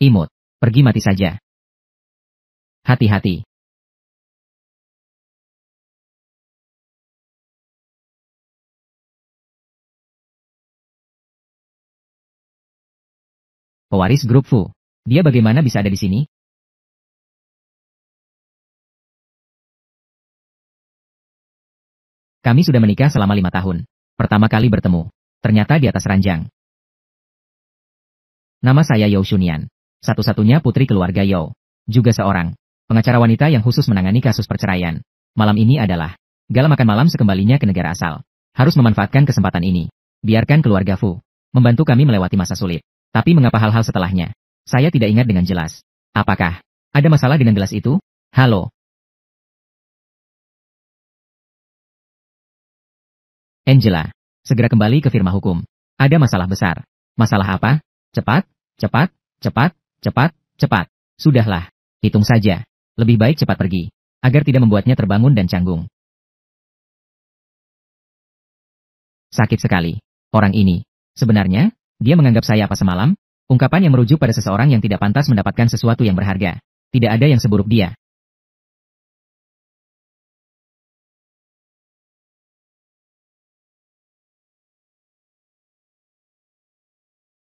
Imut. Pergi mati saja. Hati-hati. Pewaris grup Fu. Dia bagaimana bisa ada di sini? Kami sudah menikah selama 5 tahun. Pertama kali bertemu. Ternyata di atas ranjang. Nama saya Yao Shunyan. Satu-satunya putri keluarga Yao. Juga seorang pengacara wanita yang khusus menangani kasus perceraian. Malam ini adalah gala makan malam sekembalinya ke negara asal. Harus memanfaatkan kesempatan ini. Biarkan keluarga Fu membantu kami melewati masa sulit. Tapi mengapa hal-hal setelahnya? Saya tidak ingat dengan jelas. Apakah ada masalah dengan gelas itu? Halo. Angela. Segera kembali ke firma hukum. Ada masalah besar. Masalah apa? Cepat, cepat, cepat, cepat, cepat. Sudahlah. Hitung saja. Lebih baik cepat pergi. Agar tidak membuatnya terbangun dan canggung. Sakit sekali. Orang ini. Sebenarnya, dia menganggap saya apa semalam? Ungkapan yang merujuk pada seseorang yang tidak pantas mendapatkan sesuatu yang berharga. Tidak ada yang seburuk dia.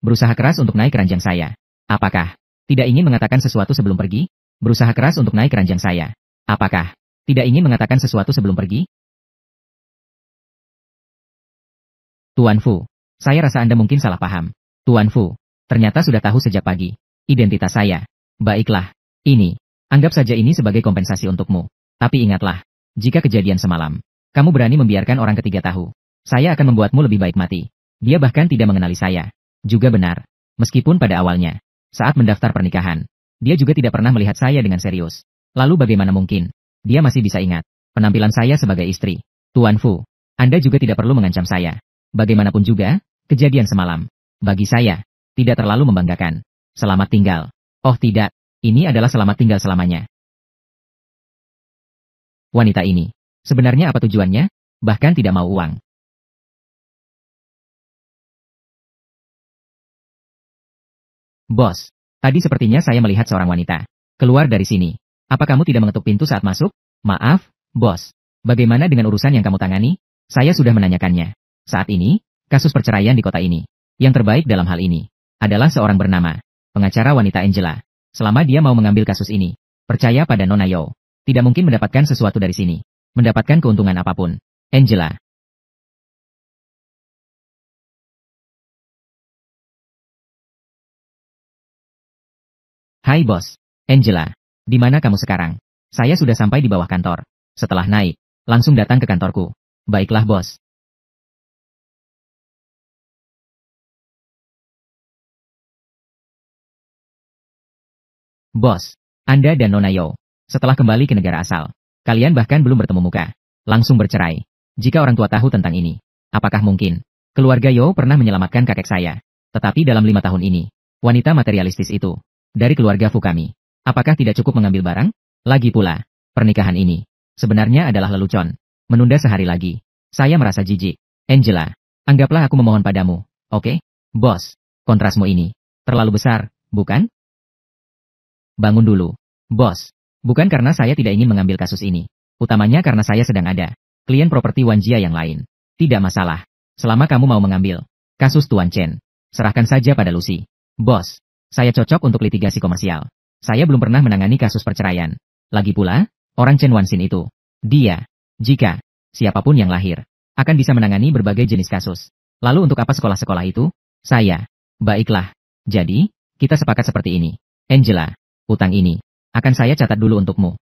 Berusaha keras untuk naik ranjang saya. Apakah tidak ingin mengatakan sesuatu sebelum pergi? Berusaha keras untuk naik ranjang saya. Apakah tidak ingin mengatakan sesuatu sebelum pergi? Tuan Fu, saya rasa Anda mungkin salah paham. Tuan Fu, ternyata sudah tahu sejak pagi identitas saya. Baiklah, ini. Anggap saja ini sebagai kompensasi untukmu. Tapi ingatlah, jika kejadian semalam, kamu berani membiarkan orang ketiga tahu, saya akan membuatmu lebih baik mati. Dia bahkan tidak mengenali saya. Juga benar, meskipun pada awalnya, saat mendaftar pernikahan, dia juga tidak pernah melihat saya dengan serius. Lalu bagaimana mungkin dia masih bisa ingat penampilan saya sebagai istri? Tuan Fu, Anda juga tidak perlu mengancam saya. Bagaimanapun juga, kejadian semalam, bagi saya, tidak terlalu membanggakan. Selamat tinggal. Oh tidak, ini adalah selamat tinggal selamanya. Wanita ini, sebenarnya apa tujuannya? Bahkan tidak mau uang. Bos, tadi sepertinya saya melihat seorang wanita keluar dari sini. Apa kamu tidak mengetuk pintu saat masuk? Maaf, bos. Bagaimana dengan urusan yang kamu tangani? Saya sudah menanyakannya. Saat ini, kasus perceraian di kota ini, yang terbaik dalam hal ini, adalah seorang bernama pengacara wanita Angela. Selama dia mau mengambil kasus ini, percaya pada Nona Yao, tidak mungkin mendapatkan sesuatu dari sini. Mendapatkan keuntungan apapun. Angela. Hai bos, Angela, di mana kamu sekarang? Saya sudah sampai di bawah kantor. Setelah naik, langsung datang ke kantorku. Baiklah bos. Bos, Anda dan Nona Yao, setelah kembali ke negara asal, kalian bahkan belum bertemu muka. Langsung bercerai. Jika orang tua tahu tentang ini, apakah mungkin keluarga Yao pernah menyelamatkan kakek saya? Tetapi dalam 5 tahun ini, wanita materialistis itu dari keluarga Fu kami, apakah tidak cukup mengambil barang? Lagi pula, pernikahan ini sebenarnya adalah lelucon. Menunda sehari lagi. Saya merasa jijik. Angela, anggaplah aku memohon padamu, oke? Bos, kontrasmu ini terlalu besar, bukan? Bangun dulu. Bos, bukan karena saya tidak ingin mengambil kasus ini. Utamanya karena saya sedang ada klien properti Wan Jia yang lain. Tidak masalah. Selama kamu mau mengambil kasus Tuan Chen, serahkan saja pada Lucy. Bos, saya cocok untuk litigasi komersial. Saya belum pernah menangani kasus perceraian. Lagi pula, orang Chen Wanxin itu, dia, jika siapapun yang lahir, akan bisa menangani berbagai jenis kasus. Lalu untuk apa sekolah-sekolah itu? Saya. Baiklah. Jadi, kita sepakat seperti ini. Angela, utang ini akan saya catat dulu untukmu.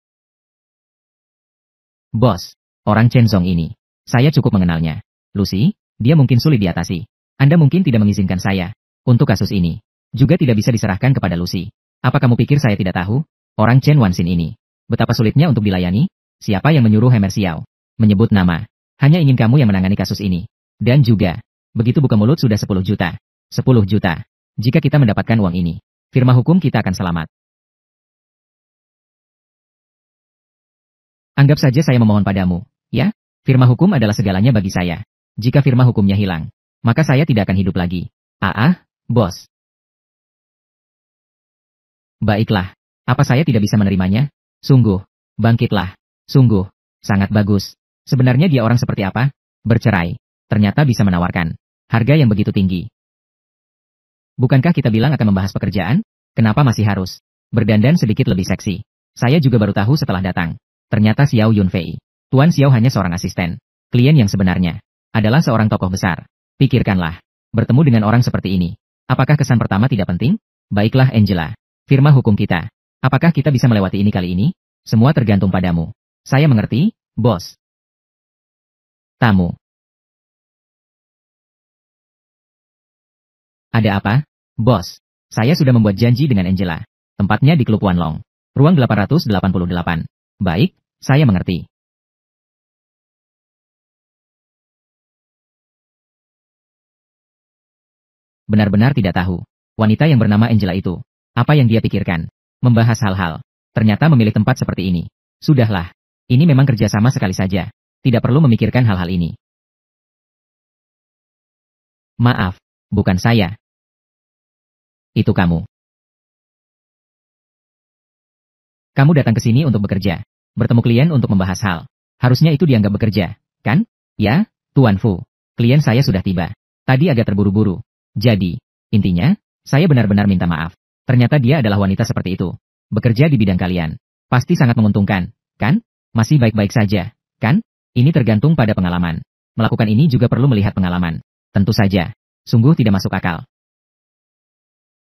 Bos, orang Chen Zong ini, saya cukup mengenalnya. Lucy, dia mungkin sulit diatasi. Anda mungkin tidak mengizinkan saya untuk kasus ini. Juga tidak bisa diserahkan kepada Lucy. Apa kamu pikir saya tidak tahu? Orang Chen Wanxin ini, betapa sulitnya untuk dilayani? Siapa yang menyuruh Hemer Xiao menyebut nama? Hanya ingin kamu yang menangani kasus ini. Dan juga, begitu buka mulut sudah 10 juta. 10 juta. Jika kita mendapatkan uang ini, firma hukum kita akan selamat. Anggap saja saya memohon padamu, ya? Firma hukum adalah segalanya bagi saya. Jika firma hukumnya hilang, maka saya tidak akan hidup lagi. Bos. Baiklah. Apa saya tidak bisa menerimanya? Sungguh. Bangkitlah. Sungguh. Sangat bagus. Sebenarnya dia orang seperti apa? Bercerai. Ternyata bisa menawarkan harga yang begitu tinggi. Bukankah kita bilang akan membahas pekerjaan? Kenapa masih harus berdandan sedikit lebih seksi? Saya juga baru tahu setelah datang. Ternyata Xiao Yunfei. Tuan Xiao hanya seorang asisten. Klien yang sebenarnya adalah seorang tokoh besar. Pikirkanlah. Bertemu dengan orang seperti ini. Apakah kesan pertama tidak penting? Baiklah Angela. Firma hukum kita. Apakah kita bisa melewati ini kali ini? Semua tergantung padamu. Saya mengerti, bos. Tamu. Ada apa? Bos. Saya sudah membuat janji dengan Angela. Tempatnya di Klub Wanlong. Ruang 888. Baik, saya mengerti. Benar-benar tidak tahu. Wanita yang bernama Angela itu. Apa yang dia pikirkan? Membahas hal-hal. Ternyata memilih tempat seperti ini. Sudahlah. Ini memang kerjasama sekali saja. Tidak perlu memikirkan hal-hal ini. Maaf. Bukan saya. Itu kamu. Kamu datang ke sini untuk bekerja. Bertemu klien untuk membahas hal. Harusnya itu dianggap bekerja, kan? Ya, Tuan Fu. Klien saya sudah tiba. Tadi agak terburu-buru. Jadi, intinya, saya benar-benar minta maaf. Ternyata dia adalah wanita seperti itu. Bekerja di bidang kalian. Pasti sangat menguntungkan, kan? Masih baik-baik saja, kan? Ini tergantung pada pengalaman. Melakukan ini juga perlu melihat pengalaman. Tentu saja. Sungguh tidak masuk akal.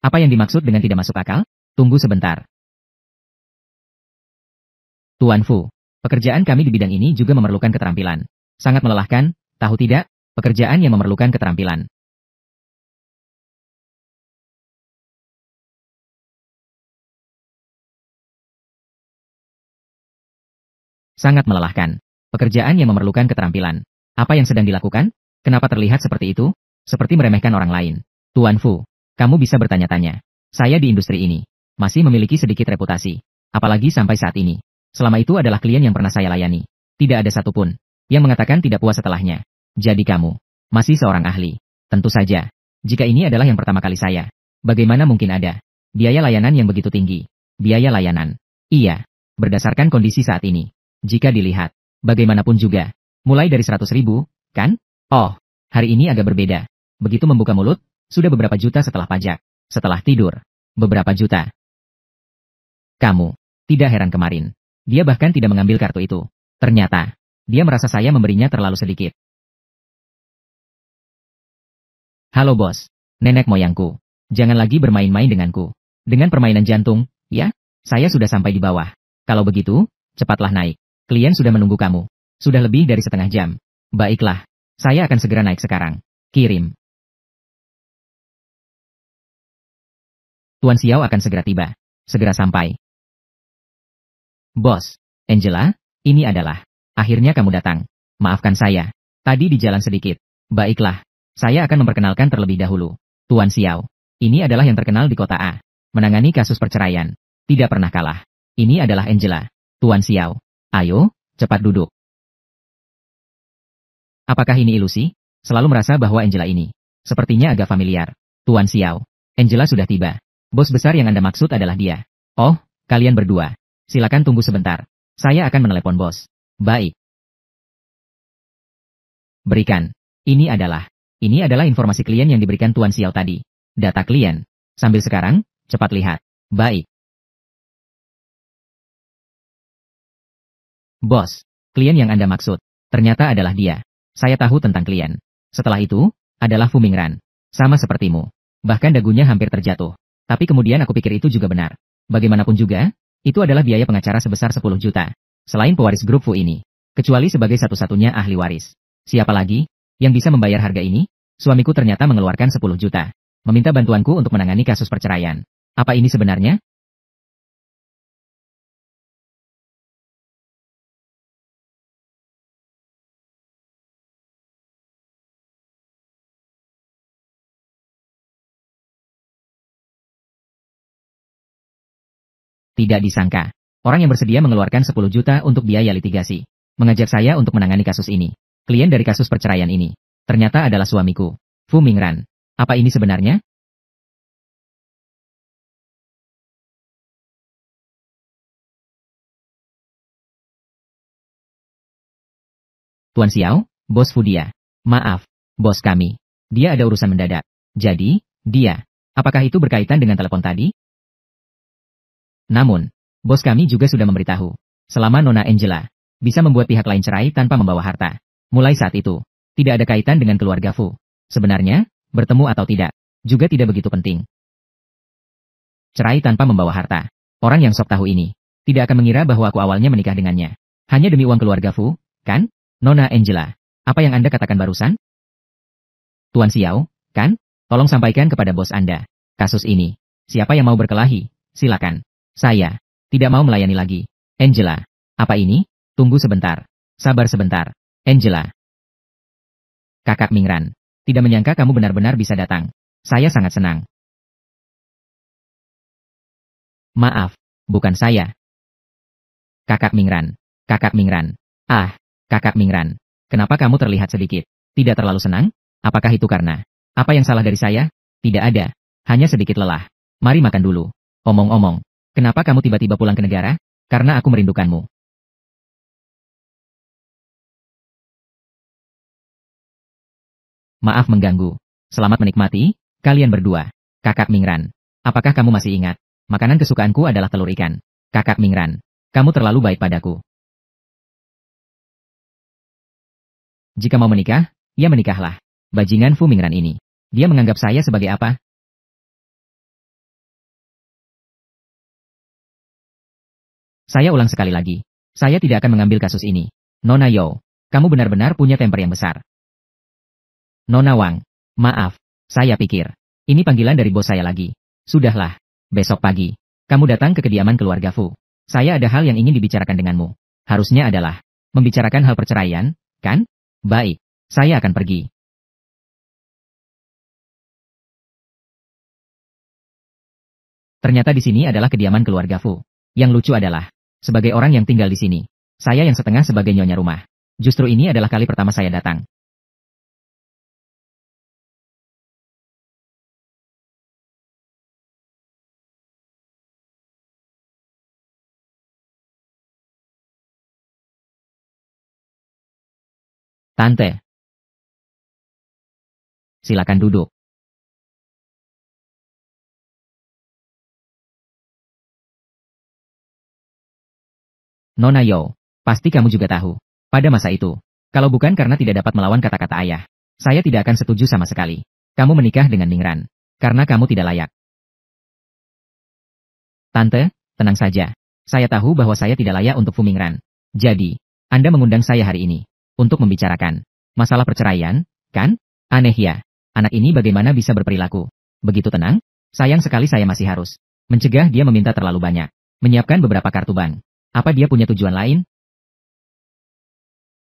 Apa yang dimaksud dengan tidak masuk akal? Tunggu sebentar. Tuan Fu, pekerjaan kami di bidang ini juga memerlukan keterampilan. Sangat melelahkan, tahu tidak? Pekerjaan yang memerlukan keterampilan. Sangat melelahkan. Pekerjaan yang memerlukan keterampilan. Apa yang sedang dilakukan? Kenapa terlihat seperti itu? Seperti meremehkan orang lain. Tuan Fu, kamu bisa bertanya-tanya. Saya di industri ini masih memiliki sedikit reputasi. Apalagi sampai saat ini. Selama itu adalah klien yang pernah saya layani. Tidak ada satupun yang mengatakan tidak puas setelahnya. Jadi kamu masih seorang ahli. Tentu saja. Jika ini adalah yang pertama kali saya. Bagaimana mungkin ada biaya layanan yang begitu tinggi? Biaya layanan. Iya. Berdasarkan kondisi saat ini. Jika dilihat, bagaimanapun juga. Mulai dari 100.000, kan? Oh, hari ini agak berbeda. Begitu membuka mulut, sudah beberapa juta setelah pajak. Setelah tidur, beberapa juta. Kamu, tidak heran kemarin. Dia bahkan tidak mengambil kartu itu. Ternyata, dia merasa saya memberinya terlalu sedikit. Halo bos, nenek moyangku. Jangan lagi bermain-main denganku. Dengan permainan jantung, ya? Saya sudah sampai di bawah. Kalau begitu, cepatlah naik. Klien sudah menunggu kamu. Sudah lebih dari setengah jam. Baiklah, saya akan segera naik sekarang. Kirim. Tuan Xiao akan segera tiba. Segera sampai. Bos, Angela, ini adalah. Akhirnya kamu datang. Maafkan saya. Tadi di jalan sedikit. Baiklah, saya akan memperkenalkan terlebih dahulu. Tuan Xiao. Ini adalah yang terkenal di kota A. Menangani kasus perceraian. Tidak pernah kalah. Ini adalah Angela. Tuan Xiao. Ayo, cepat duduk. Apakah ini ilusi? Selalu merasa bahwa Angela ini sepertinya agak familiar. Tuan Xiao. Angela sudah tiba. Bos besar yang Anda maksud adalah dia. Oh, kalian berdua. Silakan tunggu sebentar. Saya akan menelepon bos. Baik. Berikan. Ini adalah informasi klien yang diberikan Tuan Xiao tadi. Data klien. Sambil sekarang, cepat lihat. Baik. Bos, klien yang Anda maksud, ternyata adalah dia. Saya tahu tentang klien. Setelah itu, adalah Fu Mingran. Sama sepertimu. Bahkan dagunya hampir terjatuh. Tapi kemudian aku pikir itu juga benar. Bagaimanapun juga, itu adalah biaya pengacara sebesar 10 juta. Selain pewaris grup Fu ini. Kecuali sebagai satu-satunya ahli waris. Siapa lagi yang bisa membayar harga ini? Suamiku ternyata mengeluarkan 10 juta. Meminta bantuanku untuk menangani kasus perceraian. Apa ini sebenarnya? Tidak disangka. Orang yang bersedia mengeluarkan 10 juta untuk biaya litigasi. Mengajak saya untuk menangani kasus ini. Klien dari kasus perceraian ini. Ternyata adalah suamiku. Fu Mingran. Apa ini sebenarnya? Tuan Xiao, bos Fu dia. Maaf, bos kami. Dia ada urusan mendadak. Jadi, dia. Apakah itu berkaitan dengan telepon tadi? Namun, bos kami juga sudah memberitahu. Selama Nona Angela bisa membuat pihak lain cerai tanpa membawa harta. Mulai saat itu, tidak ada kaitan dengan keluarga Fu. Sebenarnya, bertemu atau tidak, juga tidak begitu penting. Cerai tanpa membawa harta. Orang yang sok tahu ini, tidak akan mengira bahwa aku awalnya menikah dengannya. Hanya demi uang keluarga Fu, kan? Nona Angela, apa yang Anda katakan barusan? Tuan Xiao, kan? Tolong sampaikan kepada bos Anda. Kasus ini, siapa yang mau berkelahi, silakan. Saya, tidak mau melayani lagi. Angela, apa ini? Tunggu sebentar. Sabar sebentar. Angela. Kakak Mingran, tidak menyangka kamu benar-benar bisa datang. Saya sangat senang. Maaf, bukan saya. Kakak Mingran. Kakak Mingran. Ah, Kakak Mingran. Kenapa kamu terlihat sedikit tidak terlalu senang? Apakah itu karena apa yang salah dari saya? Tidak ada. Hanya sedikit lelah. Mari makan dulu. Omong-omong, kenapa kamu tiba-tiba pulang ke negara? Karena aku merindukanmu. Maaf mengganggu. Selamat menikmati, kalian berdua. Kakak Mingran. Apakah kamu masih ingat? Makanan kesukaanku adalah telur ikan. Kakak Mingran. Kamu terlalu baik padaku. Jika mau menikah, ya menikahlah. Bajingan Fu Mingran ini. Dia menganggap saya sebagai apa? Saya ulang sekali lagi. Saya tidak akan mengambil kasus ini. Nona Yo, kamu benar-benar punya temper yang besar. Nona Wang, maaf, saya pikir. Ini panggilan dari bos saya lagi. Sudahlah, besok pagi. Kamu datang ke kediaman keluarga Fu. Saya ada hal yang ingin dibicarakan denganmu. Harusnya adalah membicarakan hal perceraian, kan? Baik, saya akan pergi. Ternyata di sini adalah kediaman keluarga Fu. Yang lucu adalah, sebagai orang yang tinggal di sini, saya yang setengah sebagai nyonya rumah. Justru ini adalah kali pertama saya datang. Tante, silakan duduk. Nona Yo, pasti kamu juga tahu. Pada masa itu, kalau bukan karena tidak dapat melawan kata-kata ayah, saya tidak akan setuju sama sekali. Kamu menikah dengan Mingran, karena kamu tidak layak. Tante, tenang saja. Saya tahu bahwa saya tidak layak untuk Fu Mingran. Jadi, Anda mengundang saya hari ini, untuk membicarakan masalah perceraian, kan? Aneh ya, anak ini bagaimana bisa berperilaku begitu tenang? Sayang sekali saya masih harus mencegah dia meminta terlalu banyak, menyiapkan beberapa kartu bank. Apa dia punya tujuan lain?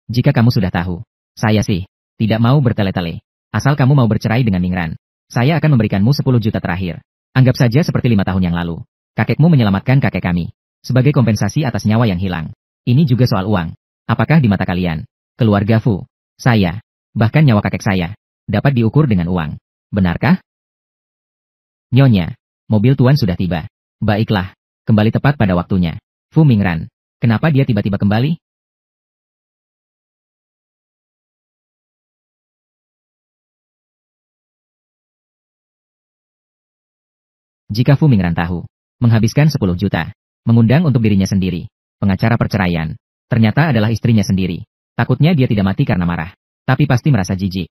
Jika kamu sudah tahu, saya sih tidak mau bertele-tele. Asal kamu mau bercerai dengan Mingran, saya akan memberikanmu 10 juta terakhir. Anggap saja seperti 5 tahun yang lalu. Kakekmu menyelamatkan kakek kami. Sebagai kompensasi atas nyawa yang hilang. Ini juga soal uang. Apakah di mata kalian, keluarga Fu, saya, bahkan nyawa kakek saya, dapat diukur dengan uang? Benarkah? Nyonya, mobil tuan sudah tiba. Baiklah, kembali tepat pada waktunya. Fu Mingran, kenapa dia tiba-tiba kembali? Jika Fu Mingran tahu, menghabiskan 10 juta, mengundang untuk dirinya sendiri, pengacara perceraian, ternyata adalah istrinya sendiri. Takutnya dia tidak mati karena marah, tapi pasti merasa jijik.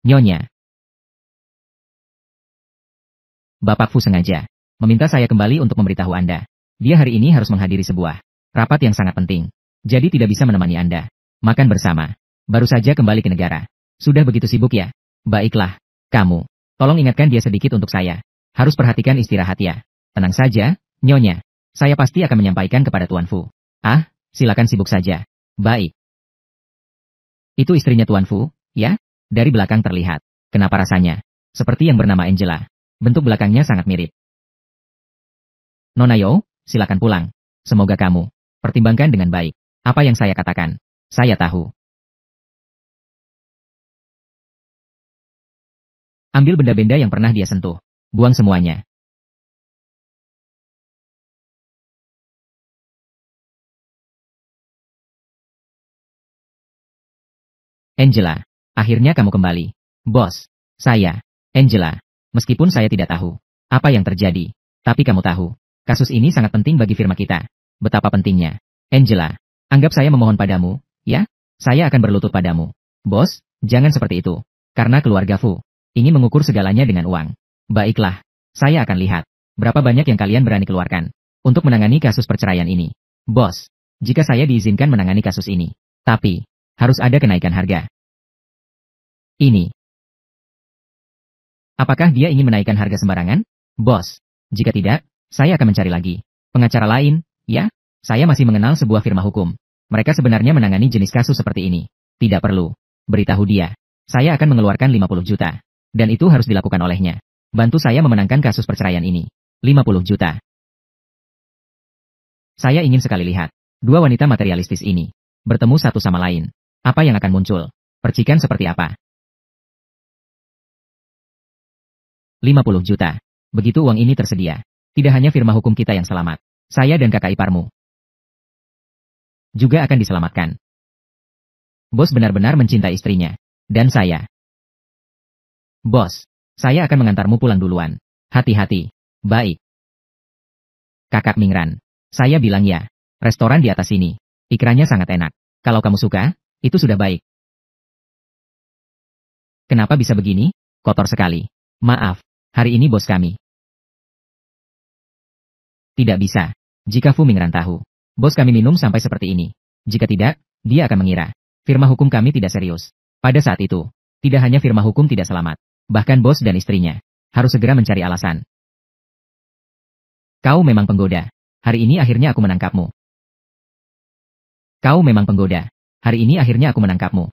Nyonya, Bapak Fu sengaja meminta saya kembali untuk memberitahu Anda. Dia hari ini harus menghadiri sebuah rapat yang sangat penting. Jadi tidak bisa menemani Anda makan bersama. Baru saja kembali ke negara. Sudah begitu sibuk ya? Baiklah, kamu. Tolong ingatkan dia sedikit untuk saya. Harus perhatikan istirahat ya. Tenang saja, Nyonya. Saya pasti akan menyampaikan kepada Tuan Fu. Ah, silakan sibuk saja. Baik. Itu istrinya Tuan Fu, ya? Dari belakang terlihat. Kenapa rasanya? Seperti yang bernama Angela. Bentuk belakangnya sangat mirip. Nona Yo, silakan pulang. Semoga kamu pertimbangkan dengan baik apa yang saya katakan. Saya tahu. Ambil benda-benda yang pernah dia sentuh. Buang semuanya. Angela, akhirnya kamu kembali. Bos, saya, Angela. Meskipun saya tidak tahu apa yang terjadi, tapi kamu tahu, kasus ini sangat penting bagi firma kita. Betapa pentingnya. Angela, anggap saya memohon padamu, ya? Saya akan berlutut padamu. Bos, jangan seperti itu. Karena keluarga Fu ingin mengukur segalanya dengan uang. Baiklah, saya akan lihat berapa banyak yang kalian berani keluarkan untuk menangani kasus perceraian ini. Bos, jika saya diizinkan menangani kasus ini, tapi harus ada kenaikan harga. Ini. Apakah dia ingin menaikkan harga sembarangan? Bos, jika tidak, saya akan mencari lagi pengacara lain, ya? Saya masih mengenal sebuah firma hukum. Mereka sebenarnya menangani jenis kasus seperti ini. Tidak perlu. Beritahu dia. Saya akan mengeluarkan 50 juta. Dan itu harus dilakukan olehnya. Bantu saya memenangkan kasus perceraian ini. 50 juta. Saya ingin sekali lihat dua wanita materialistis ini bertemu satu sama lain. Apa yang akan muncul? Percikan seperti apa? 50 juta. Begitu uang ini tersedia, tidak hanya firma hukum kita yang selamat, saya dan kakak iparmu juga akan diselamatkan. Bos benar-benar mencintai istrinya. Dan saya. Bos, saya akan mengantarmu pulang duluan. Hati-hati. Baik. Kakak Mingran. Saya bilang ya. Restoran di atas sini. Ikrannya sangat enak. Kalau kamu suka, itu sudah baik. Kenapa bisa begini? Kotor sekali. Maaf, hari ini bos kami. Tidak bisa. Jika Fu Mingran tahu, bos kami minum sampai seperti ini. Jika tidak, dia akan mengira firma hukum kami tidak serius. Pada saat itu, tidak hanya firma hukum tidak selamat, bahkan bos dan istrinya harus segera mencari alasan. Kau memang penggoda. Hari ini akhirnya aku menangkapmu. Kau memang penggoda. Hari ini akhirnya aku menangkapmu.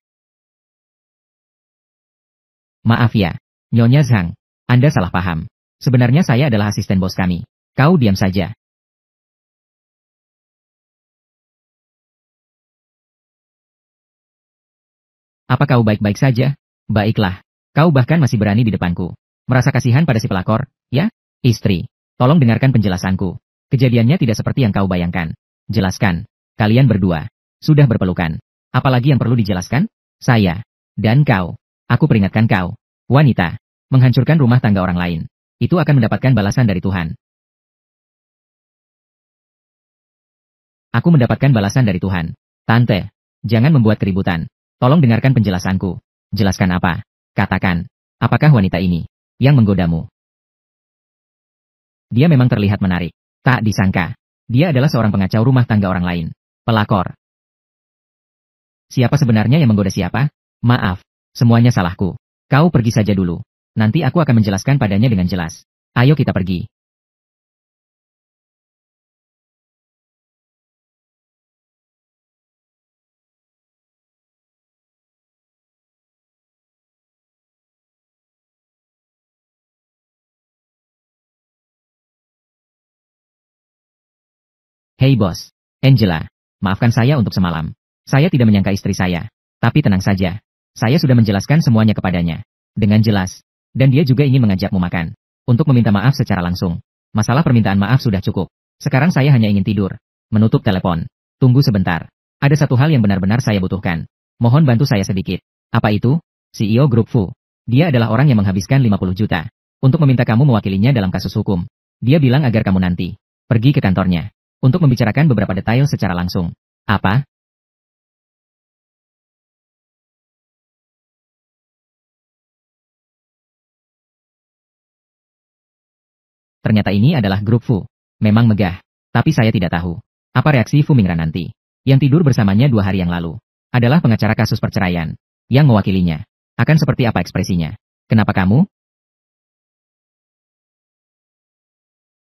Maaf ya, Nyonya Zhang. Anda salah paham. Sebenarnya saya adalah asisten bos kami. Kau diam saja. Apa kau baik-baik saja? Baiklah. Kau bahkan masih berani di depanku. Merasa kasihan pada si pelakor, ya? Istri, tolong dengarkan penjelasanku. Kejadiannya tidak seperti yang kau bayangkan. Jelaskan. Kalian berdua sudah berpelukan. Apalagi yang perlu dijelaskan? Saya dan kau. Aku peringatkan kau. Wanita, menghancurkan rumah tangga orang lain. Itu akan mendapatkan balasan dari Tuhan. Aku mendapatkan balasan dari Tuhan. Tante, jangan membuat keributan. Tolong dengarkan penjelasanku. Jelaskan apa? Katakan, apakah wanita ini yang menggodamu? Dia memang terlihat menarik. Tak disangka, dia adalah seorang pengacau rumah tangga orang lain. Pelakor. Siapa sebenarnya yang menggoda siapa? Maaf, semuanya salahku. Kau pergi saja dulu. Nanti aku akan menjelaskan padanya dengan jelas. Ayo kita pergi. Hei bos, Angela, maafkan saya untuk semalam. Saya tidak menyangka istri saya. Tapi tenang saja. Saya sudah menjelaskan semuanya kepadanya. Dengan jelas. Dan dia juga ingin mengajakmu makan. Untuk meminta maaf secara langsung. Masalah permintaan maaf sudah cukup. Sekarang saya hanya ingin tidur. Menutup telepon. Tunggu sebentar. Ada satu hal yang benar-benar saya butuhkan. Mohon bantu saya sedikit. Apa itu? CEO Grup Fu. Dia adalah orang yang menghabiskan 50 juta. Untuk meminta kamu mewakilinya dalam kasus hukum. Dia bilang agar kamu nanti pergi ke kantornya. Untuk membicarakan beberapa detail secara langsung. Apa? Ternyata ini adalah Grup Fu. Memang megah. Tapi saya tidak tahu. Apa reaksi Fu Mingran nanti? Yang tidur bersamanya 2 hari yang lalu. Adalah pengacara kasus perceraian. Yang mewakilinya. Akan seperti apa ekspresinya? Kenapa kamu?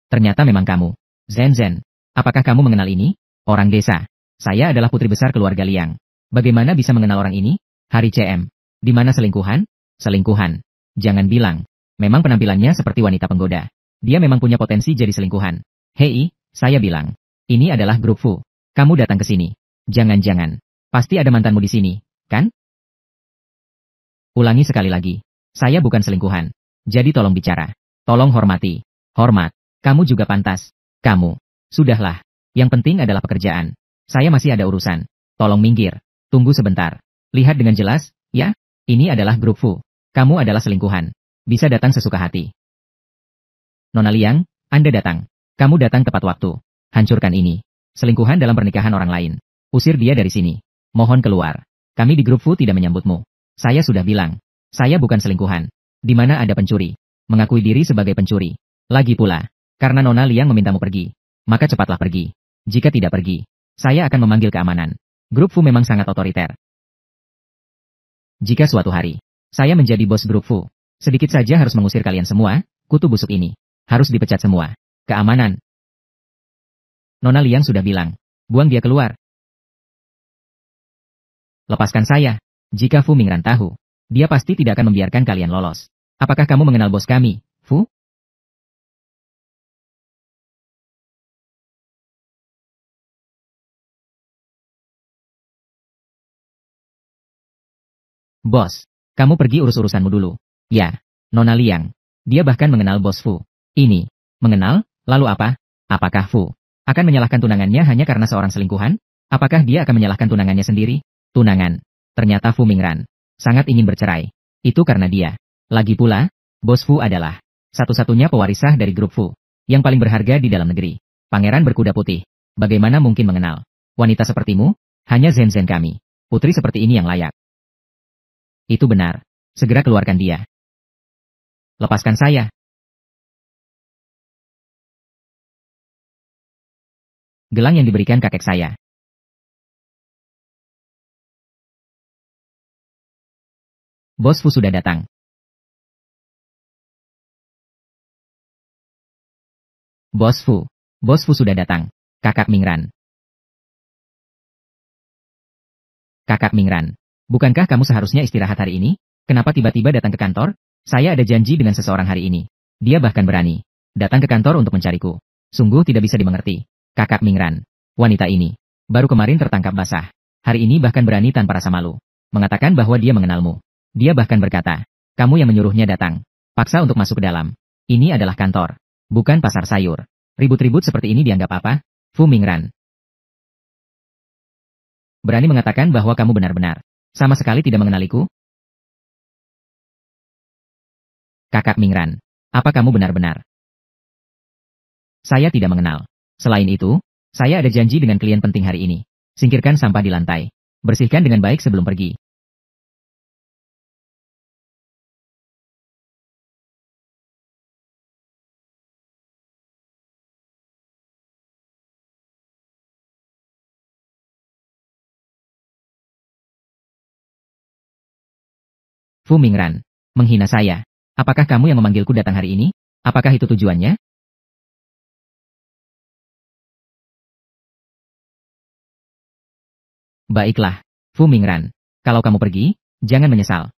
Ternyata memang kamu. Zhen Zhen. Apakah kamu mengenal ini? Orang desa. Saya adalah putri besar keluarga Liang. Bagaimana bisa mengenal orang ini? Hari CM. Di mana selingkuhan? Selingkuhan. Jangan bilang. Memang penampilannya seperti wanita penggoda. Dia memang punya potensi jadi selingkuhan. Hei, saya bilang. Ini adalah Grup Fu. Kamu datang ke sini. Jangan-jangan. Pasti ada mantanmu di sini, kan? Ulangi sekali lagi. Saya bukan selingkuhan. Jadi tolong bicara. Tolong hormati. Hormat. Kamu juga pantas. Kamu. Sudahlah. Yang penting adalah pekerjaan. Saya masih ada urusan. Tolong minggir. Tunggu sebentar. Lihat dengan jelas, Ya, ini adalah grup Fu. Kamu adalah selingkuhan. Bisa datang sesuka hati. Nona Liang, Anda datang. Kamu datang tepat waktu. Hancurkan ini. Selingkuhan dalam pernikahan orang lain. Usir dia dari sini. Mohon keluar. Kami di grup Fu tidak menyambutmu. Saya sudah bilang. Saya bukan selingkuhan. Di mana ada pencuri. Mengakui diri sebagai pencuri. Lagi pula, karena Nona Liang memintamu pergi. Maka cepatlah pergi. Jika tidak pergi, saya akan memanggil keamanan. Grup Fu memang sangat otoriter. Jika suatu hari, saya menjadi bos grup Fu, sedikit saja harus mengusir kalian semua, kutu busuk ini. Harus dipecat semua. Keamanan. Nona Liang sudah bilang, buang dia keluar. Lepaskan saya. Jika Fu Mingran tahu, dia pasti tidak akan membiarkan kalian lolos. Apakah kamu mengenal bos kami, Fu? Bos, kamu pergi urus-urusanmu dulu. Ya, Nona Liang. Dia bahkan mengenal bos Fu. Ini, mengenal, lalu apa? Apakah Fu akan menyalahkan tunangannya hanya karena seorang selingkuhan? Apakah dia akan menyalahkan tunangannya sendiri? Tunangan. Ternyata Fu Mingran sangat ingin bercerai. Itu karena dia. Lagi pula, bos Fu adalah satu-satunya pewarisah dari grup Fu yang paling berharga di dalam negeri. Pangeran berkuda putih. Bagaimana mungkin mengenal wanita sepertimu? Hanya Zen-Zen kami. Putri seperti ini yang layak. Itu benar. Segera keluarkan dia. Lepaskan saya. Gelang yang diberikan kakek saya. Bos Fu sudah datang. Bos Fu. Bos Fu sudah datang. Kakak Mingran. Kakak Mingran. Bukankah kamu seharusnya istirahat hari ini? Kenapa tiba-tiba datang ke kantor? Saya ada janji dengan seseorang hari ini. Dia bahkan berani datang ke kantor untuk mencariku. Sungguh tidak bisa dimengerti. Kakak Mingran. Wanita ini baru kemarin tertangkap basah. Hari ini bahkan berani tanpa rasa malu mengatakan bahwa dia mengenalmu. Dia bahkan berkata, kamu yang menyuruhnya datang. Paksa untuk masuk ke dalam. Ini adalah kantor, bukan pasar sayur. Ribut-ribut seperti ini dianggap apa? Fu Mingran berani mengatakan bahwa kamu benar-benar sama sekali tidak mengenaliku? Kakak Mingran, apa kamu benar-benar? Saya tidak mengenal. Selain itu, saya ada janji dengan klien penting hari ini. Singkirkan sampah di lantai. Bersihkan dengan baik sebelum pergi. Fu Mingran, menghina saya. Apakah kamu yang memanggilku datang hari ini? Apakah itu tujuannya? Baiklah, Fu Mingran. Kalau kamu pergi, jangan menyesal.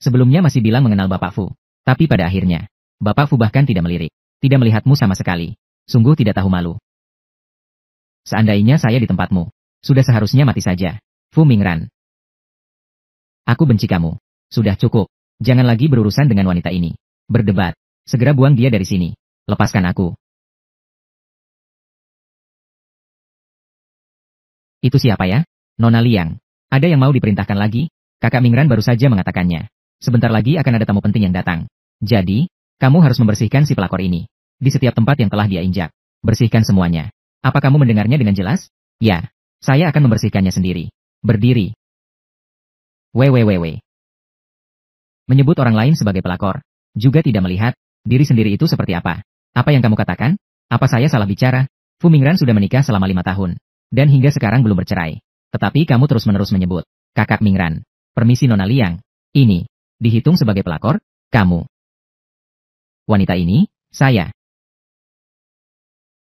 Sebelumnya masih bilang mengenal Bapak Fu. Tapi pada akhirnya, Bapak Fu bahkan tidak melirik. Tidak melihatmu sama sekali. Sungguh tidak tahu malu. Seandainya saya di tempatmu, sudah seharusnya mati saja. Fu Mingran. Aku benci kamu. Sudah cukup. Jangan lagi berurusan dengan wanita ini. Berdebat. Segera buang dia dari sini. Lepaskan aku. Itu siapa ya? Nona Liang. Ada yang mau diperintahkan lagi? Kakak Mingran baru saja mengatakannya. Sebentar lagi akan ada tamu penting yang datang. Jadi, kamu harus membersihkan si pelakor ini. Di setiap tempat yang telah dia injak. Bersihkan semuanya. Apa kamu mendengarnya dengan jelas? Ya. Saya akan membersihkannya sendiri. Berdiri. Www. Menyebut orang lain sebagai pelakor. Juga tidak melihat diri sendiri itu seperti apa. Apa yang kamu katakan? Apa saya salah bicara? Fu Mingran sudah menikah selama 5 tahun. Dan hingga sekarang belum bercerai. Tetapi kamu terus-menerus menyebut Kakak Mingran. Permisi Nona Liang. Ini dihitung sebagai pelakor? Kamu. Wanita ini, saya.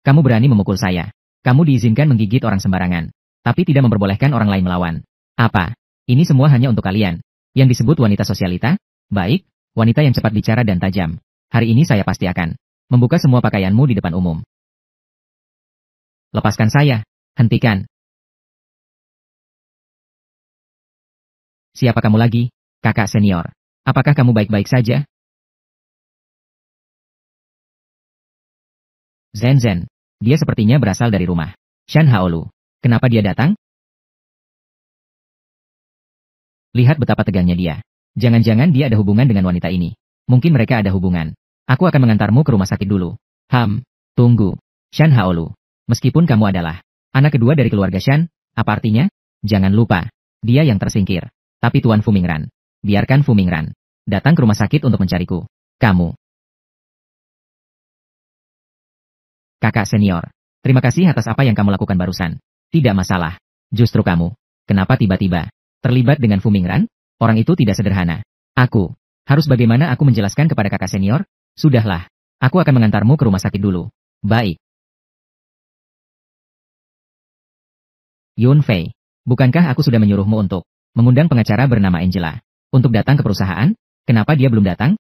Kamu berani memukul saya. Kamu diizinkan menggigit orang sembarangan. Tapi tidak memperbolehkan orang lain melawan. Apa? Ini semua hanya untuk kalian. Yang disebut wanita sosialita? Baik, wanita yang cepat bicara dan tajam. Hari ini saya pasti akan membuka semua pakaianmu di depan umum. Lepaskan saya. Hentikan. Siapa kamu lagi? Kakak senior. Apakah kamu baik-baik saja? Zen. Dia sepertinya berasal dari rumah Shan Haolu. Kenapa dia datang? Lihat betapa tegangnya dia. Jangan-jangan dia ada hubungan dengan wanita ini. Mungkin mereka ada hubungan. Aku akan mengantarmu ke rumah sakit dulu. Tunggu. Shan Haolu. Meskipun kamu adalah anak kedua dari keluarga Shan, apa artinya? Jangan lupa, dia yang tersingkir. Tapi Tuan Fu Mingran, biarkan Fu Mingran datang ke rumah sakit untuk mencariku. Kamu. Kakak senior, terima kasih atas apa yang kamu lakukan barusan. Tidak masalah. Justru kamu. Kenapa tiba-tiba terlibat dengan Fu Mingran? Orang itu tidak sederhana. Aku. Harus bagaimana aku menjelaskan kepada kakak senior? Sudahlah. Aku akan mengantarmu ke rumah sakit dulu. Baik. Yun Fei. Bukankah aku sudah menyuruhmu untuk mengundang pengacara bernama Angela untuk datang ke perusahaan? Kenapa dia belum datang?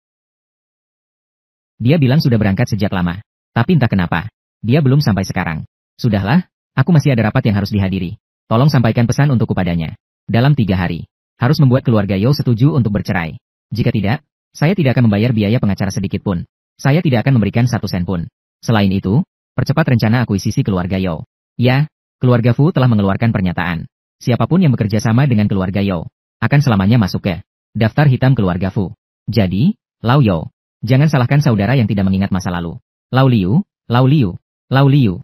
Dia bilang sudah berangkat sejak lama. Tapi entah kenapa, dia belum sampai sekarang. Sudahlah, aku masih ada rapat yang harus dihadiri. Tolong sampaikan pesan untukku padanya. Dalam 3 hari, harus membuat keluarga Yao setuju untuk bercerai. Jika tidak, saya tidak akan membayar biaya pengacara sedikit pun. Saya tidak akan memberikan 1 sen pun. Selain itu, percepat rencana akuisisi keluarga Yao. Ya, keluarga Fu telah mengeluarkan pernyataan. Siapapun yang bekerja sama dengan keluarga Yao akan selamanya masuk ke daftar hitam keluarga Fu. Jadi, Lau Yao, jangan salahkan saudara yang tidak mengingat masa lalu. Lau Liu, Lau Liu, Lau Liu.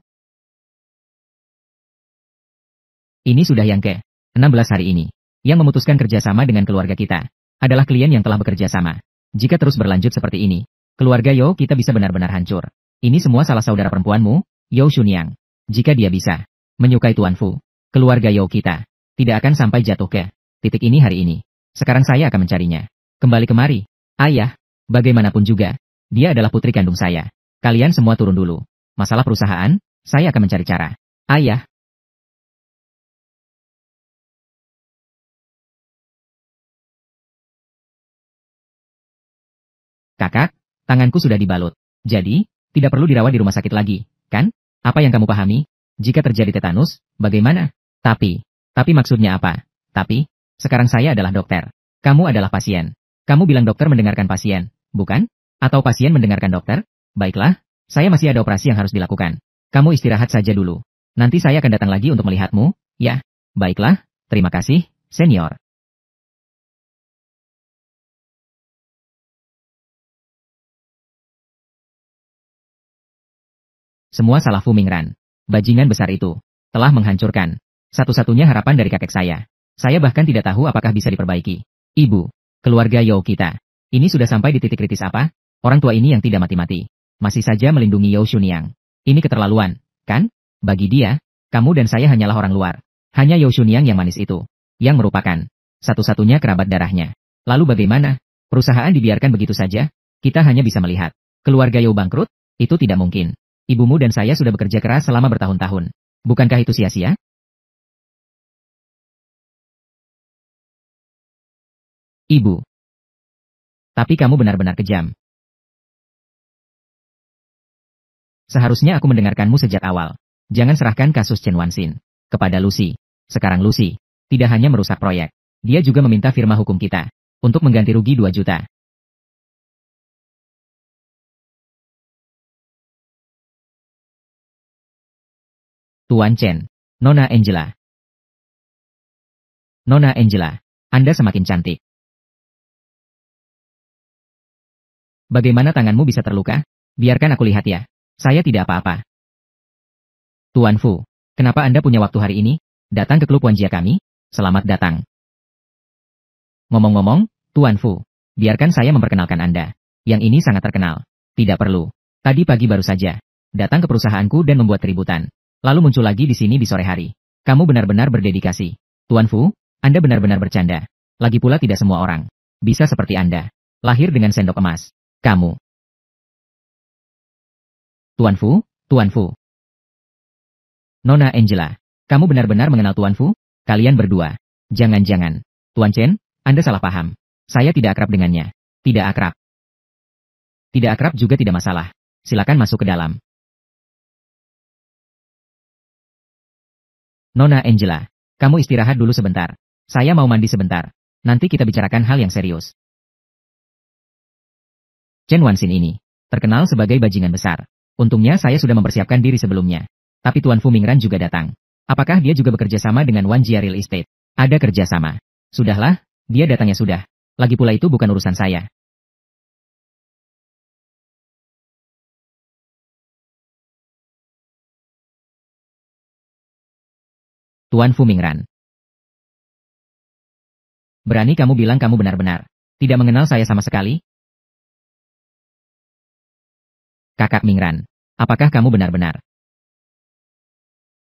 Ini sudah yang ke-16 hari ini. Yang memutuskan kerjasama dengan keluarga kita adalah klien yang telah bekerja sama. Jika terus berlanjut seperti ini, keluarga Yao kita bisa benar-benar hancur. Ini semua salah saudara perempuanmu, Yao Xunyang. Jika dia bisa menyukai Tuan Fu, keluarga Yao kita tidak akan sampai jatuh ke titik ini hari ini. Sekarang saya akan mencarinya. Kembali kemari. Ayah, bagaimanapun juga, dia adalah putri kandung saya. Kalian semua turun dulu. Masalah perusahaan, saya akan mencari cara. Ayah. Kakak, tanganku sudah dibalut. Jadi, tidak perlu dirawat di rumah sakit lagi, kan? Apa yang kamu pahami? Jika terjadi tetanus, bagaimana? Tapi maksudnya apa? Tapi, sekarang saya adalah dokter. Kamu adalah pasien. Kamu bilang dokter mendengarkan pasien, bukan? Atau pasien mendengarkan dokter? Baiklah, saya masih ada operasi yang harus dilakukan. Kamu istirahat saja dulu. Nanti saya akan datang lagi untuk melihatmu, ya? Baiklah, terima kasih, senior. Semua salah Fu Mingran. Bajingan besar itu telah menghancurkan satu-satunya harapan dari kakek saya. Saya bahkan tidak tahu apakah bisa diperbaiki. Ibu, keluarga Yao kita, ini sudah sampai di titik kritis apa? Orang tua ini yang tidak mati-mati masih saja melindungi Yao Xunyang. Ini keterlaluan, kan? Bagi dia, kamu dan saya hanyalah orang luar. Hanya Yao Xunyang yang manis itu, yang merupakan satu-satunya kerabat darahnya. Lalu bagaimana? Perusahaan dibiarkan begitu saja? Kita hanya bisa melihat keluarga Yao bangkrut? Itu tidak mungkin. Ibumu dan saya sudah bekerja keras selama bertahun-tahun. Bukankah itu sia-sia? Ibu. Tapi kamu benar-benar kejam. Seharusnya aku mendengarkanmu sejak awal. Jangan serahkan kasus Chen Wanxin kepada Lucy. Sekarang Lucy tidak hanya merusak proyek. Dia juga meminta firma hukum kita untuk mengganti rugi 2 juta. Tuan Chen, Nona Angela. Nona Angela, Anda semakin cantik. Bagaimana tanganmu bisa terluka? Biarkan aku lihat ya. Saya tidak apa-apa. Tuan Fu, kenapa Anda punya waktu hari ini? Datang ke klub Wanjia kami? Selamat datang. Ngomong-ngomong, Tuan Fu, biarkan saya memperkenalkan Anda. Yang ini sangat terkenal. Tidak perlu. Tadi pagi baru saja datang ke perusahaanku dan membuat keributan. Lalu muncul lagi di sini di sore hari. Kamu benar-benar berdedikasi. Tuan Fu, Anda benar-benar bercanda. Lagi pula tidak semua orang bisa seperti Anda. Lahir dengan sendok emas. Kamu. Tuan Fu, Tuan Fu. Nona Angela, kamu benar-benar mengenal Tuan Fu? Kalian berdua. Jangan-jangan. Tuan Chen, Anda salah paham. Saya tidak akrab dengannya. Tidak akrab. Tidak akrab juga tidak masalah. Silakan masuk ke dalam. Nona Angela, kamu istirahat dulu sebentar. Saya mau mandi sebentar. Nanti kita bicarakan hal yang serius. Chen Wanxin ini terkenal sebagai bajingan besar. Untungnya saya sudah mempersiapkan diri sebelumnya. Tapi Tuan Fu Mingran juga datang. Apakah dia juga bekerja sama dengan Wanjia Real Estate? Ada kerja sama. Sudahlah, Dia datangnya sudah. Lagi pula itu bukan urusan saya. Tuan Fu Mingran. Berani kamu bilang kamu benar-benar tidak mengenal saya sama sekali? Kakak Mingran, apakah kamu benar-benar?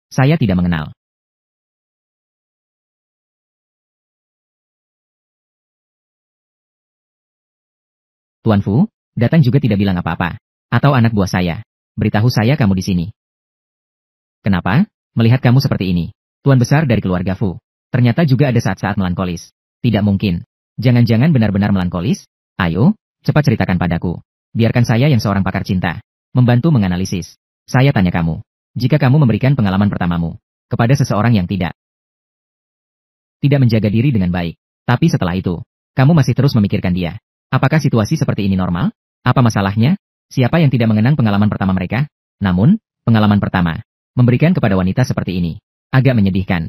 Saya tidak mengenal. Tuan Fu, datang juga tidak bilang apa-apa. Atau anak buah saya. Beritahu saya kamu di sini. Kenapa? Melihat kamu seperti ini. Tuan besar dari keluarga Fu. Ternyata juga ada saat-saat melankolis. Tidak mungkin. Jangan-jangan benar-benar melankolis? Ayo, cepat ceritakan padaku. Biarkan saya yang seorang pakar cinta membantu menganalisis. Saya tanya kamu. Jika kamu memberikan pengalaman pertamamu kepada seseorang yang tidak menjaga diri dengan baik, tapi setelah itu, kamu masih terus memikirkan dia. Apakah situasi seperti ini normal? Apa masalahnya? Siapa yang tidak mengenang pengalaman pertama mereka? Namun, pengalaman pertama memberikan kepada wanita seperti ini agak menyedihkan.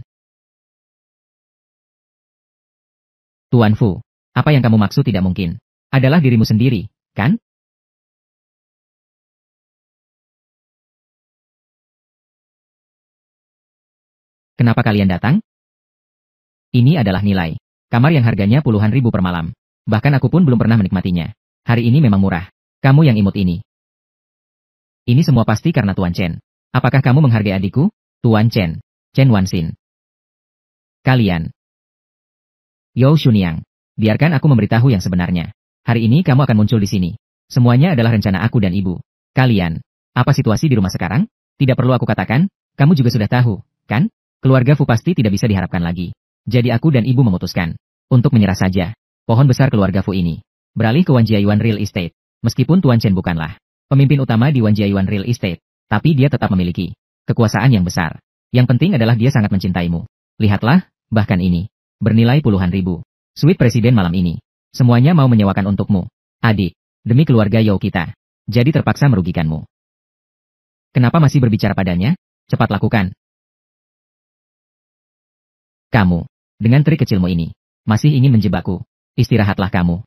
Tuan Fu, apa yang kamu maksud tidak mungkin? Adalah dirimu sendiri, kan? Kenapa kalian datang? Ini adalah nilai kamar yang harganya puluhan ribu per malam. Bahkan aku pun belum pernah menikmatinya. Hari ini memang murah. Kamu yang imut ini. Ini semua pasti karena Tuan Chen. Apakah kamu menghargai adikku? Tuan Chen. Chen Wanxin. Kalian. Yao Shuniang. Biarkan aku memberitahu yang sebenarnya. Hari ini kamu akan muncul di sini. Semuanya adalah rencana aku dan ibu. Kalian. Apa situasi di rumah sekarang? Tidak perlu aku katakan. Kamu juga sudah tahu, kan? Keluarga Fu pasti tidak bisa diharapkan lagi. Jadi aku dan ibu memutuskan untuk menyerah saja. Pohon besar keluarga Fu ini beralih ke Wan Jiayuan Real Estate. Meskipun Tuan Chen bukanlah pemimpin utama di Wan Jiayuan Real Estate, tapi dia tetap memiliki kekuasaan yang besar. Yang penting adalah dia sangat mencintaimu. Lihatlah, bahkan ini bernilai puluhan ribu. Suite presiden malam ini. Semuanya mau menyewakan untukmu. Adik, demi keluarga Yao kita. Jadi terpaksa merugikanmu. Kenapa masih berbicara padanya? Cepat lakukan. Kamu, dengan trik kecilmu ini, masih ingin menjebakku. Istirahatlah kamu.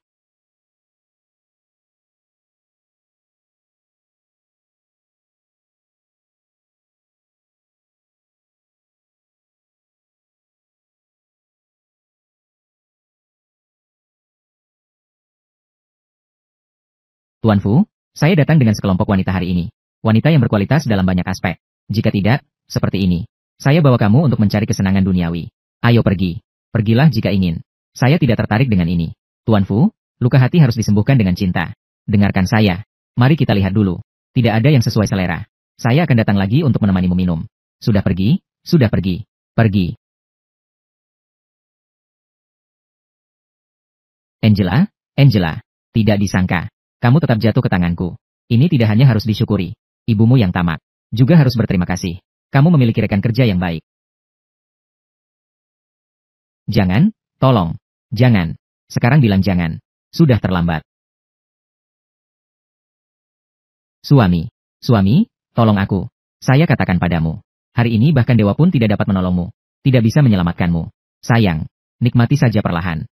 Tuan Fu, saya datang dengan sekelompok wanita hari ini. Wanita yang berkualitas dalam banyak aspek. Jika tidak, seperti ini. Saya bawa kamu untuk mencari kesenangan duniawi. Ayo pergi. Pergilah jika ingin. Saya tidak tertarik dengan ini. Tuan Fu, luka hati harus disembuhkan dengan cinta. Dengarkan saya. Mari kita lihat dulu. Tidak ada yang sesuai selera. Saya akan datang lagi untuk menemanimu minum. Sudah pergi? Sudah pergi. Pergi. Angela, Angela. Tidak disangka. Kamu tetap jatuh ke tanganku. Ini tidak hanya harus disyukuri. Ibumu yang tamat. Juga harus berterima kasih. Kamu memiliki rekan kerja yang baik. Jangan, tolong. Jangan. Sekarang bilang jangan. Sudah terlambat. Suami. Suami, tolong aku. Saya katakan padamu. Hari ini bahkan dewa pun tidak dapat menolongmu. Tidak bisa menyelamatkanmu. Sayang. Nikmati saja perlahan.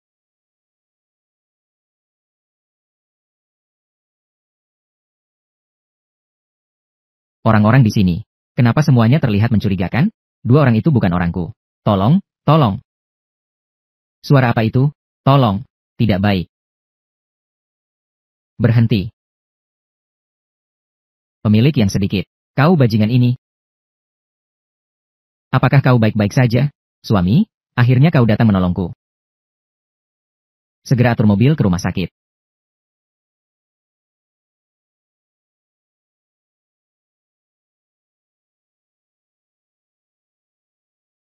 Orang-orang di sini. Kenapa semuanya terlihat mencurigakan? Dua orang itu bukan orangku. Tolong, tolong. Suara apa itu? Tolong. Tidak baik. Berhenti. Pemilik yang sedikit. Kau bajingan ini. Apakah kau baik-baik saja? Suami, akhirnya kau datang menolongku. Segera atur mobil ke rumah sakit.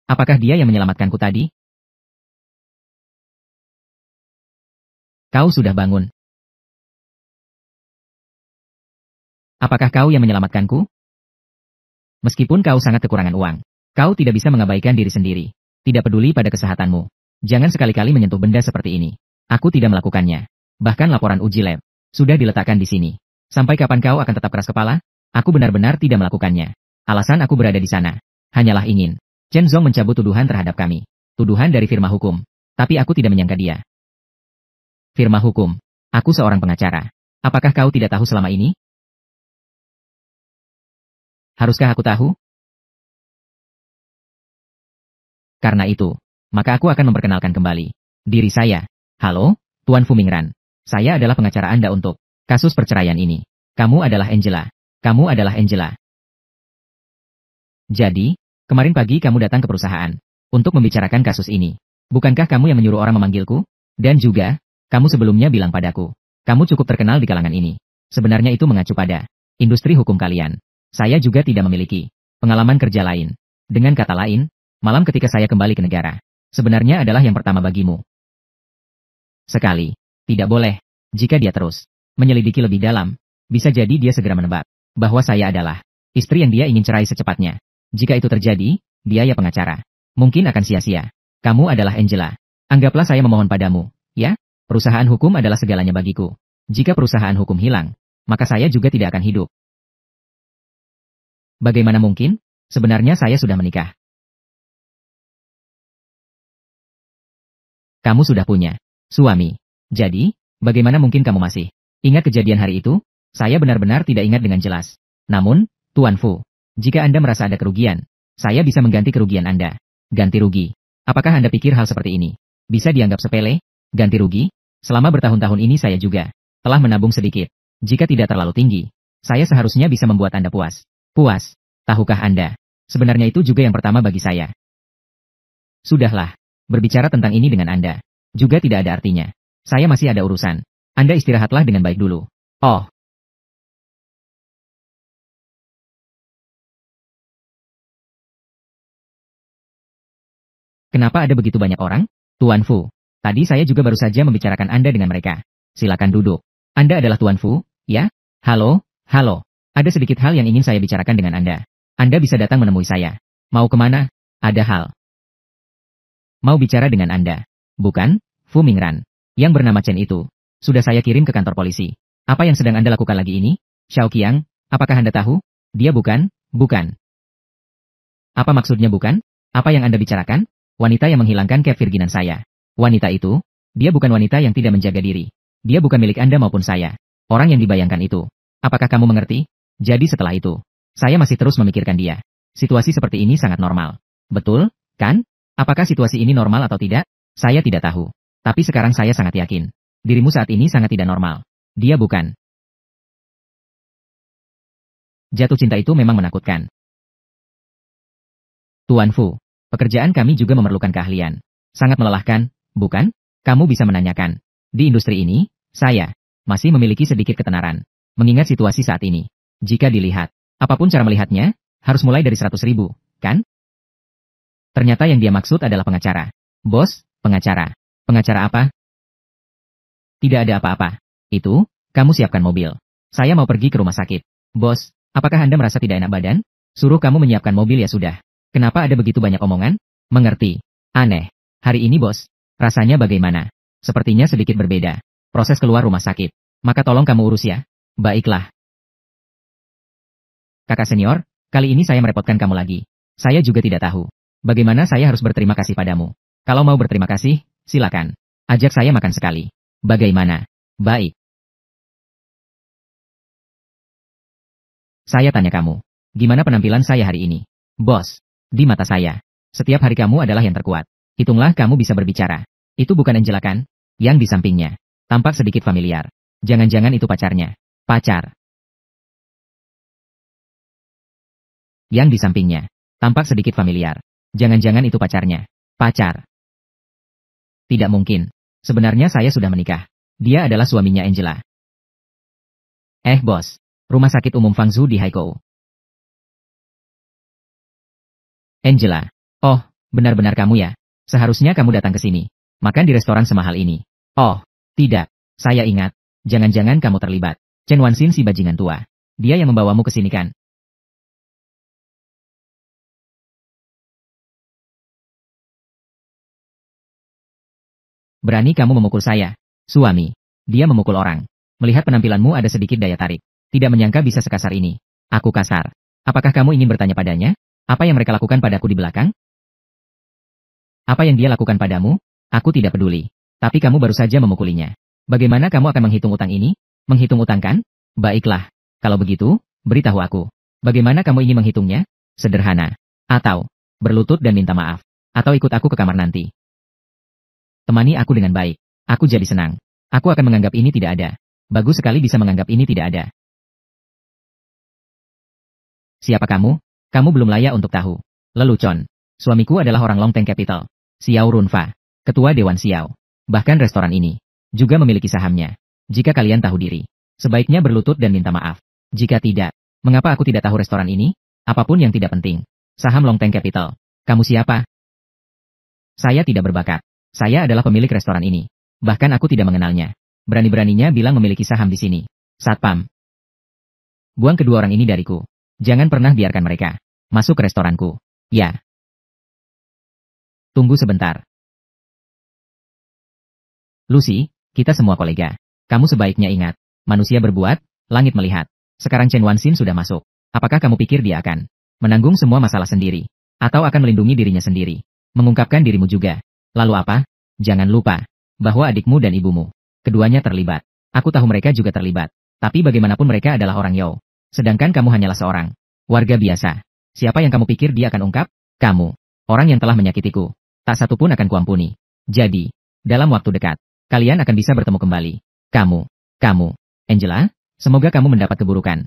Apakah dia yang menyelamatkanku tadi? Kau sudah bangun. Apakah kau yang menyelamatkanku? Meskipun kau sangat kekurangan uang, kau tidak bisa mengabaikan diri sendiri. Tidak peduli pada kesehatanmu. Jangan sekali-kali menyentuh benda seperti ini. Aku tidak melakukannya. Bahkan laporan uji lab sudah diletakkan di sini. Sampai kapan kau akan tetap keras kepala? Aku benar-benar tidak melakukannya. Alasan aku berada di sana hanyalah ingin Chen Zong mencabut tuduhan terhadap kami. Tuduhan dari firma hukum. Tapi aku tidak menyangka dia Firma hukum. Aku seorang pengacara. Apakah kau tidak tahu selama ini? Haruskah aku tahu? Karena itu, maka aku akan memperkenalkan kembali diri saya. Halo, Tuan Fu Mingran. Saya adalah pengacara Anda untuk kasus perceraian ini. Kamu adalah Angela. Kamu adalah Angela. Jadi, kemarin pagi kamu datang ke perusahaan untuk membicarakan kasus ini. Bukankah kamu yang menyuruh orang memanggilku? Dan juga, kamu sebelumnya bilang padaku, kamu cukup terkenal di kalangan ini. Sebenarnya itu mengacu pada industri hukum kalian. Saya juga tidak memiliki pengalaman kerja lain. Dengan kata lain, malam ketika saya kembali ke negara, sebenarnya adalah yang pertama bagimu. Sekali, tidak boleh. Jika dia terus menyelidiki lebih dalam, bisa jadi dia segera menebak bahwa saya adalah istri yang dia ingin cerai secepatnya. Jika itu terjadi, biaya pengacara mungkin akan sia-sia. Kamu adalah Angela. Anggaplah saya memohon padamu, ya? Perusahaan hukum adalah segalanya bagiku. Jika perusahaan hukum hilang, maka saya juga tidak akan hidup. Bagaimana mungkin? Sebenarnya saya sudah menikah. Kamu sudah punya suami. Jadi, bagaimana mungkin kamu masih ingat kejadian hari itu? Saya benar-benar tidak ingat dengan jelas. Namun, Tuan Fu, jika Anda merasa ada kerugian, saya bisa mengganti kerugian Anda. Ganti rugi. Apakah Anda pikir hal seperti ini bisa dianggap sepele? Ganti rugi? Selama bertahun-tahun ini saya juga telah menabung sedikit. Jika tidak terlalu tinggi, saya seharusnya bisa membuat Anda puas. Puas. Tahukah Anda? Sebenarnya itu juga yang pertama bagi saya. Sudahlah. Berbicara tentang ini dengan Anda juga tidak ada artinya. Saya masih ada urusan. Anda istirahatlah dengan baik dulu. Oh. Kenapa ada begitu banyak orang? Tuan Fu. Tadi saya juga baru saja membicarakan Anda dengan mereka. Silakan duduk. Anda adalah Tuan Fu, ya? Halo, halo. Ada sedikit hal yang ingin saya bicarakan dengan Anda. Anda bisa datang menemui saya. Mau kemana? Ada hal. Mau bicara dengan Anda. Bukan, Fu Mingran. Yang bernama Chen itu. Sudah saya kirim ke kantor polisi. Apa yang sedang Anda lakukan lagi ini? Xiao Qiang, apakah Anda tahu? Dia bukan. Apa maksudnya bukan? Apa yang Anda bicarakan? Wanita yang menghilangkan cap virginan saya. Wanita itu, dia bukan wanita yang tidak menjaga diri. Dia bukan milik Anda maupun saya. Orang yang dibayangkan itu. Apakah kamu mengerti? Jadi setelah itu, saya masih terus memikirkan dia. Situasi seperti ini sangat normal. Betul, kan? Apakah situasi ini normal atau tidak? Saya tidak tahu. Tapi sekarang saya sangat yakin. Dirimu saat ini sangat tidak normal. Dia bukan. Jatuh cinta itu memang menakutkan. Tuan Fu, pekerjaan kami juga memerlukan keahlian. Sangat melelahkan, bukan? Kamu bisa menanyakan. Di industri ini, saya masih memiliki sedikit ketenaran. Mengingat situasi saat ini. Jika dilihat, apapun cara melihatnya, harus mulai dari 100.000, kan? Ternyata yang dia maksud adalah pengacara. Bos, pengacara. Pengacara apa? Tidak ada apa-apa. Itu, kamu siapkan mobil. Saya mau pergi ke rumah sakit. Bos, apakah Anda merasa tidak enak badan? Suruh kamu menyiapkan mobil ya sudah. Kenapa ada begitu banyak omongan? Mengerti. Aneh. Hari ini bos, rasanya bagaimana? Sepertinya sedikit berbeda. Proses keluar rumah sakit. Maka tolong kamu urus ya. Baiklah. Kakak senior, kali ini saya merepotkan kamu lagi. Saya juga tidak tahu. Bagaimana saya harus berterima kasih padamu? Kalau mau berterima kasih, silakan. Ajak saya makan sekali. Bagaimana? Baik. Saya tanya kamu, gimana penampilan saya hari ini? Bos, di mata saya, setiap hari kamu adalah yang terkuat. Hitunglah kamu bisa berbicara. Itu bukan Angela kan? Yang di sampingnya. Tampak sedikit familiar. Jangan-jangan itu pacarnya. Pacar. Yang di sampingnya. Tampak sedikit familiar. Jangan-jangan itu pacarnya. Pacar. Tidak mungkin. Sebenarnya saya sudah menikah. Dia adalah suaminya Angela. Bos. Rumah sakit umum Fangzhou di Haikou. Angela. Oh, benar-benar kamu ya. Seharusnya kamu datang ke sini. Makan di restoran semahal ini. Oh, tidak. Saya ingat. Jangan-jangan kamu terlibat. Chen Wanxin si bajingan tua. Dia yang membawamu ke sini kan? Berani kamu memukul saya? Suami. Dia memukul orang. Melihat penampilanmu ada sedikit daya tarik. Tidak menyangka bisa sekasar ini. Aku kasar. Apakah kamu ingin bertanya padanya? Apa yang mereka lakukan padaku di belakang? Apa yang dia lakukan padamu? Aku tidak peduli. Tapi kamu baru saja memukulinya. Bagaimana kamu akan menghitung utang ini? Menghitung utang kan? Baiklah. Kalau begitu, beritahu aku. Bagaimana kamu ingin menghitungnya? Sederhana. Atau, berlutut dan minta maaf. Atau ikut aku ke kamar nanti. Temani aku dengan baik. Aku jadi senang. Aku akan menganggap ini tidak ada. Bagus sekali bisa menganggap ini tidak ada. Siapa kamu? Kamu belum layak untuk tahu. Lelucon. Suamiku adalah orang Longteng Capital. Xiao Runfa. Ketua Dewan Xiao. Bahkan restoran ini juga memiliki sahamnya. Jika kalian tahu diri, sebaiknya berlutut dan minta maaf. Jika tidak, mengapa aku tidak tahu restoran ini? Apapun yang tidak penting. Saham Longteng Capital. Kamu siapa? Saya tidak berbakat. Saya adalah pemilik restoran ini. Bahkan aku tidak mengenalnya. Berani-beraninya bilang memiliki saham di sini. Satpam. Buang kedua orang ini dariku. Jangan pernah biarkan mereka masuk ke restoranku. Ya. Tunggu sebentar. Lucy, kita semua kolega. Kamu sebaiknya ingat. Manusia berbuat, langit melihat. Sekarang Chen Wanxin sudah masuk. Apakah kamu pikir dia akan menanggung semua masalah sendiri? Atau akan melindungi dirinya sendiri? Mengungkapkan dirimu juga. Lalu apa? Jangan lupa bahwa adikmu dan ibumu, keduanya terlibat. Aku tahu mereka juga terlibat. Tapi bagaimanapun mereka adalah orang Yao. Sedangkan kamu hanyalah seorang warga biasa. Siapa yang kamu pikir dia akan ungkap? Kamu. Orang yang telah menyakitiku. Tak satu pun akan kuampuni. Jadi, dalam waktu dekat, kalian akan bisa bertemu kembali. Kamu, Angela, semoga kamu mendapat keburukan.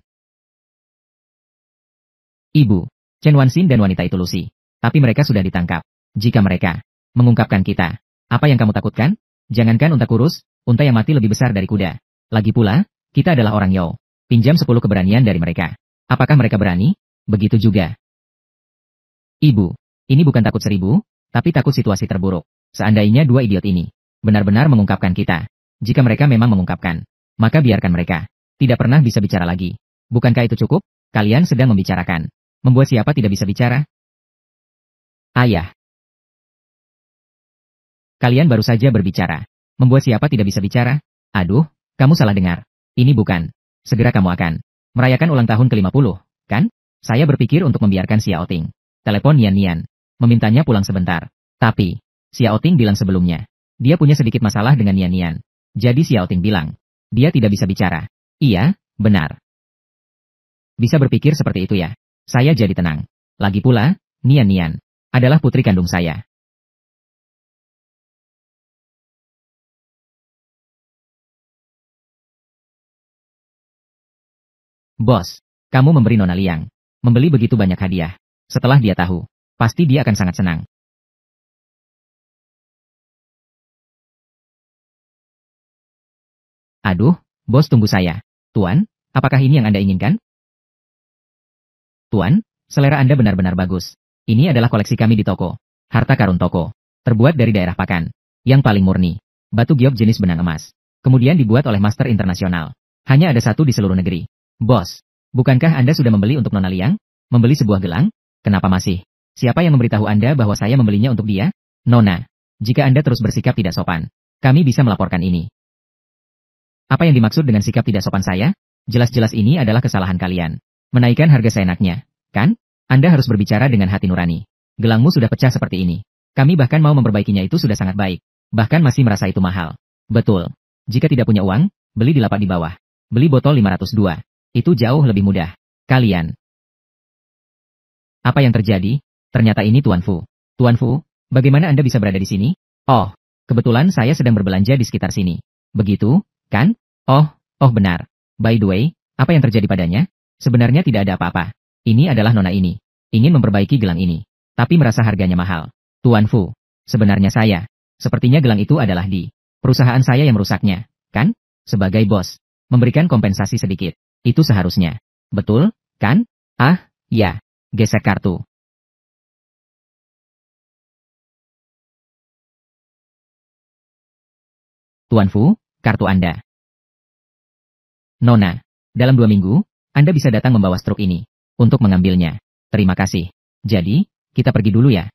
Ibu, Chen Wanxin dan wanita itu Lucy. Tapi mereka sudah ditangkap. Jika mereka mengungkapkan kita, apa yang kamu takutkan? Jangankan unta kurus, unta yang mati lebih besar dari kuda. Lagi pula, kita adalah orang Yao. Pinjam 10 keberanian dari mereka. Apakah mereka berani? Begitu juga. Ibu, ini bukan takut 1000, tapi takut situasi terburuk. Seandainya dua idiot ini benar-benar mengungkapkan kita. Jika mereka memang mengungkapkan, maka biarkan mereka. Tidak pernah bisa bicara lagi. Bukankah itu cukup? Kalian sedang membicarakan. Membuat siapa tidak bisa bicara? Ayah. Kalian baru saja berbicara. Membuat siapa tidak bisa bicara? Aduh, kamu salah dengar. Ini bukan. Segera kamu akan merayakan ulang tahun ke-50, kan? Saya berpikir untuk membiarkan Xiao Ting telepon Nian Nian, memintanya pulang sebentar. Tapi, Xiao Ting bilang sebelumnya, dia punya sedikit masalah dengan Nian Nian. Jadi Xiao Ting bilang, dia tidak bisa bicara. Iya, benar. Bisa berpikir seperti itu ya. Saya jadi tenang. Lagi pula, Nian Nian adalah putri kandung saya. Bos, kamu memberi Nona Liang membeli begitu banyak hadiah. Setelah dia tahu, pasti dia akan sangat senang. Aduh, bos tunggu saya. Tuan, apakah ini yang Anda inginkan? Tuan, selera Anda benar-benar bagus. Ini adalah koleksi kami di toko. Harta karun toko. Terbuat dari daerah Pakan. Yang paling murni. Batu giok jenis benang emas. Kemudian dibuat oleh master internasional. Hanya ada satu di seluruh negeri. Bos, bukankah Anda sudah membeli untuk Nona Liang? Membeli sebuah gelang? Kenapa masih? Siapa yang memberitahu Anda bahwa saya membelinya untuk dia? Nona, jika Anda terus bersikap tidak sopan, kami bisa melaporkan ini. Apa yang dimaksud dengan sikap tidak sopan saya? Jelas-jelas ini adalah kesalahan kalian. Menaikkan harga seenaknya, kan? Anda harus berbicara dengan hati nurani. Gelangmu sudah pecah seperti ini. Kami bahkan mau memperbaikinya itu sudah sangat baik. Bahkan masih merasa itu mahal. Betul. Jika tidak punya uang, beli di lapak di bawah. Beli botol 502. Itu jauh lebih mudah. Kalian. Apa yang terjadi? Ternyata ini Tuan Fu. Tuan Fu, bagaimana Anda bisa berada di sini? Oh, kebetulan saya sedang berbelanja di sekitar sini. Begitu, kan? Oh benar. By the way, apa yang terjadi padanya? Sebenarnya tidak ada apa-apa. Ini adalah Nona ini. Ingin memperbaiki gelang ini. Tapi merasa harganya mahal. Tuan Fu, sebenarnya saya. Sepertinya gelang itu adalah di perusahaan saya yang merusaknya, kan? Sebagai bos, memberikan kompensasi sedikit. Itu seharusnya. Betul, kan? Ah, ya. Gesek kartu. Tuan Fu, kartu Anda. Nona, dalam 2 minggu, Anda bisa datang membawa struk ini. Untuk mengambilnya. Terima kasih. Jadi, kita pergi dulu ya.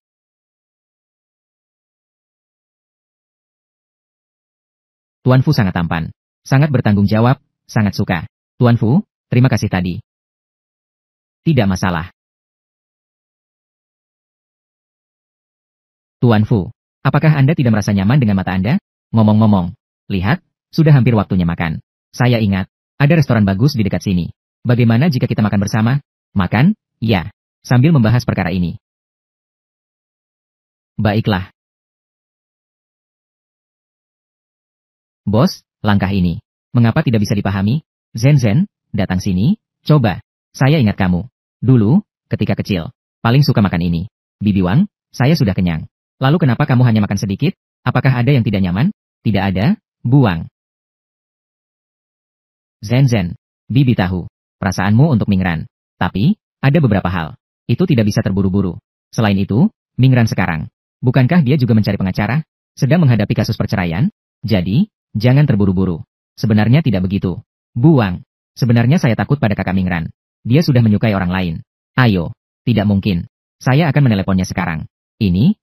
Tuan Fu sangat tampan. Sangat bertanggung jawab, sangat suka. Tuan Fu, terima kasih tadi. Tidak masalah. Tuan Fu, apakah Anda tidak merasa nyaman dengan mata Anda? Ngomong-ngomong, lihat, Sudah hampir waktunya makan. Saya ingat, ada restoran bagus di dekat sini. Bagaimana jika kita makan bersama? Makan? Ya. Sambil membahas perkara ini. Baiklah. Bos, langkah ini. Mengapa tidak bisa dipahami? Zen, datang sini, coba. Saya ingat kamu. Dulu, ketika kecil, paling suka makan ini. Bibi Wang, saya sudah kenyang. Lalu kenapa kamu hanya makan sedikit? Apakah ada yang tidak nyaman? Tidak ada, buang. Zen, Bibi tahu perasaanmu untuk Mingran. Tapi, ada beberapa hal. Itu tidak bisa terburu-buru. Selain itu, Mingran sekarang, bukankah dia juga mencari pengacara? Sedang menghadapi kasus perceraian? Jadi, jangan terburu-buru. Sebenarnya tidak begitu. Buang. Sebenarnya saya takut pada kakak Mingran. Dia sudah menyukai orang lain. Ayo, tidak mungkin. Saya akan meneleponnya sekarang. Ini.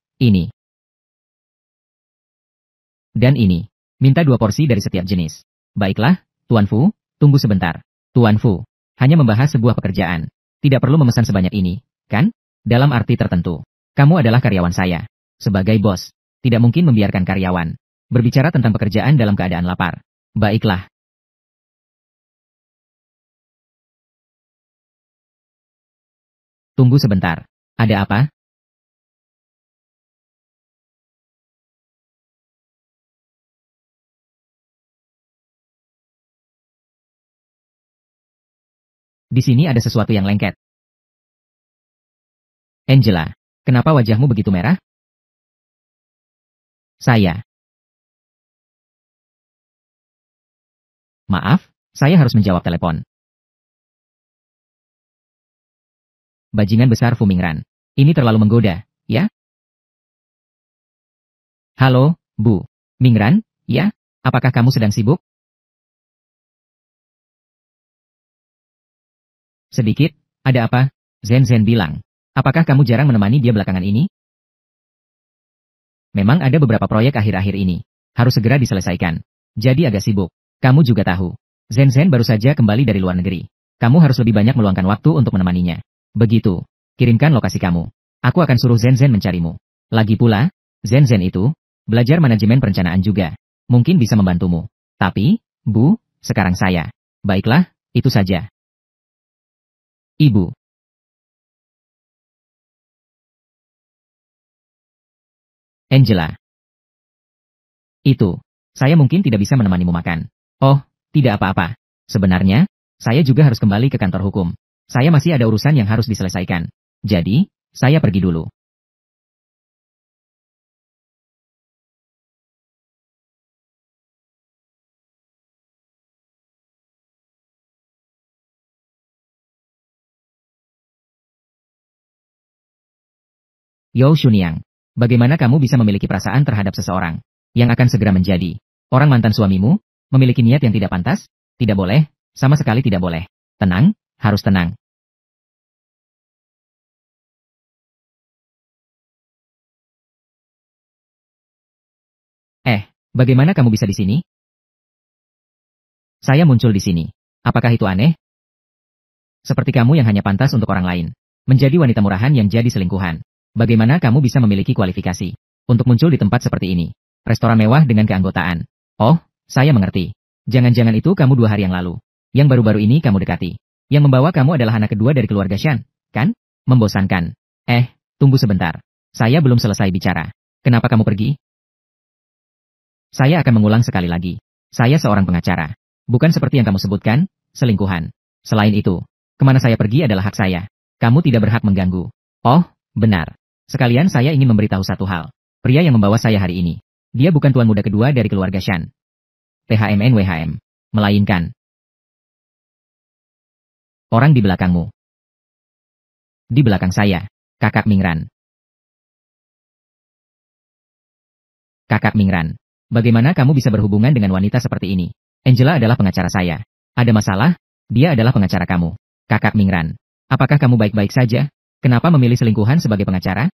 Dan ini. Minta 2 porsi dari setiap jenis. Baiklah, Tuan Fu, tunggu sebentar. Tuan Fu, hanya membahas sebuah pekerjaan. Tidak perlu memesan sebanyak ini, kan? Dalam arti tertentu. Kamu adalah karyawan saya. Sebagai bos, tidak mungkin membiarkan karyawan berbicara tentang pekerjaan dalam keadaan lapar. Baiklah. Tunggu sebentar. Ada apa? Di sini ada sesuatu yang lengket. Angela, kenapa wajahmu begitu merah? Saya. Maaf, saya harus menjawab telepon. Bajingan besar Fu Mingran. Ini terlalu menggoda, ya? Halo, Bu. Mingran, ya? Apakah kamu sedang sibuk? Sedikit, ada apa? Zen bilang. Apakah kamu jarang menemani dia belakangan ini? Memang ada beberapa proyek akhir-akhir ini. Harus segera diselesaikan. Jadi agak sibuk. Kamu juga tahu. Zen baru saja kembali dari luar negeri. Kamu harus lebih banyak meluangkan waktu untuk menemaninya. Begitu. Kirimkan lokasi kamu. Aku akan suruh Zen mencarimu. Lagi pula, Zen itu, belajar manajemen perencanaan juga. Mungkin bisa membantumu. Tapi, Bu, sekarang saya. Baiklah, itu saja. Ibu. Angela. Itu. Saya mungkin tidak bisa menemanimu makan. Oh, tidak apa-apa. Sebenarnya, saya juga harus kembali ke kantor hukum. Saya masih ada urusan yang harus diselesaikan. Jadi, saya pergi dulu. Yao Xunyang, bagaimana kamu bisa memiliki perasaan terhadap seseorang yang akan segera menjadi orang mantan suamimu, memiliki niat yang tidak pantas? Tidak boleh, sama sekali tidak boleh. Tenang, harus tenang. Bagaimana kamu bisa di sini? Saya muncul di sini. Apakah itu aneh? Seperti kamu yang hanya pantas untuk orang lain. Menjadi wanita murahan yang jadi selingkuhan. Bagaimana kamu bisa memiliki kualifikasi untuk muncul di tempat seperti ini? Restoran mewah dengan keanggotaan. Oh, saya mengerti. Jangan-jangan itu kamu 2 hari yang lalu. Yang baru-baru ini kamu dekati. Yang membawa kamu adalah anak kedua dari keluarga Shan, kan? Membosankan. Tunggu sebentar. Saya belum selesai bicara. Kenapa kamu pergi? Saya akan mengulang sekali lagi. Saya seorang pengacara. Bukan seperti yang kamu sebutkan, selingkuhan. Selain itu, kemana saya pergi adalah hak saya. Kamu tidak berhak mengganggu. Oh, benar. Sekalian saya ingin memberitahu satu hal. Pria yang membawa saya hari ini. Dia bukan tuan muda kedua dari keluarga Shan. THMNWHM. Melainkan orang di belakangmu. Di belakang saya. Kakak Mingran. Kakak Mingran. Bagaimana kamu bisa berhubungan dengan wanita seperti ini? Angela adalah pengacara saya. Ada masalah? Dia adalah pengacara kamu. Kakak Mingran. Apakah kamu baik-baik saja? Kenapa memilih selingkuhan sebagai pengacara?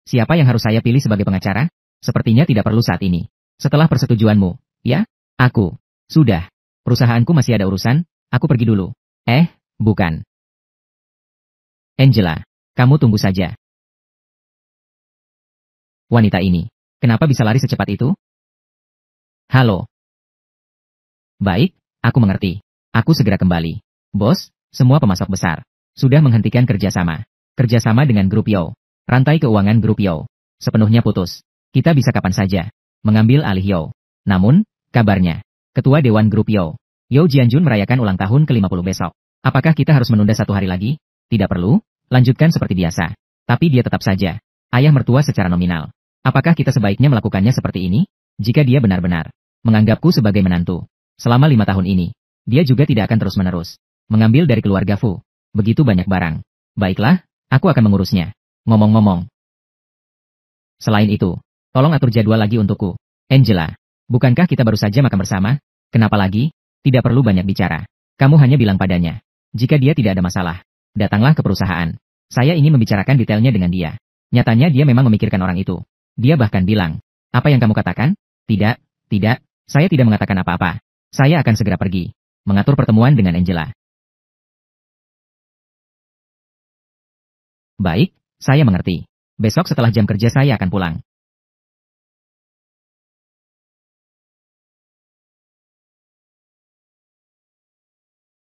Siapa yang harus saya pilih sebagai pengacara? Sepertinya tidak perlu saat ini. Setelah persetujuanmu, ya? Aku. Sudah. Perusahaanku masih ada urusan, aku pergi dulu. Bukan. Angela, kamu tunggu saja. Wanita ini. Kenapa bisa lari secepat itu? Halo. Baik, aku mengerti. Aku segera kembali. Bos, semua pemasok besar sudah menghentikan kerjasama. Kerjasama dengan grup Yo. Rantai keuangan grup Yo sepenuhnya putus. Kita bisa kapan saja mengambil alih Yo. Namun, kabarnya, Ketua Dewan Grup Yo, Yo Jianjun merayakan ulang tahun ke-50 besok. Apakah kita harus menunda 1 hari lagi? Tidak perlu, lanjutkan seperti biasa. Tapi dia tetap saja ayah mertua secara nominal. Apakah kita sebaiknya melakukannya seperti ini? Jika dia benar-benar menganggapku sebagai menantu, selama 5 tahun ini, dia juga tidak akan terus-menerus mengambil dari keluarga Fu begitu banyak barang. Baiklah, aku akan mengurusnya. Ngomong-ngomong, selain itu, tolong atur jadwal lagi untukku. Angela, bukankah kita baru saja makan bersama? Kenapa lagi? Tidak perlu banyak bicara. Kamu hanya bilang padanya. Jika dia tidak ada masalah, datanglah ke perusahaan. Saya ingin membicarakan detailnya dengan dia. Nyatanya dia memang memikirkan orang itu. Dia bahkan bilang, apa yang kamu katakan? Tidak, saya tidak mengatakan apa-apa. Saya akan segera pergi. Mengatur pertemuan dengan Angela. Baik, saya mengerti. Besok setelah jam kerja saya akan pulang.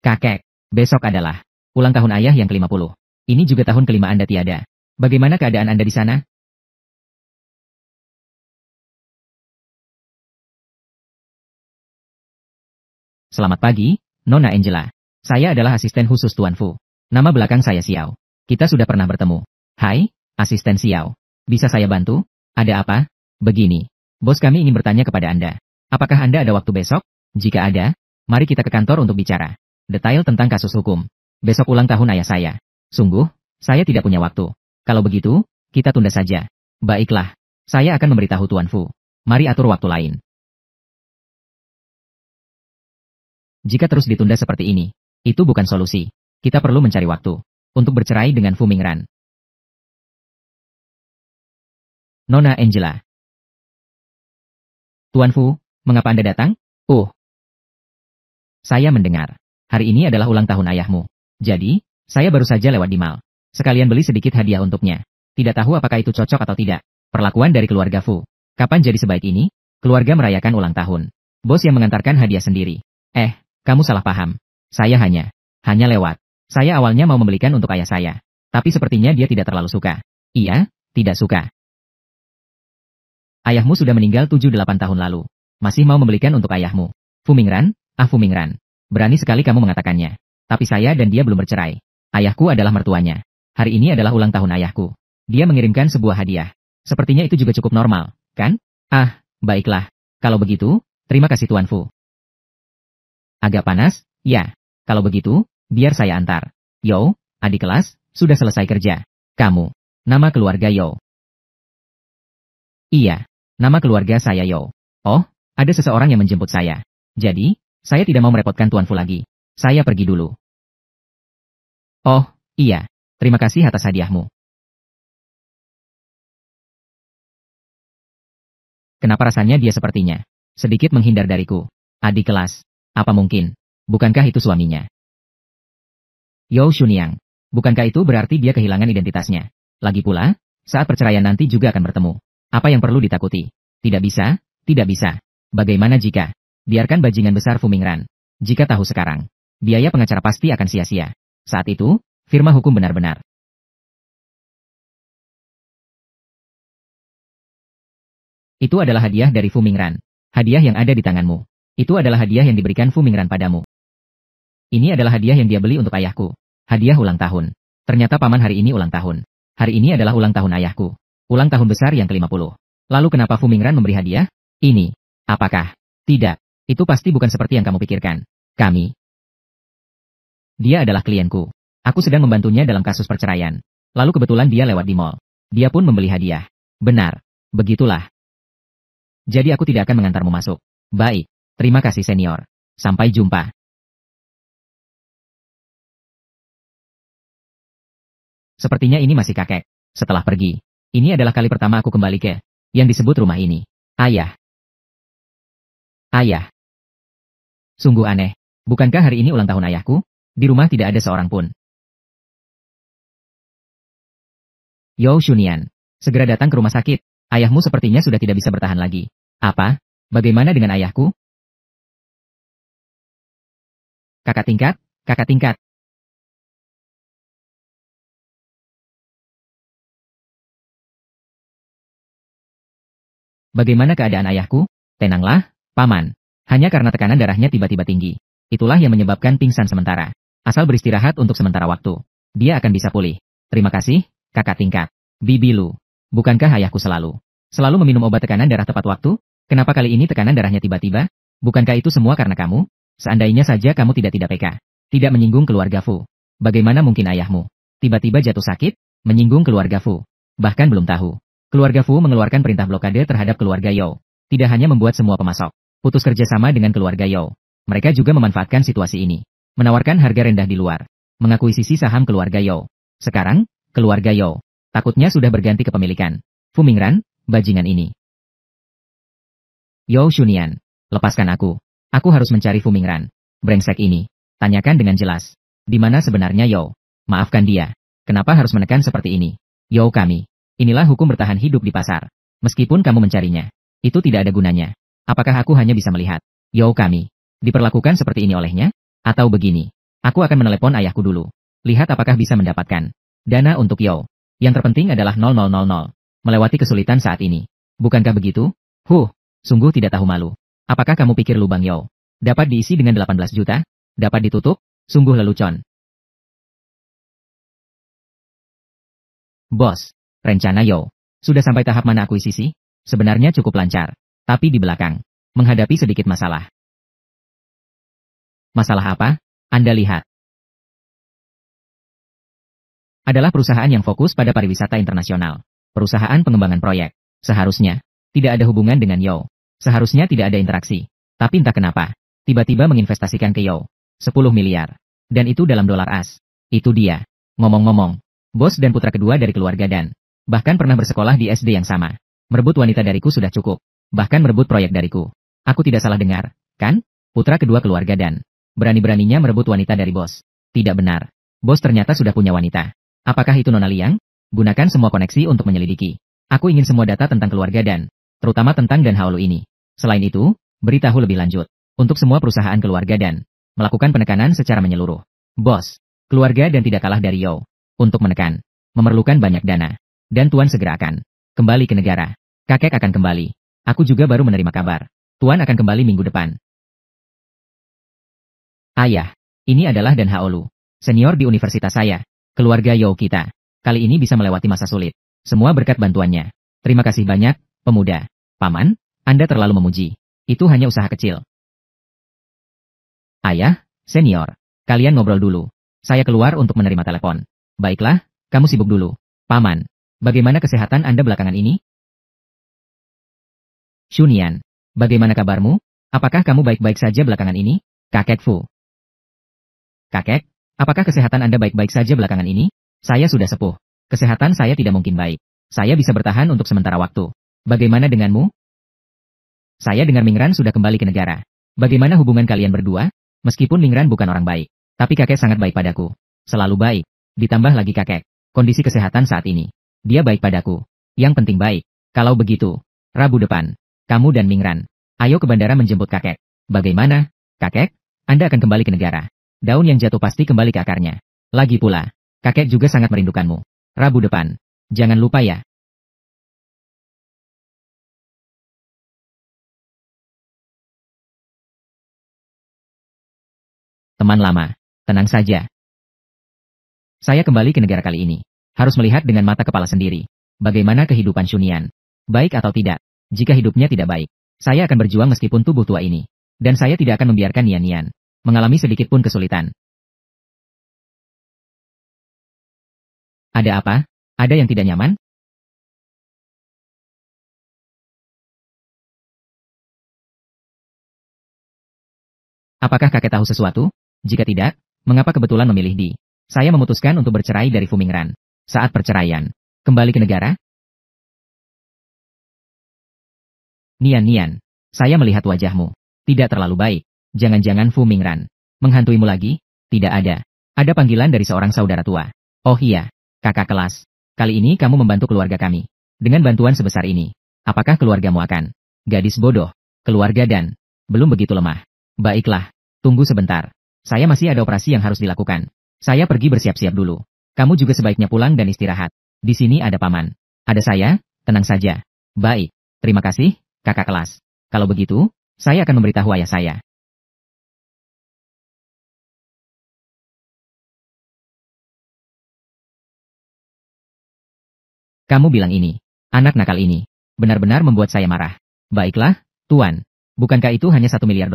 Kakek, besok adalah ulang tahun ayah yang ke-50. Ini juga tahun kelima Anda tiada. Bagaimana keadaan Anda di sana? Selamat pagi, Nona Angela. Saya adalah asisten khusus Tuan Fu. Nama belakang saya Xiao. Kita sudah pernah bertemu. Hai, asisten Xiao. Bisa saya bantu? Ada apa? Begini. Bos kami ingin bertanya kepada Anda. Apakah Anda ada waktu besok? Jika ada, mari kita ke kantor untuk bicara detail tentang kasus hukum. Besok ulang tahun ayah saya. Sungguh, saya tidak punya waktu. Kalau begitu, kita tunda saja. Baiklah, saya akan memberitahu Tuan Fu. Mari atur waktu lain. Jika terus ditunda seperti ini, itu bukan solusi. Kita perlu mencari waktu untuk bercerai dengan Fu Mingran. Nona Angela. Tuan Fu, mengapa Anda datang? Saya mendengar. Hari ini adalah ulang tahun ayahmu. Jadi, saya baru saja lewat di mall. Sekalian beli sedikit hadiah untuknya. Tidak tahu apakah itu cocok atau tidak. Perlakuan dari keluarga Fu. Kapan jadi sebaik ini? Keluarga merayakan ulang tahun. Bos yang mengantarkan hadiah sendiri. Kamu salah paham. Saya hanya lewat. Saya awalnya mau membelikan untuk ayah saya. Tapi sepertinya dia tidak terlalu suka. Iya, tidak suka. Ayahmu sudah meninggal 7-8 tahun lalu. Masih mau membelikan untuk ayahmu. Fu Mingran, Fu Mingran. Berani sekali kamu mengatakannya. Tapi saya dan dia belum bercerai. Ayahku adalah mertuanya. Hari ini adalah ulang tahun ayahku. Dia mengirimkan sebuah hadiah. Sepertinya itu juga cukup normal, kan? Baiklah. Kalau begitu, terima kasih Tuan Fu. Agak panas? Ya. Kalau begitu, biar saya antar. Yo, adik kelas, sudah selesai kerja. Kamu. Nama keluarga Yo. Iya. Nama keluarga saya Yo. Oh, ada seseorang yang menjemput saya. Jadi, saya tidak mau merepotkan Tuan Fu lagi. Saya pergi dulu. Oh, iya. Terima kasih atas hadiahmu. Kenapa rasanya dia sepertinya sedikit menghindar dariku? Adik kelas. Apa mungkin? Bukankah itu suaminya? Yo Xunyang. Bukankah itu berarti dia kehilangan identitasnya? Lagi pula, saat perceraian nanti juga akan bertemu. Apa yang perlu ditakuti? Tidak bisa, tidak bisa. Bagaimana jika biarkan bajingan besar Fu Mingran? Jika tahu sekarang, biaya pengacara pasti akan sia-sia. Saat itu, firma hukum benar-benar. Itu adalah hadiah dari Fu Mingran. Hadiah yang ada di tanganmu. Itu adalah hadiah yang diberikan Fu Mingran padamu. Ini adalah hadiah yang dia beli untuk ayahku. Hadiah ulang tahun. Ternyata paman hari ini ulang tahun. Hari ini adalah ulang tahun ayahku. Ulang tahun besar yang ke-50. Lalu kenapa Fu Mingran memberi hadiah? Ini. Apakah? Tidak. Itu pasti bukan seperti yang kamu pikirkan. Dia adalah klienku. Aku sedang membantunya dalam kasus perceraian. Lalu kebetulan dia lewat di mall. Dia pun membeli hadiah. Benar. Begitulah. Jadi aku tidak akan mengantarmu masuk. Baik. Terima kasih senior. Sampai jumpa. Sepertinya ini masih kakek. Setelah pergi. Ini adalah kali pertama aku kembali ke yang disebut rumah ini. Ayah. Sungguh aneh. Bukankah hari ini ulang tahun ayahku? Di rumah tidak ada seorang pun. Yo Shunian. Segera datang ke rumah sakit. Ayahmu sepertinya sudah tidak bisa bertahan lagi. Apa? Bagaimana dengan ayahku? Kakak tingkat, kakak tingkat. Bagaimana keadaan ayahku? Tenanglah, Paman. Hanya karena tekanan darahnya tiba-tiba tinggi. Itulah yang menyebabkan pingsan sementara. Asal beristirahat untuk sementara waktu. Dia akan bisa pulih. Terima kasih, kakak tingkat. Bibi Lu. Bukankah ayahku selalu meminum obat tekanan darah tepat waktu? Kenapa kali ini tekanan darahnya tiba-tiba? Bukankah itu semua karena kamu? Seandainya saja kamu tidak peka. Tidak menyinggung keluarga Fu. Bagaimana mungkin ayahmu tiba-tiba jatuh sakit? Menyinggung keluarga Fu. Bahkan belum tahu. Keluarga Fu mengeluarkan perintah blokade terhadap keluarga Yao. Tidak hanya membuat semua pemasok putus kerjasama dengan keluarga Yao. Mereka juga memanfaatkan situasi ini. Menawarkan harga rendah di luar. Mengakuisisi saham keluarga Yao. Sekarang, keluarga Yao takutnya sudah berganti kepemilikan. Fu Mingran, bajingan ini. Yao Shunian, lepaskan aku. Aku harus mencari Fu Mingran. Brengsek ini. Tanyakan dengan jelas. Di mana sebenarnya Yao? Maafkan dia. Kenapa harus menekan seperti ini? Yao kami. Inilah hukum bertahan hidup di pasar. Meskipun kamu mencarinya, itu tidak ada gunanya. Apakah aku hanya bisa melihat Yao kami diperlakukan seperti ini olehnya? Atau begini, aku akan menelepon ayahku dulu. Lihat apakah bisa mendapatkan dana untuk Yao. Yang terpenting adalah 0000. Melewati kesulitan saat ini. Bukankah begitu? Sungguh tidak tahu malu. Apakah kamu pikir lubang Yao dapat diisi dengan 18 juta? Dapat ditutup? Sungguh lelucon. Bos. Rencana Yao sudah sampai tahap mana akuisisi? Sebenarnya cukup lancar, tapi di belakang menghadapi sedikit masalah. Masalah apa? Anda lihat. Adalah perusahaan yang fokus pada pariwisata internasional. Perusahaan pengembangan proyek. Seharusnya tidak ada hubungan dengan Yao. Seharusnya tidak ada interaksi. Tapi entah kenapa, tiba-tiba menginvestasikan ke Yao 10 miliar. Dan itu dalam dolar as. Itu dia. Ngomong-ngomong, bos dan putra kedua dari keluarga Dan bahkan pernah bersekolah di SD yang sama. Merebut wanita dariku sudah cukup. Bahkan merebut proyek dariku. Aku tidak salah dengar, kan? Putra kedua keluarga Dan berani-beraninya merebut wanita dari bos. Tidak benar. Bos ternyata sudah punya wanita. Apakah itu Nona Liang? Gunakan semua koneksi untuk menyelidiki. Aku ingin semua data tentang keluarga Dan, terutama tentang Dan Haolu ini. Selain itu, beritahu lebih lanjut. Untuk semua perusahaan keluarga Dan, melakukan penekanan secara menyeluruh. Bos, keluarga Dan tidak kalah dari Yao. Untuk menekan, memerlukan banyak dana. Dan Tuan segera akan kembali ke negara. Kakek akan kembali. Aku juga baru menerima kabar. Tuan akan kembali minggu depan. Ayah, ini adalah Dan Haolu, senior di universitas saya. Keluarga Yao kita kali ini bisa melewati masa sulit. Semua berkat bantuannya. Terima kasih banyak, pemuda. Paman, Anda terlalu memuji. Itu hanya usaha kecil. Ayah, senior, kalian ngobrol dulu. Saya keluar untuk menerima telepon. Baiklah, kamu sibuk dulu. Paman, bagaimana kesehatan Anda belakangan ini? Shunian, bagaimana kabarmu? Apakah kamu baik-baik saja belakangan ini? Kakek Fu. Kakek, apakah kesehatan Anda baik-baik saja belakangan ini? Saya sudah sepuh. Kesehatan saya tidak mungkin baik. Saya bisa bertahan untuk sementara waktu. Bagaimana denganmu? Saya dengar Mingran sudah kembali ke negara. Bagaimana hubungan kalian berdua? Meskipun Mingran bukan orang baik, tapi kakek sangat baik padaku. Selalu baik. Ditambah lagi kakek, kondisi kesehatan saat ini. Dia baik padaku. Yang penting baik. Kalau begitu, Rabu depan, kamu dan Mingran, ayo ke bandara menjemput kakek. Bagaimana, kakek? Anda akan kembali ke negara. Daun yang jatuh pasti kembali ke akarnya. Lagi pula, kakek juga sangat merindukanmu. Rabu depan. Jangan lupa ya. Teman lama, tenang saja. Saya kembali ke negara kali ini. Harus melihat dengan mata kepala sendiri. Bagaimana kehidupan Shunian. Baik atau tidak. Jika hidupnya tidak baik, saya akan berjuang meskipun tubuh tua ini. Dan saya tidak akan membiarkan Nian-Nian mengalami sedikit pun kesulitan. Ada apa? Ada yang tidak nyaman? Apakah kakek tahu sesuatu? Jika tidak, mengapa kebetulan memilih di? Saya memutuskan untuk bercerai dari Fu Mingran. Saat perceraian, kembali ke negara? Nian-Nian, saya melihat wajahmu. Tidak terlalu baik. Jangan-jangan Fu Mingran menghantuimu lagi? Tidak ada. Ada panggilan dari seorang saudara tua. Oh iya, kakak kelas. Kali ini kamu membantu keluarga kami. Dengan bantuan sebesar ini, apakah keluargamu akan? Gadis bodoh. keluarga dan belum begitu lemah. Baiklah, tunggu sebentar. Saya masih ada operasi yang harus dilakukan. Saya pergi bersiap-siap dulu. Kamu juga sebaiknya pulang dan istirahat. Di sini ada paman. Ada saya, tenang saja. Baik, terima kasih, kakak kelas. Kalau begitu, saya akan memberitahu ayah saya. Kamu bilang ini. Anak nakal ini. Benar-benar membuat saya marah. Baiklah, Tuan. Bukankah itu hanya $1 miliar?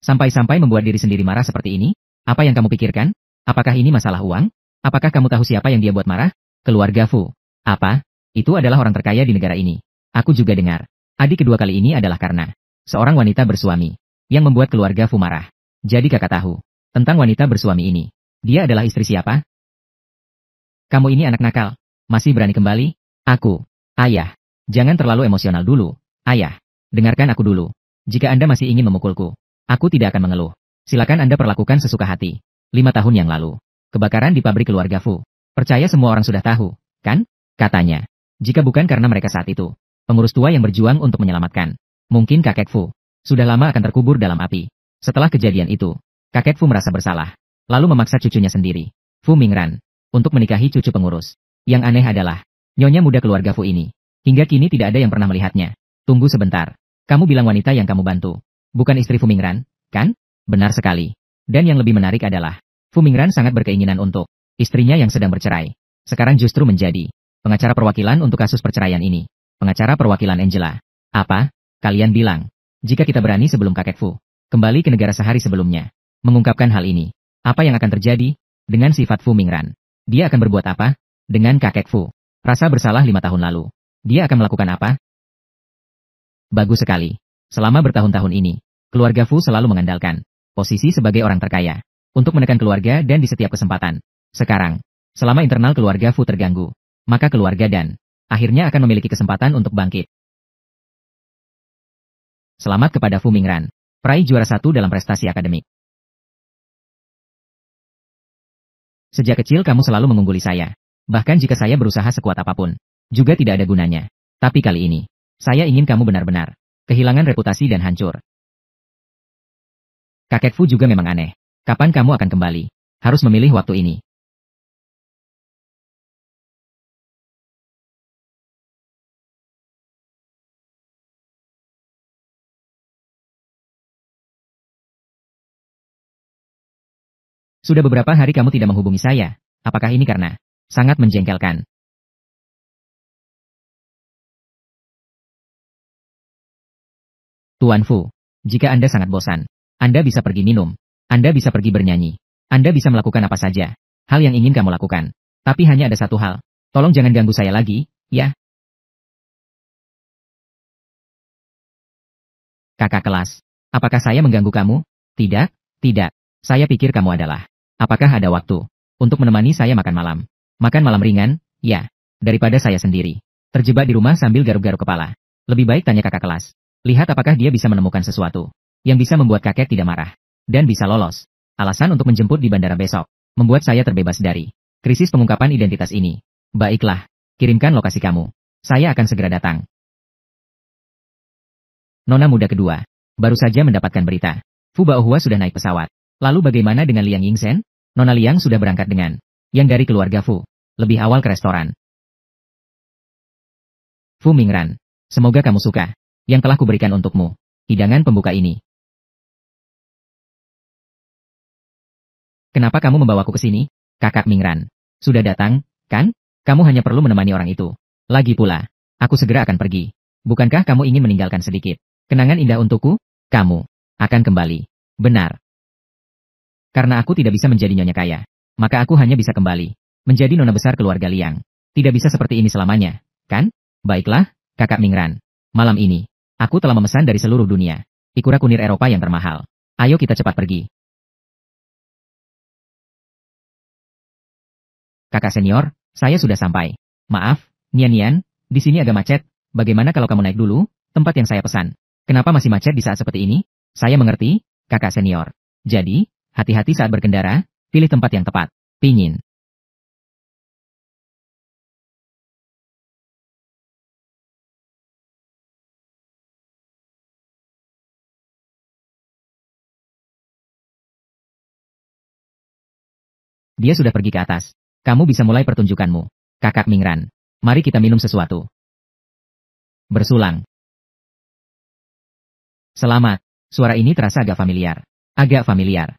Sampai-sampai membuat diri sendiri marah seperti ini? Apa yang kamu pikirkan? Apakah ini masalah uang? Apakah kamu tahu siapa yang dia buat marah? Keluarga Fu. Apa? Itu adalah orang terkaya di negara ini. Aku juga dengar. Adik kedua kali ini adalah karena seorang wanita bersuami yang membuat keluarga Fu marah. Jadi kakak tahu tentang wanita bersuami ini. Dia adalah istri siapa? Kamu ini anak nakal. Masih berani kembali? Aku. Ayah. Jangan terlalu emosional dulu. Ayah. Dengarkan aku dulu. Jika Anda masih ingin memukulku, aku tidak akan mengeluh. Silakan Anda perlakukan sesuka hati. 5 tahun yang lalu. Kebakaran di pabrik keluarga Fu. Percaya semua orang sudah tahu, kan? Katanya. Jika bukan karena mereka saat itu. Pengurus tua yang berjuang untuk menyelamatkan. Mungkin kakek Fu. Sudah lama akan terkubur dalam api. Setelah kejadian itu, kakek Fu merasa bersalah. Lalu memaksa cucunya sendiri, Fu Mingran, untuk menikahi cucu pengurus. Yang aneh adalah, nyonya muda keluarga Fu ini, hingga kini tidak ada yang pernah melihatnya. Tunggu sebentar. Kamu bilang wanita yang kamu bantu, bukan istri Fu Mingran, kan? Benar sekali. Dan yang lebih menarik adalah, Fu Mingran sangat berkeinginan untuk istrinya yang sedang bercerai. Sekarang justru menjadi pengacara perwakilan untuk kasus perceraian ini. Pengacara perwakilan Angela. Apa? Kalian bilang, jika kita berani sebelum kakek Fu kembali ke negara sehari sebelumnya, mengungkapkan hal ini, apa yang akan terjadi dengan sifat Fu Mingran? Dia akan berbuat apa dengan kakek Fu? Rasa bersalah 5 tahun lalu. Dia akan melakukan apa? Bagus sekali. Selama bertahun-tahun ini, keluarga Fu selalu mengandalkan posisi sebagai orang terkaya untuk menekan keluarga dan di setiap kesempatan. Sekarang, selama internal keluarga Fu terganggu, maka keluarga dan akhirnya akan memiliki kesempatan untuk bangkit. Selamat kepada Fu Mingran, peraih juara 1 dalam prestasi akademik. Sejak kecil kamu selalu mengungguli saya. Bahkan jika saya berusaha sekuat apapun, juga tidak ada gunanya. Tapi kali ini, saya ingin kamu benar-benar kehilangan reputasi dan hancur. Kakek Fu juga memang aneh. Kapan kamu akan kembali? Harus memilih waktu ini. Sudah beberapa hari kamu tidak menghubungi saya. Apakah ini karena sangat menjengkelkan? Tuan Fu, jika Anda sangat bosan, Anda bisa pergi minum. Anda bisa pergi bernyanyi. Anda bisa melakukan apa saja. Hal yang ingin kamu lakukan. Tapi hanya ada satu hal. Tolong jangan ganggu saya lagi, ya? Kakak kelas. Apakah saya mengganggu kamu? Tidak, tidak. Saya pikir kamu adalah. Apakah ada waktu untuk menemani saya makan malam? Makan malam ringan, ya. Daripada saya sendiri terjebak di rumah sambil garuk-garuk kepala. Lebih baik tanya kakak kelas. Lihat apakah dia bisa menemukan sesuatu yang bisa membuat kakek tidak marah dan bisa lolos. Alasan untuk menjemput di bandara besok membuat saya terbebas dari krisis pengungkapan identitas ini. Baiklah, kirimkan lokasi kamu. Saya akan segera datang. Nona muda kedua baru saja mendapatkan berita. Fu Baohua sudah naik pesawat. Lalu bagaimana dengan Liang Yingzhen? Nona Liang sudah berangkat dengan yang dari keluarga Fu. Lebih awal ke restoran. Fu Mingran, semoga kamu suka yang telah kuberikan untukmu. Hidangan pembuka ini. Kenapa kamu membawaku ke sini? Kakak Mingran. Sudah datang, kan? Kamu hanya perlu menemani orang itu. Lagi pula, aku segera akan pergi. Bukankah kamu ingin meninggalkan sedikit kenangan indah untukku? Kamu akan kembali. Benar. Karena aku tidak bisa menjadi nyonya kaya, maka aku hanya bisa kembali menjadi nona besar keluarga Liang. Tidak bisa seperti ini selamanya, kan? Baiklah, kakak Mingran. Malam ini, aku telah memesan dari seluruh dunia ikura kunir Eropa yang termahal. Ayo kita cepat pergi. Kakak senior, saya sudah sampai. Maaf, Nian-Nian, di sini agak macet. Bagaimana kalau kamu naik dulu, tempat yang saya pesan? Kenapa masih macet di saat seperti ini? Saya mengerti, kakak senior. Jadi, hati-hati saat berkendara, pilih tempat yang tepat. Pingin. Dia sudah pergi ke atas. Kamu bisa mulai pertunjukanmu. Kakak Mingran. Mari kita minum sesuatu. Bersulang. Selamat. Suara ini terasa agak familiar. Agak familiar.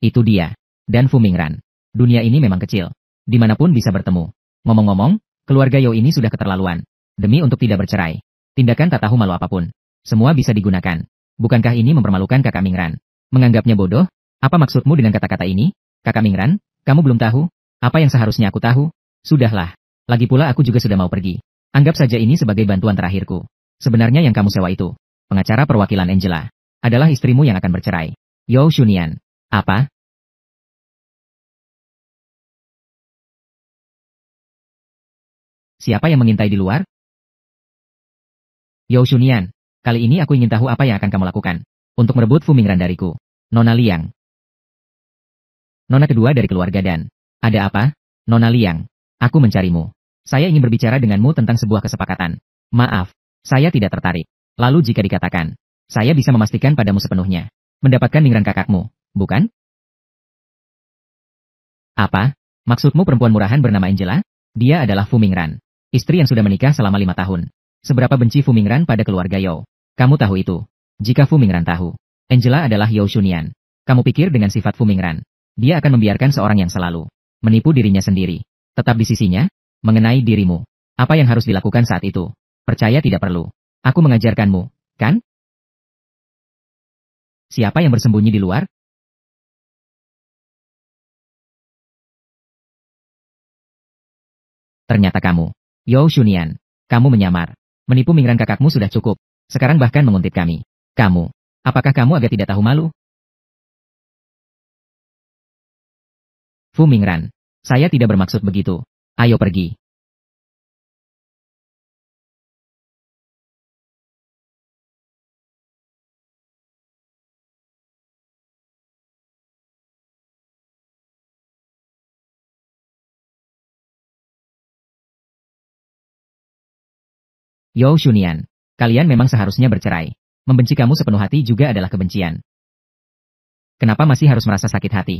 Itu dia. Dan Fu Mingran. Dunia ini memang kecil. Dimanapun bisa bertemu. Ngomong-ngomong, keluarga Yao ini sudah keterlaluan. Demi untuk tidak bercerai. Tindakan tak tahu malu apapun. Semua bisa digunakan. Bukankah ini mempermalukan kakak Mingran? Menganggapnya bodoh? Apa maksudmu dengan kata-kata ini? Kakak Mingran, kamu belum tahu? Apa yang seharusnya aku tahu? Sudahlah. Lagi pula aku juga sudah mau pergi. Anggap saja ini sebagai bantuan terakhirku. Sebenarnya yang kamu sewa itu, pengacara perwakilan Angela, adalah istrimu yang akan bercerai. Yao Shunian. Apa? Siapa yang mengintai di luar? Yao Shunian. Kali ini aku ingin tahu apa yang akan kamu lakukan. Untuk merebut Fu Mingran dariku. Nona Liang. Nona kedua dari keluarga Dan. Ada apa? Nona Liang. Aku mencarimu. Saya ingin berbicara denganmu tentang sebuah kesepakatan. Maaf. Saya tidak tertarik. Lalu jika dikatakan, saya bisa memastikan padamu sepenuhnya. Mendapatkan Mingran kakakmu, bukan? Apa? Maksudmu perempuan murahan bernama Angela? Dia adalah Fu Mingran. Istri yang sudah menikah selama 5 tahun. Seberapa benci Fu Mingran pada keluarga Yao? Kamu tahu itu. Jika Fu Mingran tahu, Angela adalah Yao Shunian. Kamu pikir dengan sifat Fu Mingran, dia akan membiarkan seorang yang selalu menipu dirinya sendiri, tetap di sisinya? Mengenai dirimu, apa yang harus dilakukan saat itu? Percaya tidak perlu. Aku mengajarkanmu, kan? Siapa yang bersembunyi di luar? Ternyata kamu. Yao Shunian. Kamu menyamar. Menipu Mingran kakakmu sudah cukup. Sekarang bahkan menguntit kami. Kamu. Apakah kamu agak tidak tahu malu? Fu Mingran. Saya tidak bermaksud begitu. Ayo pergi. Yao Shunian. Kalian memang seharusnya bercerai. Membenci kamu sepenuh hati juga adalah kebencian. Kenapa masih harus merasa sakit hati?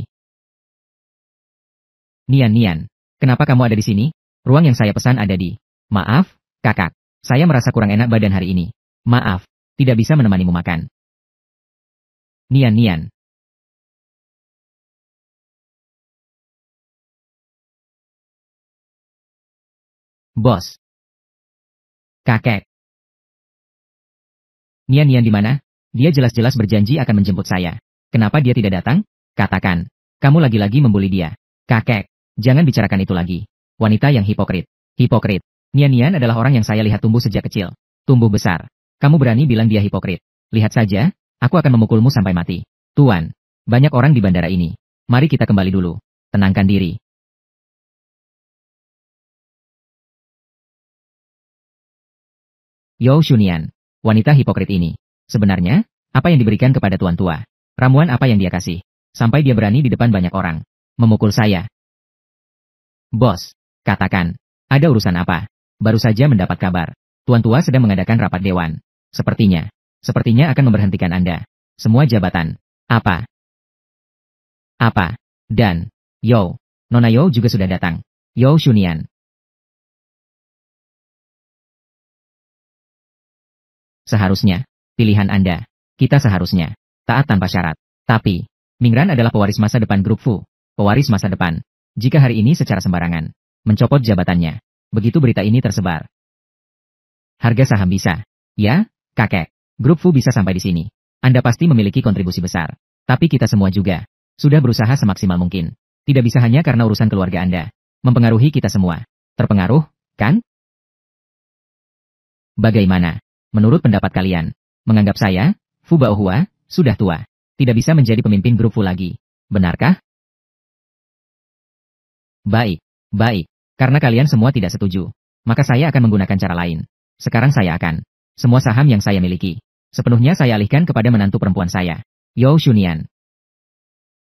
Nian. Kenapa kamu ada di sini? Ruang yang saya pesan ada di... Maaf, kakak. Saya merasa kurang enak badan hari ini. Maaf, tidak bisa menemanimu makan. Nian. Bos. Kakek. Nian di mana? Dia jelas-jelas berjanji akan menjemput saya. Kenapa dia tidak datang? Katakan. Kamu lagi-lagi membuli dia. Kakek. Jangan bicarakan itu lagi. Wanita yang hipokrit. Hipokrit. Nian adalah orang yang saya lihat tumbuh sejak kecil. Tumbuh besar. Kamu berani bilang dia hipokrit. Lihat saja, aku akan memukulmu sampai mati. Tuan. Banyak orang di bandara ini. Mari kita kembali dulu. Tenangkan diri. Yao Shunian. Wanita hipokrit ini. Sebenarnya, apa yang diberikan kepada tuan tua? Ramuan apa yang dia kasih? Sampai dia berani di depan banyak orang. Memukul saya. Bos, katakan. Ada urusan apa? Baru saja mendapat kabar. Tuan tua sedang mengadakan rapat dewan. Sepertinya akan memberhentikan Anda. Semua jabatan. Apa? Dan, Yao. Nona Yao juga sudah datang. Yao Shunian. Seharusnya, pilihan Anda. Kita seharusnya taat tanpa syarat. Tapi, Mingran adalah pewaris masa depan grup Fu. Pewaris masa depan. Jika hari ini secara sembarangan mencopot jabatannya, begitu berita ini tersebar. Harga saham bisa. Ya, kakek. Grup Fu bisa sampai di sini. Anda pasti memiliki kontribusi besar. Tapi kita semua juga sudah berusaha semaksimal mungkin. Tidak bisa hanya karena urusan keluarga Anda. Mempengaruhi kita semua. Terpengaruh, kan? Bagaimana? Menurut pendapat kalian, menganggap saya, Fu Baohua, sudah tua, tidak bisa menjadi pemimpin grup Fu lagi. Benarkah? Baik. Karena kalian semua tidak setuju, maka saya akan menggunakan cara lain. Sekarang saya akan, semua saham yang saya miliki, sepenuhnya saya alihkan kepada menantu perempuan saya, Yao Shunian.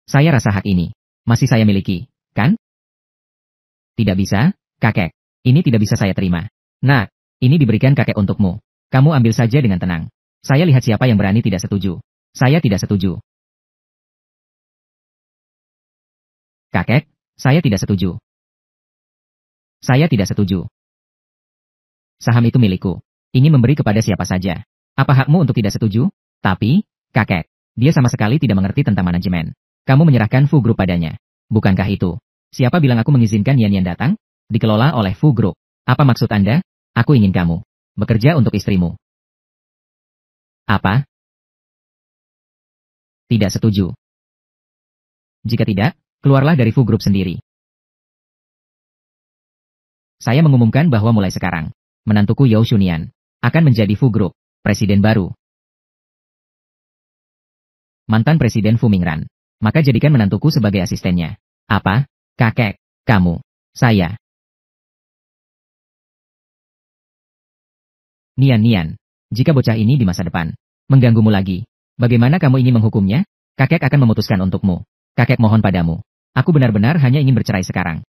Saya rasa hak ini masih saya miliki, kan? Tidak bisa, kakek. Ini tidak bisa saya terima. Nah, ini diberikan kakek untukmu. Kamu ambil saja dengan tenang. Saya lihat siapa yang berani tidak setuju. Saya tidak setuju. Kakek, saya tidak setuju. Saya tidak setuju. Saham itu milikku. Ingin memberi kepada siapa saja. Apa hakmu untuk tidak setuju? Tapi, kakek, dia sama sekali tidak mengerti tentang manajemen. Kamu menyerahkan Fu Group padanya. Bukankah itu? Siapa bilang aku mengizinkan Yan datang? Dikelola oleh Fu Group. Apa maksud Anda? Aku ingin kamu bekerja untuk istrimu. Apa? Tidak setuju. Jika tidak, keluarlah dari Fu Group sendiri. Saya mengumumkan bahwa mulai sekarang, menantuku Yao Shunian akan menjadi Fu Group, presiden baru. Mantan Presiden Fu Mingran. Maka jadikan menantuku sebagai asistennya. Apa? Kakek, kamu, saya. Nian, jika bocah ini di masa depan mengganggumu lagi, bagaimana kamu ingin menghukumnya? Kakek akan memutuskan untukmu. Kakek mohon padamu. Aku benar-benar hanya ingin bercerai sekarang.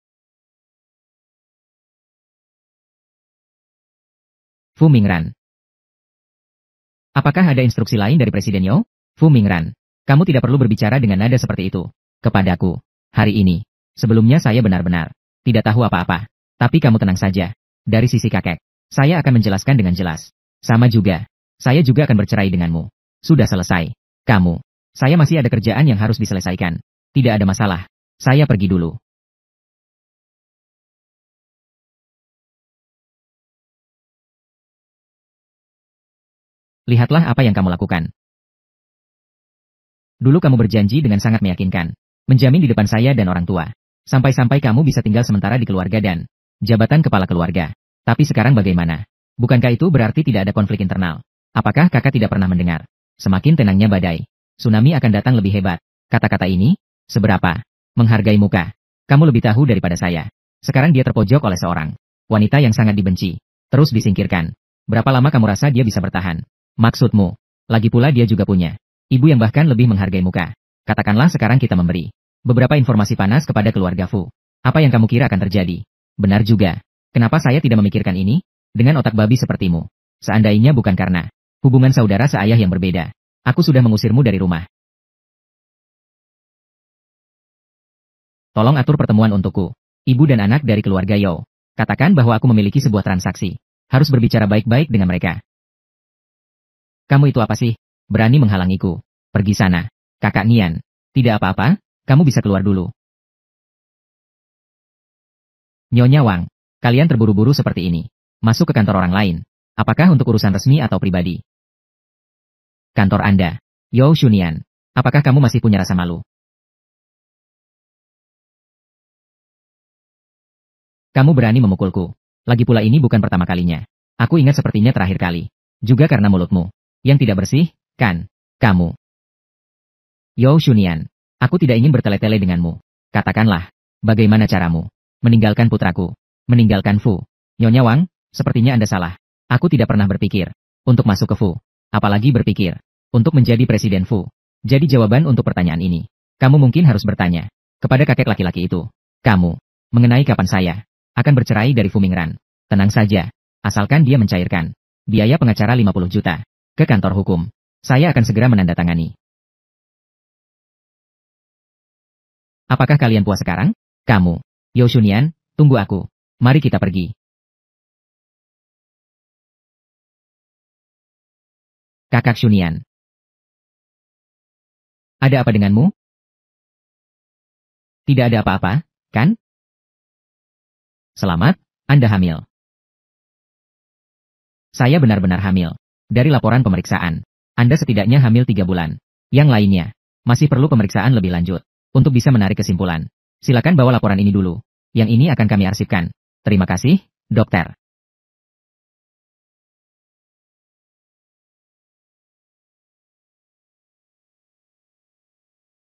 Fu Mingran. Apakah ada instruksi lain dari Presiden Yao? Fu Mingran, kamu tidak perlu berbicara dengan nada seperti itu kepadaku hari ini. Sebelumnya saya benar-benar tidak tahu apa-apa. Tapi kamu tenang saja. Dari sisi kakek, saya akan menjelaskan dengan jelas. Sama juga, saya juga akan bercerai denganmu. Sudah selesai. Kamu, saya masih ada kerjaan yang harus diselesaikan. Tidak ada masalah. Saya pergi dulu. Lihatlah apa yang kamu lakukan. Dulu kamu berjanji dengan sangat meyakinkan. Menjamin di depan saya dan orang tua. Sampai-sampai kamu bisa tinggal sementara di keluarga dan jabatan kepala keluarga. Tapi sekarang bagaimana? Bukankah itu berarti tidak ada konflik internal? Apakah kakak tidak pernah mendengar? Semakin tenangnya badai, tsunami akan datang lebih hebat. Kata-kata ini, seberapa? Menghargai muka. Kamu lebih tahu daripada saya. Sekarang dia terpojok oleh seorang wanita yang sangat dibenci. Terus disingkirkan. Berapa lama kamu rasa dia bisa bertahan? Maksudmu? Lagi pula dia juga punya ibu yang bahkan lebih menghargai muka. Katakanlah sekarang kita memberi beberapa informasi panas kepada keluarga Fu. Apa yang kamu kira akan terjadi? Benar juga. Kenapa saya tidak memikirkan ini? Dengan otak babi sepertimu. Seandainya bukan karena hubungan saudara seayah yang berbeda, aku sudah mengusirmu dari rumah. Tolong atur pertemuan untukku. Ibu dan anak dari keluarga Yao. Katakan bahwa aku memiliki sebuah transaksi. Harus berbicara baik-baik dengan mereka. Kamu itu apa sih? Berani menghalangiku. Pergi sana. Kakak Nian. Tidak apa-apa, kamu bisa keluar dulu. Nyonya Wang, kalian terburu-buru seperti ini. Masuk ke kantor orang lain. Apakah untuk urusan resmi atau pribadi? Kantor Anda. Yao Shunian. Apakah kamu masih punya rasa malu? Kamu berani memukulku. Lagi pula ini bukan pertama kalinya. Aku ingat sepertinya terakhir kali. Juga karena mulutmu. Yang tidak bersih, kan? Kamu. Yao Shunian. Aku tidak ingin bertele-tele denganmu. Katakanlah, bagaimana caramu? Meninggalkan putraku. Meninggalkan Fu. Nyonya Wang, sepertinya Anda salah. Aku tidak pernah berpikir untuk masuk ke Fu. Apalagi berpikir untuk menjadi presiden Fu. Jadi jawaban untuk pertanyaan ini, kamu mungkin harus bertanya kepada kakek laki-laki itu. Kamu, mengenai kapan saya akan bercerai dari Fu Mingran. Tenang saja, asalkan dia mencairkan biaya pengacara 50 juta ke kantor hukum. Saya akan segera menandatangani. Apakah kalian puas sekarang? Kamu, Yao Shunian, tunggu aku. Mari kita pergi. Kakak Shunian. Ada apa denganmu? Tidak ada apa-apa, kan? Selamat, Anda hamil. Saya benar-benar hamil. Dari laporan pemeriksaan, Anda setidaknya hamil 3 bulan. Yang lainnya, masih perlu pemeriksaan lebih lanjut. Untuk bisa menarik kesimpulan, silakan bawa laporan ini dulu. Yang ini akan kami arsipkan. Terima kasih, dokter.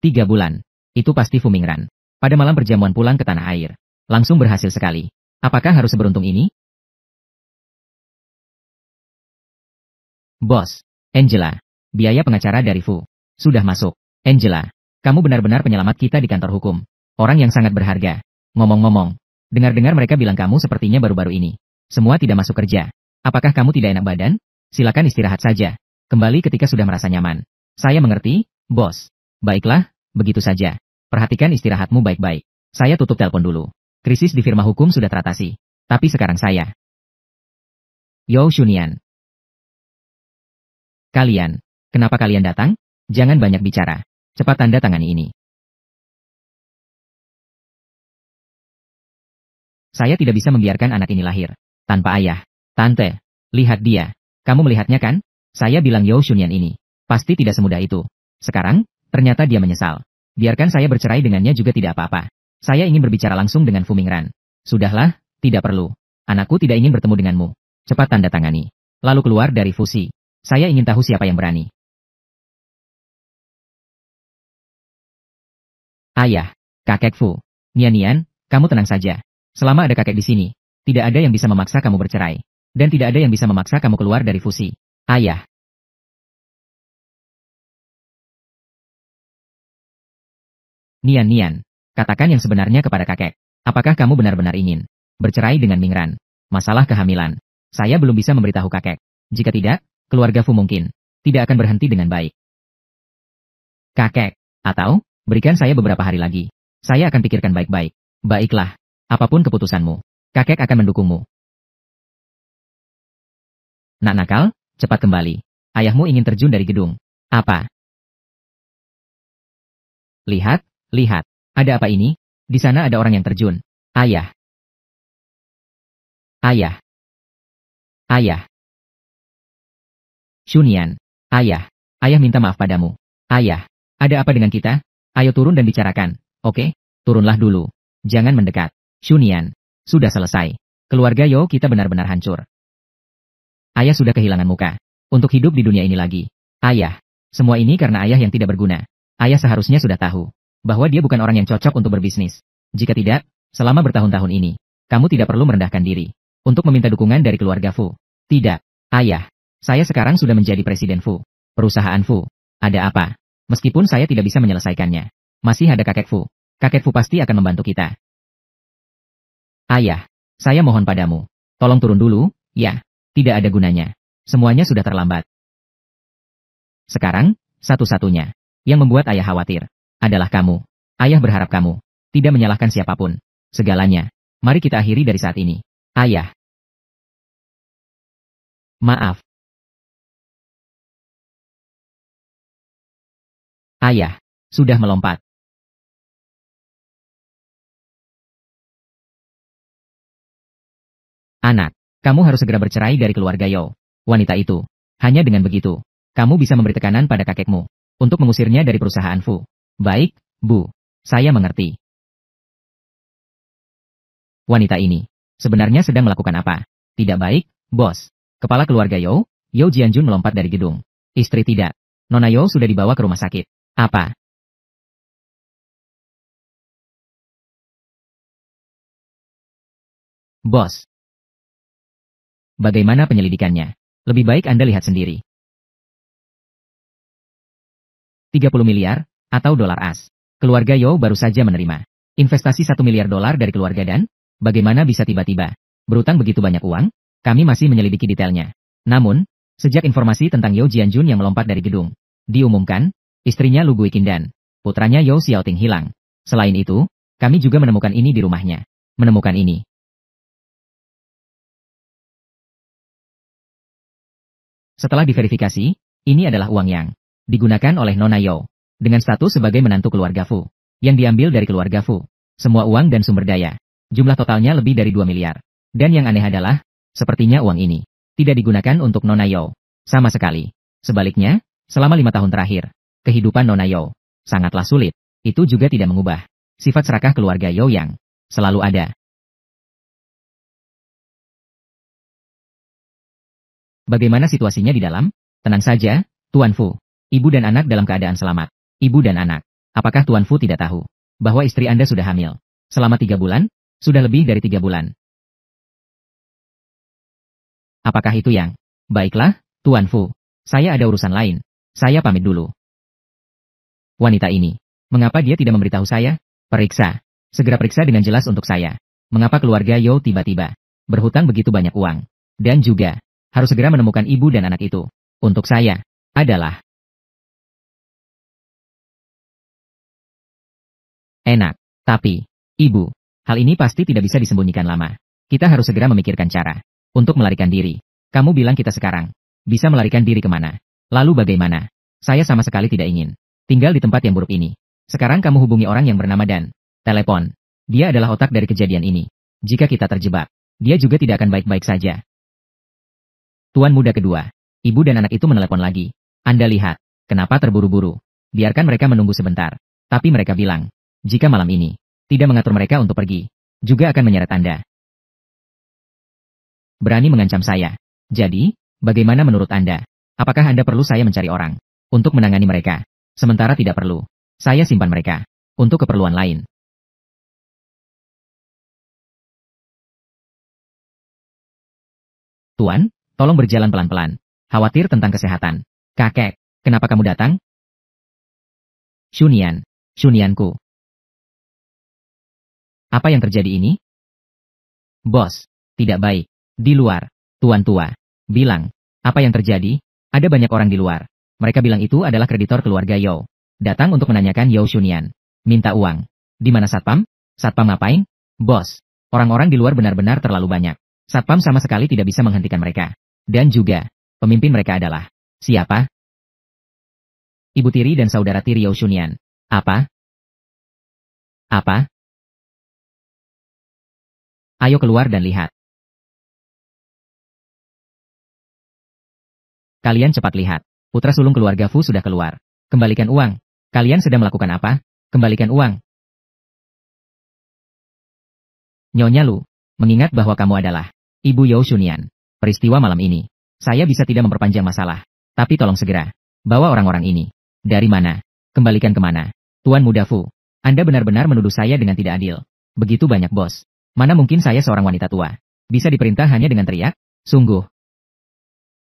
Tiga bulan. Itu pasti Fu Mingran. Pada malam perjamuan pulang ke tanah air. Langsung berhasil sekali. Apakah harus seberuntung ini? Bos, Angela. Biaya pengacara dari Fu. Sudah masuk. Angela, kamu benar-benar penyelamat kita di kantor hukum. Orang yang sangat berharga. Ngomong-ngomong, dengar-dengar mereka bilang kamu sepertinya baru-baru ini semua tidak masuk kerja. Apakah kamu tidak enak badan? Silakan istirahat saja. Kembali ketika sudah merasa nyaman. Saya mengerti, bos. Baiklah, begitu saja. Perhatikan istirahatmu baik-baik. Saya tutup telepon dulu. Krisis di firma hukum sudah teratasi. Tapi sekarang saya. Yo Shunian. Kalian, kenapa kalian datang? Jangan banyak bicara. Cepat tanda tangani ini. Saya tidak bisa membiarkan anak ini lahir. Tanpa ayah. Tante, lihat dia. Kamu melihatnya kan? Saya bilang Yo Shunian ini. Pasti tidak semudah itu. Sekarang, ternyata dia menyesal. Biarkan saya bercerai dengannya juga tidak apa-apa. Saya ingin berbicara langsung dengan Fu Mingran. Sudahlah, tidak perlu. Anakku tidak ingin bertemu denganmu. Cepat tanda tangani. Lalu keluar dari Fusi. Saya ingin tahu siapa yang berani. Ayah, kakek Fu. Nian, kamu tenang saja. Selama ada kakek di sini, tidak ada yang bisa memaksa kamu bercerai. Dan tidak ada yang bisa memaksa kamu keluar dari Fusi. Ayah. Nian, katakan yang sebenarnya kepada kakek. Apakah kamu benar-benar ingin bercerai dengan Mingran? Masalah kehamilan. Saya belum bisa memberitahu kakek. Jika tidak, keluarga Fu mungkin tidak akan berhenti dengan baik. Kakek, atau berikan saya beberapa hari lagi. Saya akan pikirkan baik-baik. Baiklah, apapun keputusanmu, kakek akan mendukungmu. Nak nakal, cepat kembali. Ayahmu ingin terjun dari gedung. Apa? Lihat. Ada apa ini? Di sana ada orang yang terjun. Ayah. Shunian. Ayah minta maaf padamu. Ayah, ada apa dengan kita? Ayo turun dan bicarakan, oke? Turunlah dulu. Jangan mendekat. Shunian, sudah selesai. Keluarga Yo kita benar-benar hancur. Ayah sudah kehilangan muka. Untuk hidup di dunia ini lagi. Ayah, semua ini karena ayah yang tidak berguna. Ayah seharusnya sudah tahu bahwa dia bukan orang yang cocok untuk berbisnis. Jika tidak, selama bertahun-tahun ini, kamu tidak perlu merendahkan diri untuk meminta dukungan dari keluarga Fu. Tidak, ayah. Saya sekarang sudah menjadi presiden Fu. Perusahaan Fu. Ada apa? Meskipun saya tidak bisa menyelesaikannya, masih ada kakek Fu. Kakek Fu pasti akan membantu kita. Ayah, saya mohon padamu. Tolong turun dulu, ya. Tidak ada gunanya. Semuanya sudah terlambat. Sekarang, satu-satunya yang membuat ayah khawatir adalah kamu. Ayah berharap kamu tidak menyalahkan siapapun. Segalanya. Mari kita akhiri dari saat ini. Ayah. Maaf. Ayah. Sudah melompat. Anak. Kamu harus segera bercerai dari keluarga Yo. Wanita itu. Hanya dengan begitu, kamu bisa memberi tekanan pada kakekmu untuk mengusirnya dari perusahaan Fu. Baik, Bu. Saya mengerti. Wanita ini sebenarnya sedang melakukan apa? Tidak baik, bos. Kepala keluarga Yo Jianjun melompat dari gedung. Istri tidak. Nona Yo sudah dibawa ke rumah sakit. Apa? Bos. Bagaimana penyelidikannya? Lebih baik Anda lihat sendiri. 30 miliar, atau dolar as. Keluarga Yo baru saja menerima investasi 1 miliar dolar dari keluarga dan, bagaimana bisa tiba-tiba berutang begitu banyak uang? Kami masih menyelidiki detailnya. Namun, sejak informasi tentang Yo Jianjun yang melompat dari gedung diumumkan, istrinya Lu Guiqin dan putranya Yo Xiaoting hilang. Selain itu, kami juga menemukan ini di rumahnya. Menemukan ini. Setelah diverifikasi, ini adalah uang yang digunakan oleh Nona Yo dengan status sebagai menantu keluarga Fu, yang diambil dari keluarga Fu. Semua uang dan sumber daya. Jumlah totalnya lebih dari 2 miliar. Dan yang aneh adalah, sepertinya uang ini tidak digunakan untuk Nona Yo sama sekali. Sebaliknya, selama 5 tahun terakhir, kehidupan Nona Yo sangatlah sulit. Itu juga tidak mengubah sifat serakah keluarga Yo yang selalu ada. Bagaimana situasinya di dalam? Tenang saja, Tuan Fu. Ibu dan anak dalam keadaan selamat. Ibu dan anak. Apakah Tuan Fu tidak tahu bahwa istri Anda sudah hamil selama 3 bulan? Sudah lebih dari 3 bulan. Apakah itu yang? Baiklah, Tuan Fu. Saya ada urusan lain. Saya pamit dulu. Wanita ini. Mengapa dia tidak memberitahu saya? Periksa. Segera periksa dengan jelas untuk saya. Mengapa keluarga Yo tiba-tiba berhutang begitu banyak uang? Dan juga, harus segera menemukan ibu dan anak itu. Untuk saya, adalah enak. Tapi, Ibu, hal ini pasti tidak bisa disembunyikan lama. Kita harus segera memikirkan cara untuk melarikan diri. Kamu bilang kita sekarang bisa melarikan diri kemana? Lalu bagaimana? Saya sama sekali tidak ingin tinggal di tempat yang buruk ini. Sekarang kamu hubungi orang yang bernama Dan. Telepon. Dia adalah otak dari kejadian ini. Jika kita terjebak, dia juga tidak akan baik-baik saja. Tuan muda kedua. Ibu dan anak itu menelepon lagi. Anda lihat, kenapa terburu-buru? Biarkan mereka menunggu sebentar. Tapi mereka bilang, jika malam ini tidak mengatur mereka untuk pergi, juga akan menyeret Anda. Berani mengancam saya. Jadi, bagaimana menurut Anda? Apakah Anda perlu saya mencari orang untuk menangani mereka? Sementara tidak perlu. Saya simpan mereka untuk keperluan lain. Tuan, tolong berjalan pelan-pelan. Khawatir tentang kesehatan. Kakek, kenapa kamu datang? Shunian, Shunianku. Apa yang terjadi ini? Bos, tidak baik. Di luar, Tuan tua. Bilang, apa yang terjadi? Ada banyak orang di luar. Mereka bilang itu adalah kreditor keluarga Yao. Datang untuk menanyakan Yao Shunian. Minta uang. Di mana Satpam? Satpam ngapain? Bos, orang-orang di luar benar-benar terlalu banyak. Satpam sama sekali tidak bisa menghentikan mereka. Dan juga, pemimpin mereka adalah siapa? Ibu tiri dan saudara tiri Yao Shunian. Apa? Apa? Ayo keluar dan lihat. Kalian cepat lihat. Putra sulung keluarga Fu sudah keluar. Kembalikan uang. Kalian sedang melakukan apa? Kembalikan uang. Nyonya Lu, mengingat bahwa kamu adalah Ibu Yao Shunian. Peristiwa malam ini, saya bisa tidak memperpanjang masalah. Tapi tolong segera, bawa orang-orang ini. Dari mana? Kembalikan kemana? Tuan muda Fu, Anda benar-benar menuduh saya dengan tidak adil. Begitu banyak bos. Mana mungkin saya seorang wanita tua bisa diperintah hanya dengan teriak? Sungguh.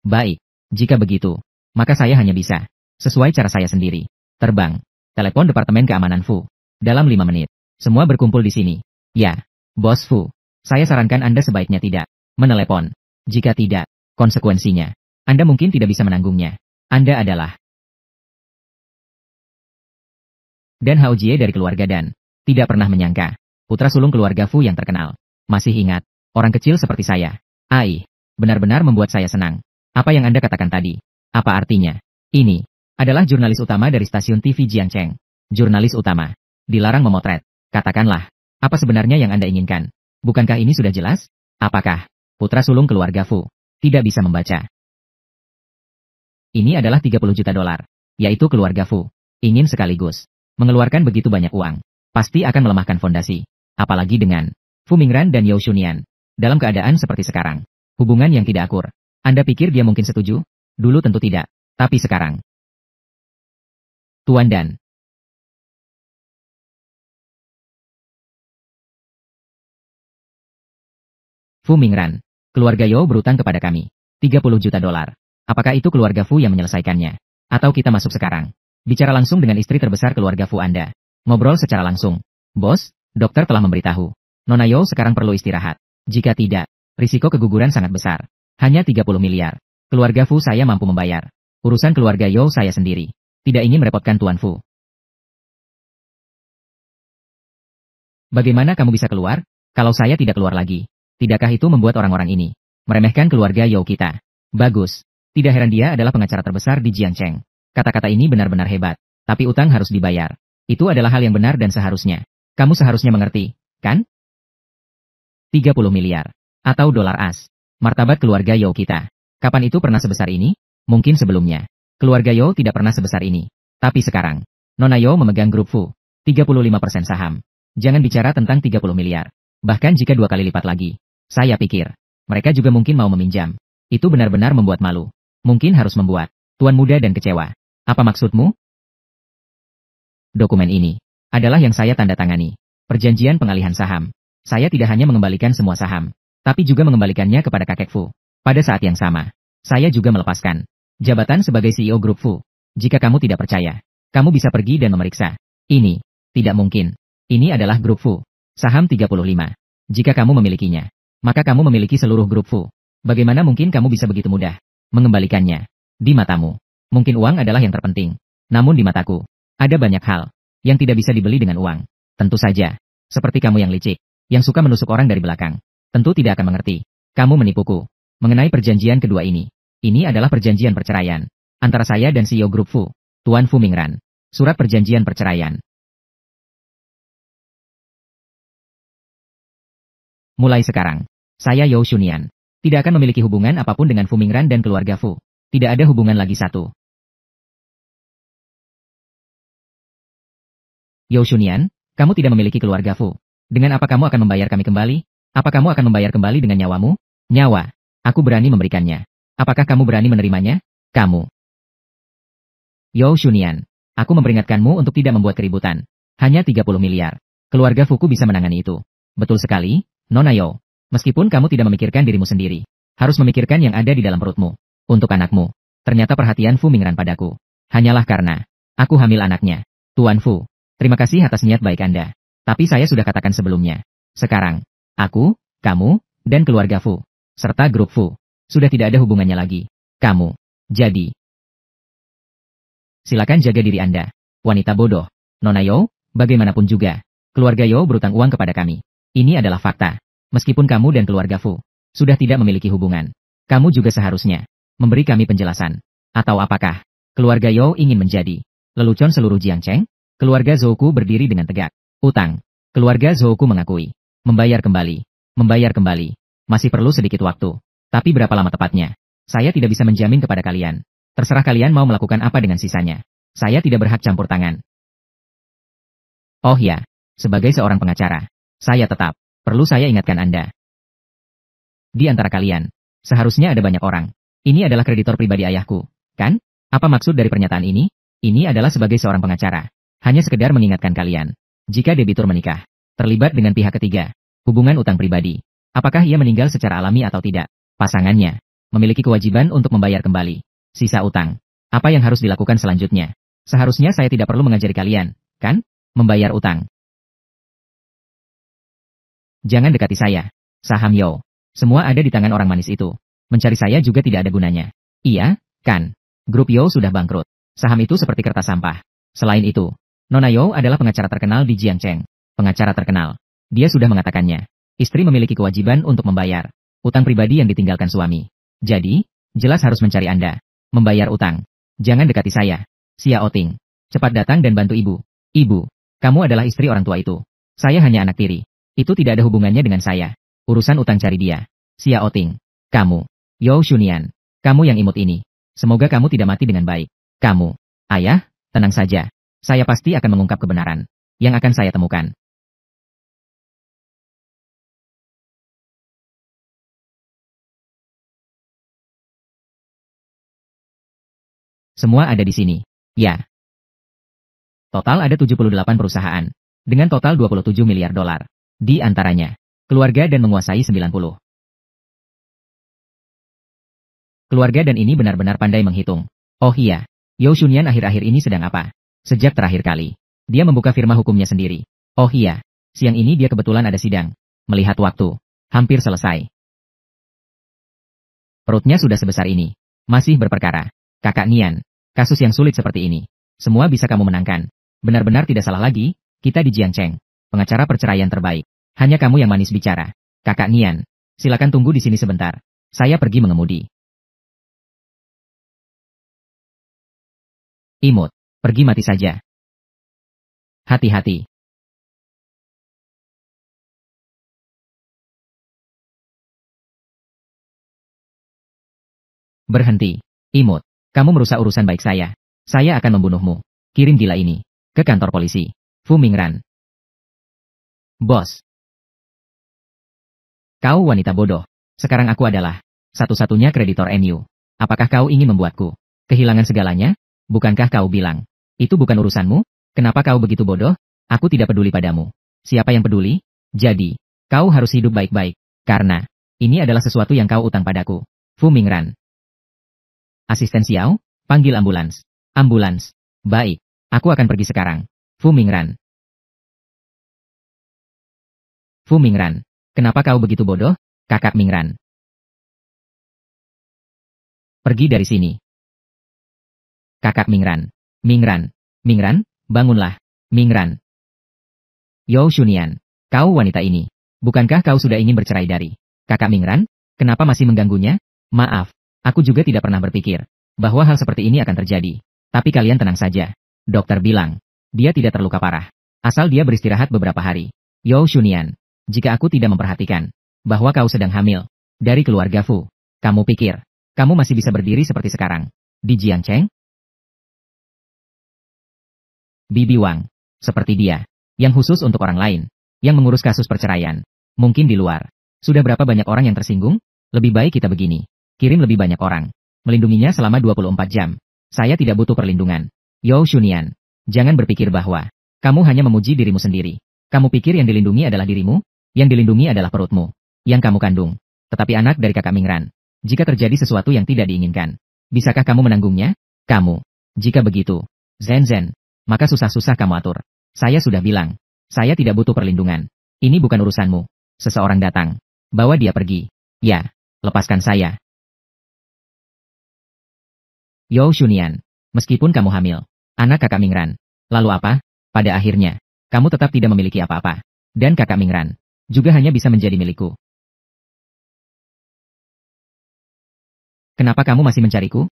Baik, jika begitu, maka saya hanya bisa sesuai cara saya sendiri. Terbang. Telepon Departemen Keamanan Fu. Dalam 5 menit. Semua berkumpul di sini. Ya, Bos Fu. Saya sarankan Anda sebaiknya tidak menelepon. Jika tidak, konsekuensinya, Anda mungkin tidak bisa menanggungnya. Anda adalah Dan Hao Jie dari keluarga Dan. Tidak pernah menyangka. Putra sulung keluarga Fu yang terkenal. Masih ingat, orang kecil seperti saya. Benar-benar membuat saya senang. Apa yang Anda katakan tadi? Apa artinya? Ini adalah jurnalis utama dari stasiun TV Jiangcheng. Jurnalis utama. Dilarang memotret. Katakanlah, apa sebenarnya yang Anda inginkan? Bukankah ini sudah jelas? Apakah putra sulung keluarga Fu tidak bisa membaca? Ini adalah 30 juta dolar. Yaitu keluarga Fu ingin sekaligus mengeluarkan begitu banyak uang. Pasti akan melemahkan fondasi. Apalagi dengan Fu Mingran dan Yao Shunian. Dalam keadaan seperti sekarang. Hubungan yang tidak akur. Anda pikir dia mungkin setuju? Dulu tentu tidak. Tapi sekarang. Tuan Dan. Fu Mingran. Keluarga Yao berutang kepada kami. 30 juta dolar. Apakah itu keluarga Fu yang menyelesaikannya? Atau kita masuk sekarang? Bicara langsung dengan istri terbesar keluarga Fu Anda. Ngobrol secara langsung. Bos, dokter telah memberitahu. Nona Yao sekarang perlu istirahat. Jika tidak, risiko keguguran sangat besar. Hanya 30 miliar. Keluarga Fu saya mampu membayar. Urusan keluarga Yao saya sendiri. Tidak ingin merepotkan Tuan Fu. Bagaimana kamu bisa keluar? Kalau saya tidak keluar lagi. Tidakkah itu membuat orang-orang ini meremehkan keluarga Yao kita? Bagus. Tidak heran dia adalah pengacara terbesar di Jiangcheng. Kata-kata ini benar-benar hebat. Tapi utang harus dibayar. Itu adalah hal yang benar dan seharusnya. Kamu seharusnya mengerti, kan? 30 miliar. Atau dolar as. Martabat keluarga Yao kita. Kapan itu pernah sebesar ini? Mungkin sebelumnya. Keluarga Yao tidak pernah sebesar ini. Tapi sekarang, Nona Yao memegang grup Fu. 35% saham. Jangan bicara tentang 30 miliar. Bahkan jika 2 kali lipat lagi. Saya pikir, mereka juga mungkin mau meminjam. Itu benar-benar membuat malu. Mungkin harus membuat Tuan muda dan kecewa. Apa maksudmu? Dokumen ini adalah yang saya tanda tangani. Perjanjian pengalihan saham. Saya tidak hanya mengembalikan semua saham, tapi juga mengembalikannya kepada kakek Fu. Pada saat yang sama, saya juga melepaskan jabatan sebagai CEO grup Fu. Jika kamu tidak percaya, kamu bisa pergi dan memeriksa. Ini tidak mungkin. Ini adalah grup Fu. Saham 35. Jika kamu memilikinya, maka kamu memiliki seluruh grup Fu. Bagaimana mungkin kamu bisa begitu mudah mengembalikannya? Di matamu, mungkin uang adalah yang terpenting. Namun di mataku, ada banyak hal yang tidak bisa dibeli dengan uang. Tentu saja, Seperti kamu yang licik, yang suka menusuk orang dari belakang. Tentu tidak akan mengerti. Kamu menipuku. Mengenai perjanjian kedua ini adalah perjanjian perceraian. Antara saya dan CEO Grup Fu, Tuan Fu Mingran. Surat perjanjian perceraian. Mulai sekarang, saya Yao Shunian. Tidak akan memiliki hubungan apapun dengan Fu Mingran dan keluarga Fu. Tidak ada hubungan lagi satu. Yao Shunian, kamu tidak memiliki keluarga Fu. Dengan apa kamu akan membayar kami kembali? Apa kamu akan membayar kembali dengan nyawamu? Nyawa. Aku berani memberikannya. Apakah kamu berani menerimanya? Kamu. Yao Shunian, aku memperingatkanmu untuk tidak membuat keributan. Hanya 30 miliar. Keluarga Fuku bisa menangani itu. Betul sekali, Nona Yao. Meskipun kamu tidak memikirkan dirimu sendiri. Harus memikirkan yang ada di dalam perutmu. Untuk anakmu. Ternyata perhatian Fu Mingran padaku. Hanyalah karena aku hamil anaknya. Tuan Fu. Terima kasih atas niat baik Anda. Tapi saya sudah katakan sebelumnya. Sekarang, aku, kamu, dan keluarga Fu, serta grup Fu, sudah tidak ada hubungannya lagi. Kamu. Jadi, silakan jaga diri Anda. Wanita bodoh. Nona Yao, bagaimanapun juga. Keluarga Yao berutang uang kepada kami. Ini adalah fakta. Meskipun kamu dan keluarga Fu sudah tidak memiliki hubungan, kamu juga seharusnya memberi kami penjelasan. Atau apakah keluarga Yao ingin menjadi lelucon seluruh Jiangcheng? Keluarga Zhouku berdiri dengan tegak. Utang. Keluarga Zhouku mengakui. Membayar kembali. Membayar kembali. Masih perlu sedikit waktu. Tapi berapa lama tepatnya? Saya tidak bisa menjamin kepada kalian. Terserah kalian mau melakukan apa dengan sisanya. Saya tidak berhak campur tangan. Oh ya, sebagai seorang pengacara, saya tetap perlu saya ingatkan Anda. Di antara kalian, seharusnya ada banyak orang. Ini adalah kreditor pribadi ayahku, kan? Apa maksud dari pernyataan ini? Ini adalah sebagai seorang pengacara. Hanya sekedar mengingatkan kalian. Jika debitur menikah, terlibat dengan pihak ketiga, hubungan utang pribadi, apakah ia meninggal secara alami atau tidak? Pasangannya memiliki kewajiban untuk membayar kembali sisa utang. Apa yang harus dilakukan selanjutnya? Seharusnya saya tidak perlu mengajari kalian, kan? Membayar utang. Jangan dekati saya. Saham Yao. Semua ada di tangan orang manis itu. Mencari saya juga tidak ada gunanya. Iya, kan? Grup Yao sudah bangkrut. Saham itu seperti kertas sampah. Selain itu, Nona Yao adalah pengacara terkenal di Jiangcheng. Pengacara terkenal. Dia sudah mengatakannya. Istri memiliki kewajiban untuk membayar utang pribadi yang ditinggalkan suami. Jadi, jelas harus mencari Anda. Membayar utang. Jangan dekati saya. Xiao Ting. Cepat datang dan bantu ibu. Ibu, kamu adalah istri orang tua itu. Saya hanya anak tiri. Itu tidak ada hubungannya dengan saya. Urusan utang cari dia. Xiao Ting. Kamu. Yao Shunian. Kamu yang imut ini. Semoga kamu tidak mati dengan baik. Kamu. Ayah, tenang saja. Saya pasti akan mengungkap kebenaran yang akan saya temukan. Semua ada di sini. Ya. Total ada 78 perusahaan. Dengan total 27 miliar dolar. Di antaranya, keluarga dan menguasai 90. Keluarga dan ini benar-benar pandai menghitung. Oh iya, Yao Shunian akhir-akhir ini sedang apa? Sejak terakhir kali, dia membuka firma hukumnya sendiri. Oh iya, siang ini dia kebetulan ada sidang. Melihat waktu, hampir selesai. Perutnya sudah sebesar ini. Masih berperkara. Kakak Nian, kasus yang sulit seperti ini. Semua bisa kamu menangkan. Benar-benar tidak salah lagi, kita di Jiangcheng. Pengacara perceraian terbaik. Hanya kamu yang manis bicara. Kakak Nian, silakan tunggu di sini sebentar. Saya pergi mengemudi. Imut, pergi mati saja. Hati-hati. Berhenti. Imut, kamu merusak urusan baik saya. Saya akan membunuhmu. Kirim gila ini ke kantor polisi. Fu Mingran. Bos. Kau wanita bodoh. Sekarang aku adalah satu-satunya kreditor MU. Apakah kau ingin membuatku kehilangan segalanya? Bukankah kau bilang itu bukan urusanmu? Kenapa kau begitu bodoh? Aku tidak peduli padamu. Siapa yang peduli? Jadi, kau harus hidup baik-baik. Karena ini adalah sesuatu yang kau utang padaku. Fu Mingran. Asisten Xiao, panggil ambulans. Ambulans. Baik, aku akan pergi sekarang. Fu Mingran. Fu Mingran, kenapa kau begitu bodoh? Kakak Mingran. Pergi dari sini. Kakak Mingran. Mingran. Mingran, bangunlah. Mingran. Yao Shunian. Kau wanita ini. Bukankah kau sudah ingin bercerai dari Kakak Mingran? Kenapa masih mengganggunya? Maaf, aku juga tidak pernah berpikir bahwa hal seperti ini akan terjadi. Tapi kalian tenang saja. Dokter bilang, dia tidak terluka parah. Asal dia beristirahat beberapa hari. Yo Shunian, jika aku tidak memperhatikan bahwa kau sedang hamil dari keluarga Fu, kamu pikir kamu masih bisa berdiri seperti sekarang di Jiangcheng? Bibi Wang, seperti dia, yang khusus untuk orang lain, yang mengurus kasus perceraian. Mungkin di luar, sudah berapa banyak orang yang tersinggung? Lebih baik kita begini, kirim lebih banyak orang, melindunginya selama 24 jam. Saya tidak butuh perlindungan. Yo Shunian, jangan berpikir bahwa kamu hanya memuji dirimu sendiri. Kamu pikir yang dilindungi adalah dirimu? Yang dilindungi adalah perutmu, yang kamu kandung. Tetapi anak dari kakak Mingran, jika terjadi sesuatu yang tidak diinginkan, bisakah kamu menanggungnya? Kamu. Jika begitu, Zen, maka susah-susah kamu atur. Saya sudah bilang, saya tidak butuh perlindungan. Ini bukan urusanmu. Seseorang datang. Bawa dia pergi. Ya, lepaskan saya. Yo Shunian, meskipun kamu hamil, anak kakak Mingran, lalu apa? Pada akhirnya, kamu tetap tidak memiliki apa-apa. Dan kakak Mingran, juga hanya bisa menjadi milikku. Kenapa kamu masih mencariku?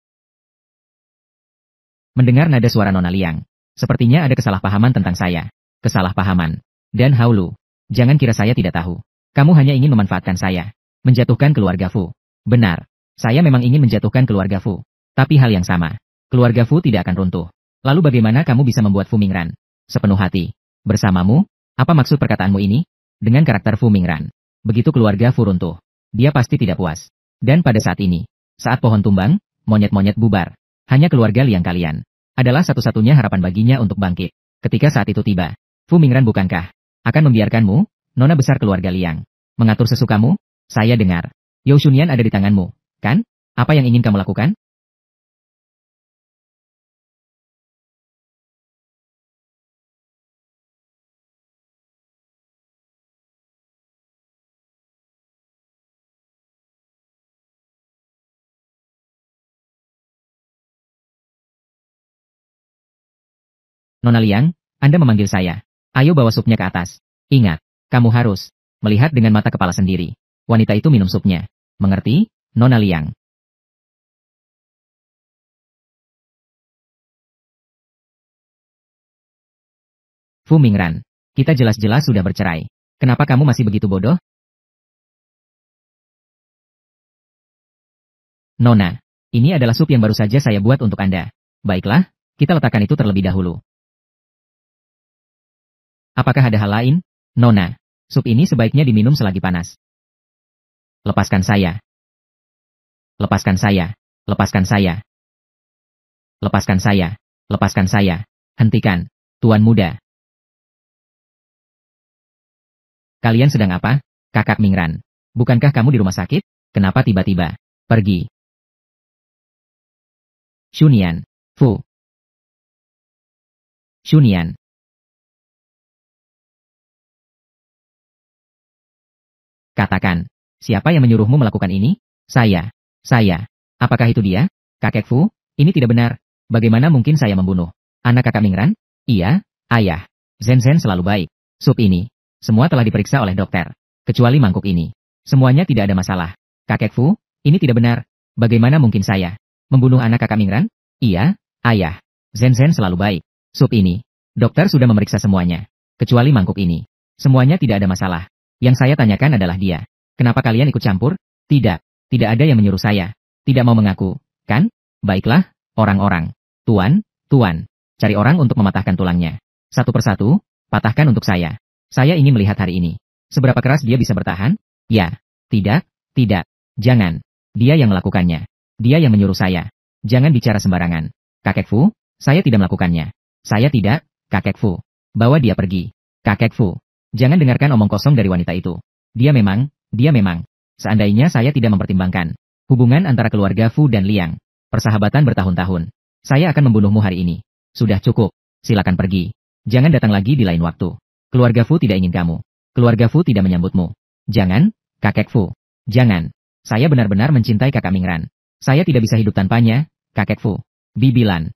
Mendengar nada suara Nona Liang, sepertinya ada kesalahpahaman tentang saya. Kesalahpahaman. Dan Haulu, jangan kira saya tidak tahu. Kamu hanya ingin memanfaatkan saya. Menjatuhkan keluarga Fu. Benar. Saya memang ingin menjatuhkan keluarga Fu. Tapi hal yang sama. Keluarga Fu tidak akan runtuh. Lalu bagaimana kamu bisa membuat Fu Mingran sepenuh hati bersamamu? Apa maksud perkataanmu ini? Dengan karakter Fu Mingran. Begitu keluarga Fu runtuh, dia pasti tidak puas. Dan pada saat ini, saat pohon tumbang, monyet-monyet bubar, hanya keluarga Liang kalian adalah satu-satunya harapan baginya untuk bangkit. Ketika saat itu tiba, Fu Mingran bukankah akan membiarkanmu, nona besar keluarga Liang, mengatur sesukamu? Saya dengar, Yo Shunian ada di tanganmu, kan? Apa yang ingin kamu lakukan? Nona Liang, Anda memanggil saya. Ayo bawa supnya ke atas. Ingat, kamu harus melihat dengan mata kepala sendiri. Wanita itu minum supnya. Mengerti, Nona Liang? Fu Mingran, kita jelas-jelas sudah bercerai. Kenapa kamu masih begitu bodoh? Nona, ini adalah sup yang baru saja saya buat untuk Anda. Baiklah, kita letakkan itu terlebih dahulu. Apakah ada hal lain? Nona, sup ini sebaiknya diminum selagi panas. Lepaskan saya. Lepaskan saya. Lepaskan saya. Lepaskan saya. Lepaskan saya. Hentikan, Tuan Muda. Kalian sedang apa? Kakak Mingran. Bukankah kamu di rumah sakit? Kenapa tiba-tiba pergi? Shunian. Fu. Shunian. Katakan, siapa yang menyuruhmu melakukan ini? Saya. Saya. Apakah itu dia? Kakek Fu, ini tidak benar. Bagaimana mungkin saya membunuh anak kakak Mingran? Iya, ayah. Zen selalu baik. Sup ini, semua telah diperiksa oleh dokter. Kecuali mangkuk ini. Semuanya tidak ada masalah. Kakek Fu, ini tidak benar. Bagaimana mungkin saya membunuh anak kakak Mingran? Iya, ayah. Zen selalu baik. Sup ini, dokter sudah memeriksa semuanya. Kecuali mangkuk ini. Semuanya tidak ada masalah. Yang saya tanyakan adalah dia. Kenapa kalian ikut campur? Tidak. Tidak ada yang menyuruh saya. Tidak mau mengaku, kan? Baiklah, orang-orang. Tuan, cari orang untuk mematahkan tulangnya. Satu persatu, patahkan untuk saya. Saya ingin melihat hari ini. Seberapa keras dia bisa bertahan? Ya. Tidak. Jangan. Dia yang melakukannya. Dia yang menyuruh saya. Jangan bicara sembarangan. Kakek Fu, saya tidak melakukannya. Saya tidak, Kakek Fu. Bawa dia pergi. Kakek Fu. Jangan dengarkan omong kosong dari wanita itu. Dia memang. Seandainya saya tidak mempertimbangkan hubungan antara keluarga Fu dan Liang, persahabatan bertahun-tahun, saya akan membunuhmu hari ini. Sudah cukup. Silakan pergi. Jangan datang lagi di lain waktu. Keluarga Fu tidak ingin kamu. Keluarga Fu tidak menyambutmu. Jangan, Kakek Fu. Jangan. Saya benar-benar mencintai kakak Mingran. Saya tidak bisa hidup tanpanya, Kakek Fu. Bibilan,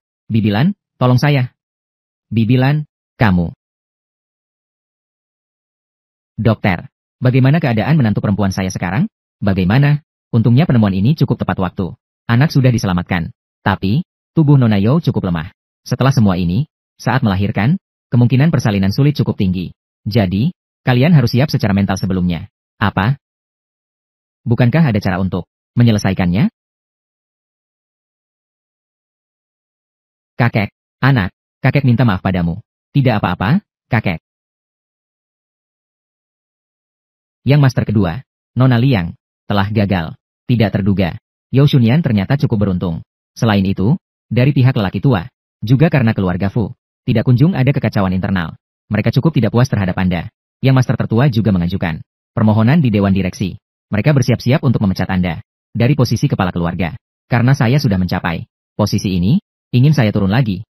tolong saya. Bibilan, kamu. Dokter, bagaimana keadaan menantu perempuan saya sekarang? Bagaimana? Untungnya penemuan ini cukup tepat waktu. Anak sudah diselamatkan. Tapi, tubuh Nona Yao cukup lemah. Setelah semua ini, saat melahirkan, kemungkinan persalinan sulit cukup tinggi. Jadi, kalian harus siap secara mental sebelumnya. Apa? Bukankah ada cara untuk menyelesaikannya? Kakek, anak, kakek minta maaf padamu. Tidak apa-apa, kakek. Yang master kedua, Nona Liang, telah gagal. Tidak terduga. Yao Shunyan ternyata cukup beruntung. Selain itu, dari pihak lelaki tua, juga karena keluarga Fu, tidak kunjung ada kekacauan internal. Mereka cukup tidak puas terhadap Anda. Yang master tertua juga mengajukan permohonan di Dewan Direksi. Mereka bersiap-siap untuk memecat Anda dari posisi kepala keluarga. Karena saya sudah mencapai posisi ini, ingin saya turun lagi.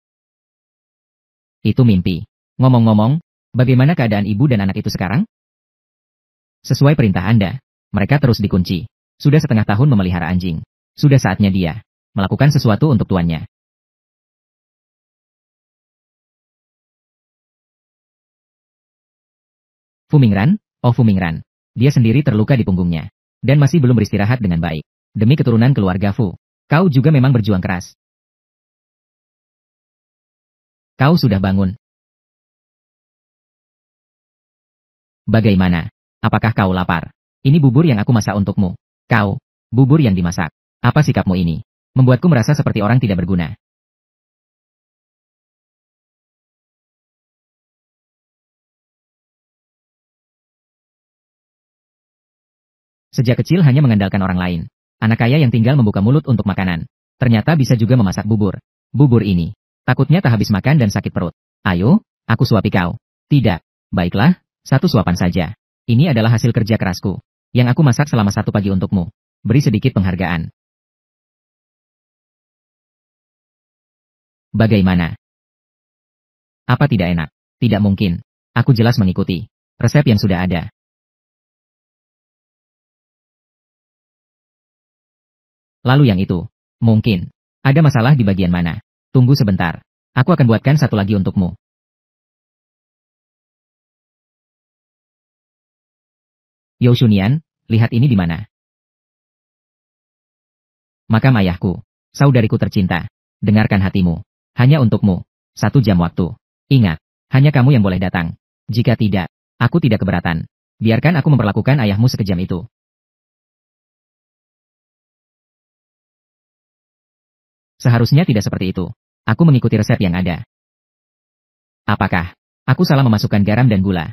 Itu mimpi. Ngomong-ngomong, bagaimana keadaan ibu dan anak itu sekarang? Sesuai perintah Anda, mereka terus dikunci. Sudah setengah tahun memelihara anjing. Sudah saatnya dia melakukan sesuatu untuk tuannya. Fu Mingran, oh Fu Mingran. Dia sendiri terluka di punggungnya. Dan masih belum beristirahat dengan baik. Demi keturunan keluarga Fu. Kau juga memang berjuang keras. Kau sudah bangun. Bagaimana? Apakah kau lapar? Ini bubur yang aku masak untukmu. Kau, bubur yang dimasak. Apa sikapmu ini? Membuatku merasa seperti orang tidak berguna. Sejak kecil hanya mengandalkan orang lain. Anak kaya yang tinggal membuka mulut untuk makanan. Ternyata bisa juga memasak bubur. Bubur ini. Takutnya tak habis makan dan sakit perut. Ayo, aku suapi kau. Tidak. Baiklah, satu suapan saja. Ini adalah hasil kerja kerasku. Yang aku masak selama satu pagi untukmu. Beri sedikit penghargaan. Bagaimana? Apa tidak enak? Tidak mungkin. Aku jelas mengikuti resep yang sudah ada. Lalu yang itu. Mungkin. Ada masalah di bagian mana? Tunggu sebentar. Aku akan buatkan satu lagi untukmu. Yao Shunyan, lihat ini di mana? Makam ayahku. Saudariku tercinta. Dengarkan hatimu. Hanya untukmu. 1 jam waktu. Ingat, hanya kamu yang boleh datang. Jika tidak, aku tidak keberatan. Biarkan aku memperlakukan ayahmu sekejam itu. Seharusnya tidak seperti itu. Aku mengikuti resep yang ada. Apakah aku salah memasukkan garam dan gula?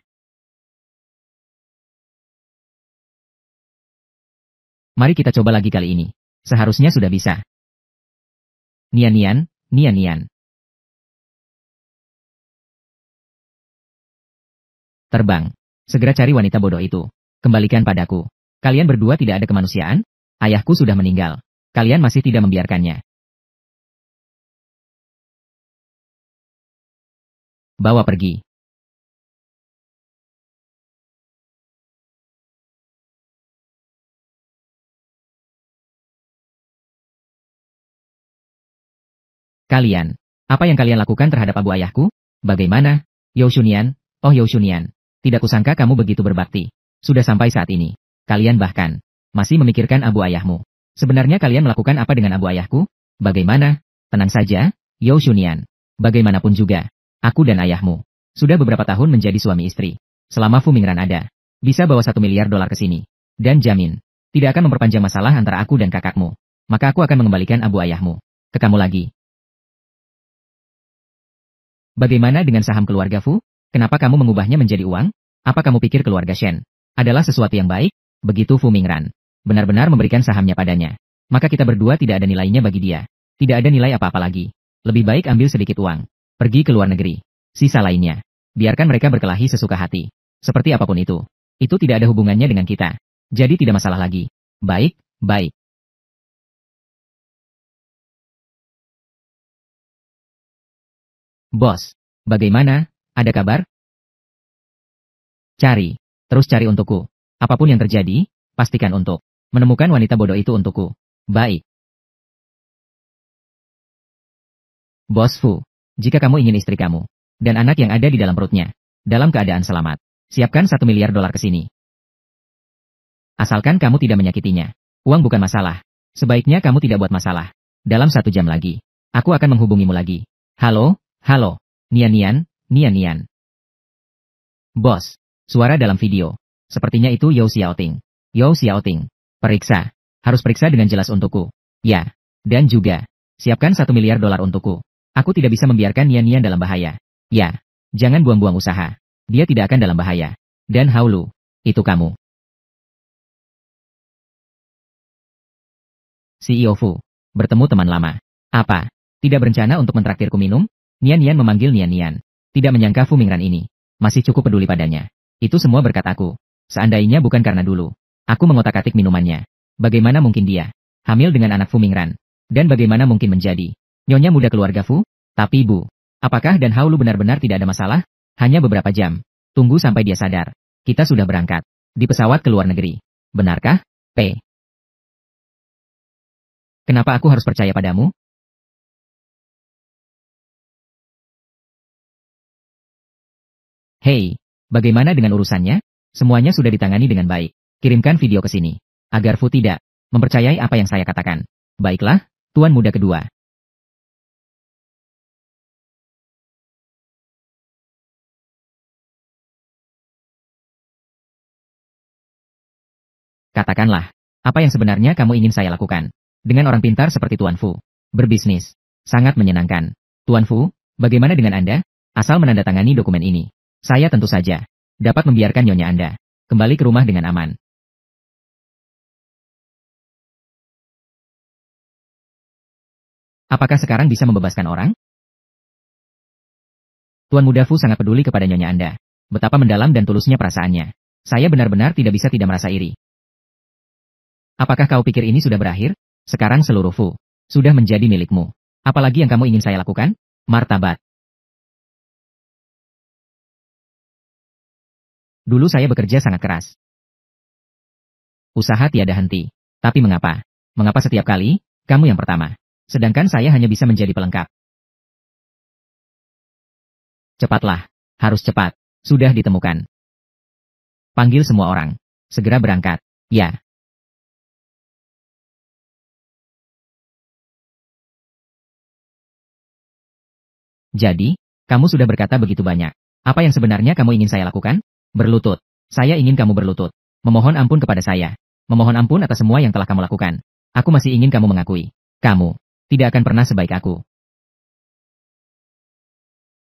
Mari kita coba lagi kali ini. Seharusnya sudah bisa. Nian-nian, nian-nian. Terbang. Segera cari wanita bodoh itu. Kembalikan padaku. Kalian berdua tidak ada kemanusiaan? Ayahku sudah meninggal. Kalian masih tidak membiarkannya. Bawa pergi. Kalian, apa yang kalian lakukan terhadap abu ayahku? Bagaimana? Yao Shunyan, oh Yao Shunyan. Tidak kusangka kamu begitu berbakti. Sudah sampai saat ini. Kalian bahkan masih memikirkan abu ayahmu. Sebenarnya kalian melakukan apa dengan abu ayahku? Bagaimana? Tenang saja, Yao Shunyan. Bagaimanapun juga, aku dan ayahmu sudah beberapa tahun menjadi suami istri. Selama Fu Mingran ada, bisa bawa $1 miliar ke sini. Dan jamin, tidak akan memperpanjang masalah antara aku dan kakakmu. Maka aku akan mengembalikan abu ayahmu ke kamu lagi. Bagaimana dengan saham keluarga Fu? Kenapa kamu mengubahnya menjadi uang? Apa kamu pikir keluarga Shen adalah sesuatu yang baik? Begitu Fu Mingran benar-benar memberikan sahamnya padanya. Maka kita berdua tidak ada nilainya bagi dia. Tidak ada nilai apa-apa lagi. Lebih baik ambil sedikit uang. Pergi ke luar negeri. Sisa lainnya, biarkan mereka berkelahi sesuka hati. Seperti apapun itu. Itu tidak ada hubungannya dengan kita. Jadi tidak masalah lagi. Baik, baik. Bos, bagaimana? Ada kabar? Cari. Terus cari untukku. Apapun yang terjadi, pastikan untuk menemukan wanita bodoh itu untukku. Baik. Bos Fu, jika kamu ingin istri kamu dan anak yang ada di dalam perutnya dalam keadaan selamat, Siapkan 1 miliar dolar ke sini. Asalkan kamu tidak menyakitinya. Uang bukan masalah. Sebaiknya kamu tidak buat masalah. Dalam 1 jam lagi, aku akan menghubungimu lagi. Halo, halo. Nian. Bos. Suara dalam video. Sepertinya itu Yao Xiaoting. Yao Xiaoting. Periksa. Harus periksa dengan jelas untukku. Ya. Dan juga, siapkan 1 miliar dolar untukku. Aku tidak bisa membiarkan Nian dalam bahaya. Ya. Jangan buang-buang usaha. Dia tidak akan dalam bahaya. Dan Haulu. Itu kamu. CEO Fu. Bertemu teman lama. Apa? Tidak berencana untuk mentraktirku minum? Nian memanggil Nian. Tidak menyangka Fu Mingran ini masih cukup peduli padanya. Itu semua berkat aku. Seandainya bukan karena dulu aku mengotak-atik minumannya. Bagaimana mungkin dia hamil dengan anak Fu Mingran? Dan bagaimana mungkin menjadi nyonya muda keluarga Fu? Tapi Bu, apakah Dan Haulu benar-benar tidak ada masalah? Hanya beberapa jam. Tunggu sampai dia sadar. Kita sudah berangkat di pesawat ke luar negeri. Benarkah, P? Kenapa aku harus percaya padamu? Hei, bagaimana dengan urusannya? Semuanya sudah ditangani dengan baik. Kirimkan video ke sini, agar Fu tidak mempercayai apa yang saya katakan. Baiklah, Tuan Muda kedua. Katakanlah, apa yang sebenarnya kamu ingin saya lakukan? Dengan orang pintar seperti Tuan Fu, berbisnis, sangat menyenangkan. Tuan Fu, bagaimana dengan Anda? Asal menandatangani dokumen ini, saya tentu saja dapat membiarkan nyonya Anda kembali ke rumah dengan aman. Apakah sekarang bisa membebaskan orang? Tuan Muda Fu sangat peduli kepada nyonya Anda. Betapa mendalam dan tulusnya perasaannya. Saya benar-benar tidak bisa tidak merasa iri. Apakah kau pikir ini sudah berakhir? Sekarang seluruh Fu sudah menjadi milikmu. Apalagi yang kamu ingin saya lakukan? Martabat. Dulu saya bekerja sangat keras. Usaha tiada henti. Tapi mengapa? Mengapa setiap kali, kamu yang pertama? Sedangkan saya hanya bisa menjadi pelengkap. Cepatlah. Harus cepat. Sudah ditemukan. Panggil semua orang. Segera berangkat. Ya. Jadi, kamu sudah berkata begitu banyak. Apa yang sebenarnya kamu ingin saya lakukan? Berlutut. Saya ingin kamu berlutut. Memohon ampun kepada saya. Memohon ampun atas semua yang telah kamu lakukan. Aku masih ingin kamu mengakui. Kamu tidak akan pernah sebaik aku.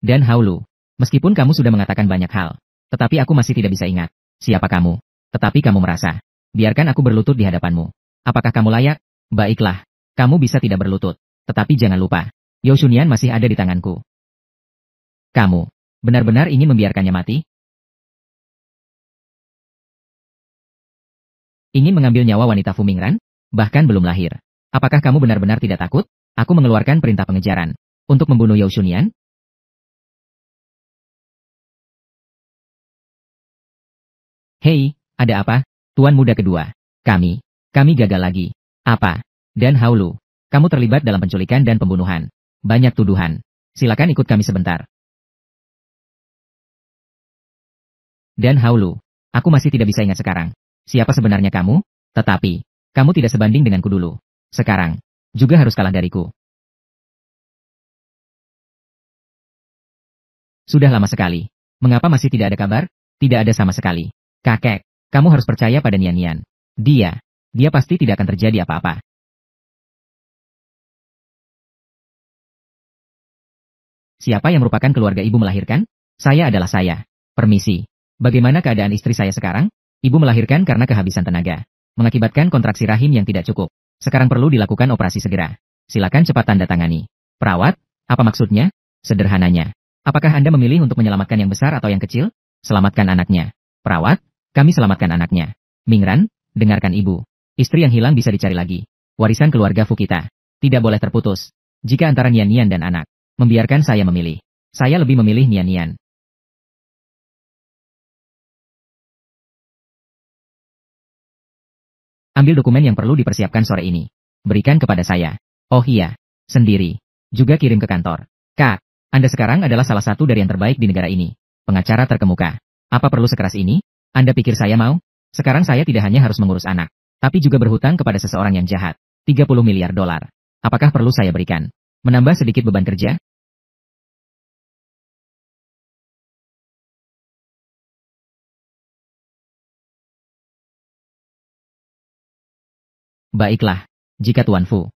Dan Haulu, meskipun kamu sudah mengatakan banyak hal, tetapi aku masih tidak bisa ingat siapa kamu. Tetapi kamu merasa, biarkan aku berlutut di hadapanmu. Apakah kamu layak? Baiklah, kamu bisa tidak berlutut. Tetapi jangan lupa, Yao Shunyan masih ada di tanganku. Kamu benar-benar ingin membiarkannya mati? Ingin mengambil nyawa wanita Fu Mingran? Bahkan belum lahir. Apakah kamu benar-benar tidak takut? Aku mengeluarkan perintah pengejaran untuk membunuh Yao Shunyan? Hei, ada apa? Tuan Muda kedua. Kami gagal lagi. Apa? Dan Haulu, kamu terlibat dalam penculikan dan pembunuhan. Banyak tuduhan. Silakan ikut kami sebentar. Dan Haulu, aku masih tidak bisa ingat sekarang siapa sebenarnya kamu, tetapi kamu tidak sebanding denganku dulu. Sekarang juga harus kalah dariku. Sudah lama sekali. Mengapa masih tidak ada kabar? Tidak ada sama sekali. Kakek, kamu harus percaya pada Nian. Dia pasti tidak akan terjadi apa-apa. Siapa yang merupakan keluarga ibu melahirkan? Saya adalah saya. Permisi. Bagaimana keadaan istri saya sekarang? Ibu melahirkan karena kehabisan tenaga. Mengakibatkan kontraksi rahim yang tidak cukup. Sekarang perlu dilakukan operasi segera. Silakan cepat tanda tangani. Perawat, apa maksudnya? Sederhananya. Apakah Anda memilih untuk menyelamatkan yang besar atau yang kecil? Selamatkan anaknya. Perawat, kami selamatkan anaknya. Mingran, dengarkan ibu. Istri yang hilang bisa dicari lagi. Warisan keluarga Fu kita tidak boleh terputus. Jika antara Nian dan anak, membiarkan saya memilih. Saya lebih memilih Nian. Ambil dokumen yang perlu dipersiapkan sore ini. Berikan kepada saya. Oh iya, sendiri. Juga kirim ke kantor. Kak, Anda sekarang adalah salah satu dari yang terbaik di negara ini. Pengacara terkemuka. Apa perlu sekeras ini? Anda pikir saya mau? Sekarang saya tidak hanya harus mengurus anak, tapi juga berhutang kepada seseorang yang jahat. 30 miliar dolar. Apakah perlu saya berikan? Menambah sedikit beban kerja? Baiklah. Jika Tuan Fu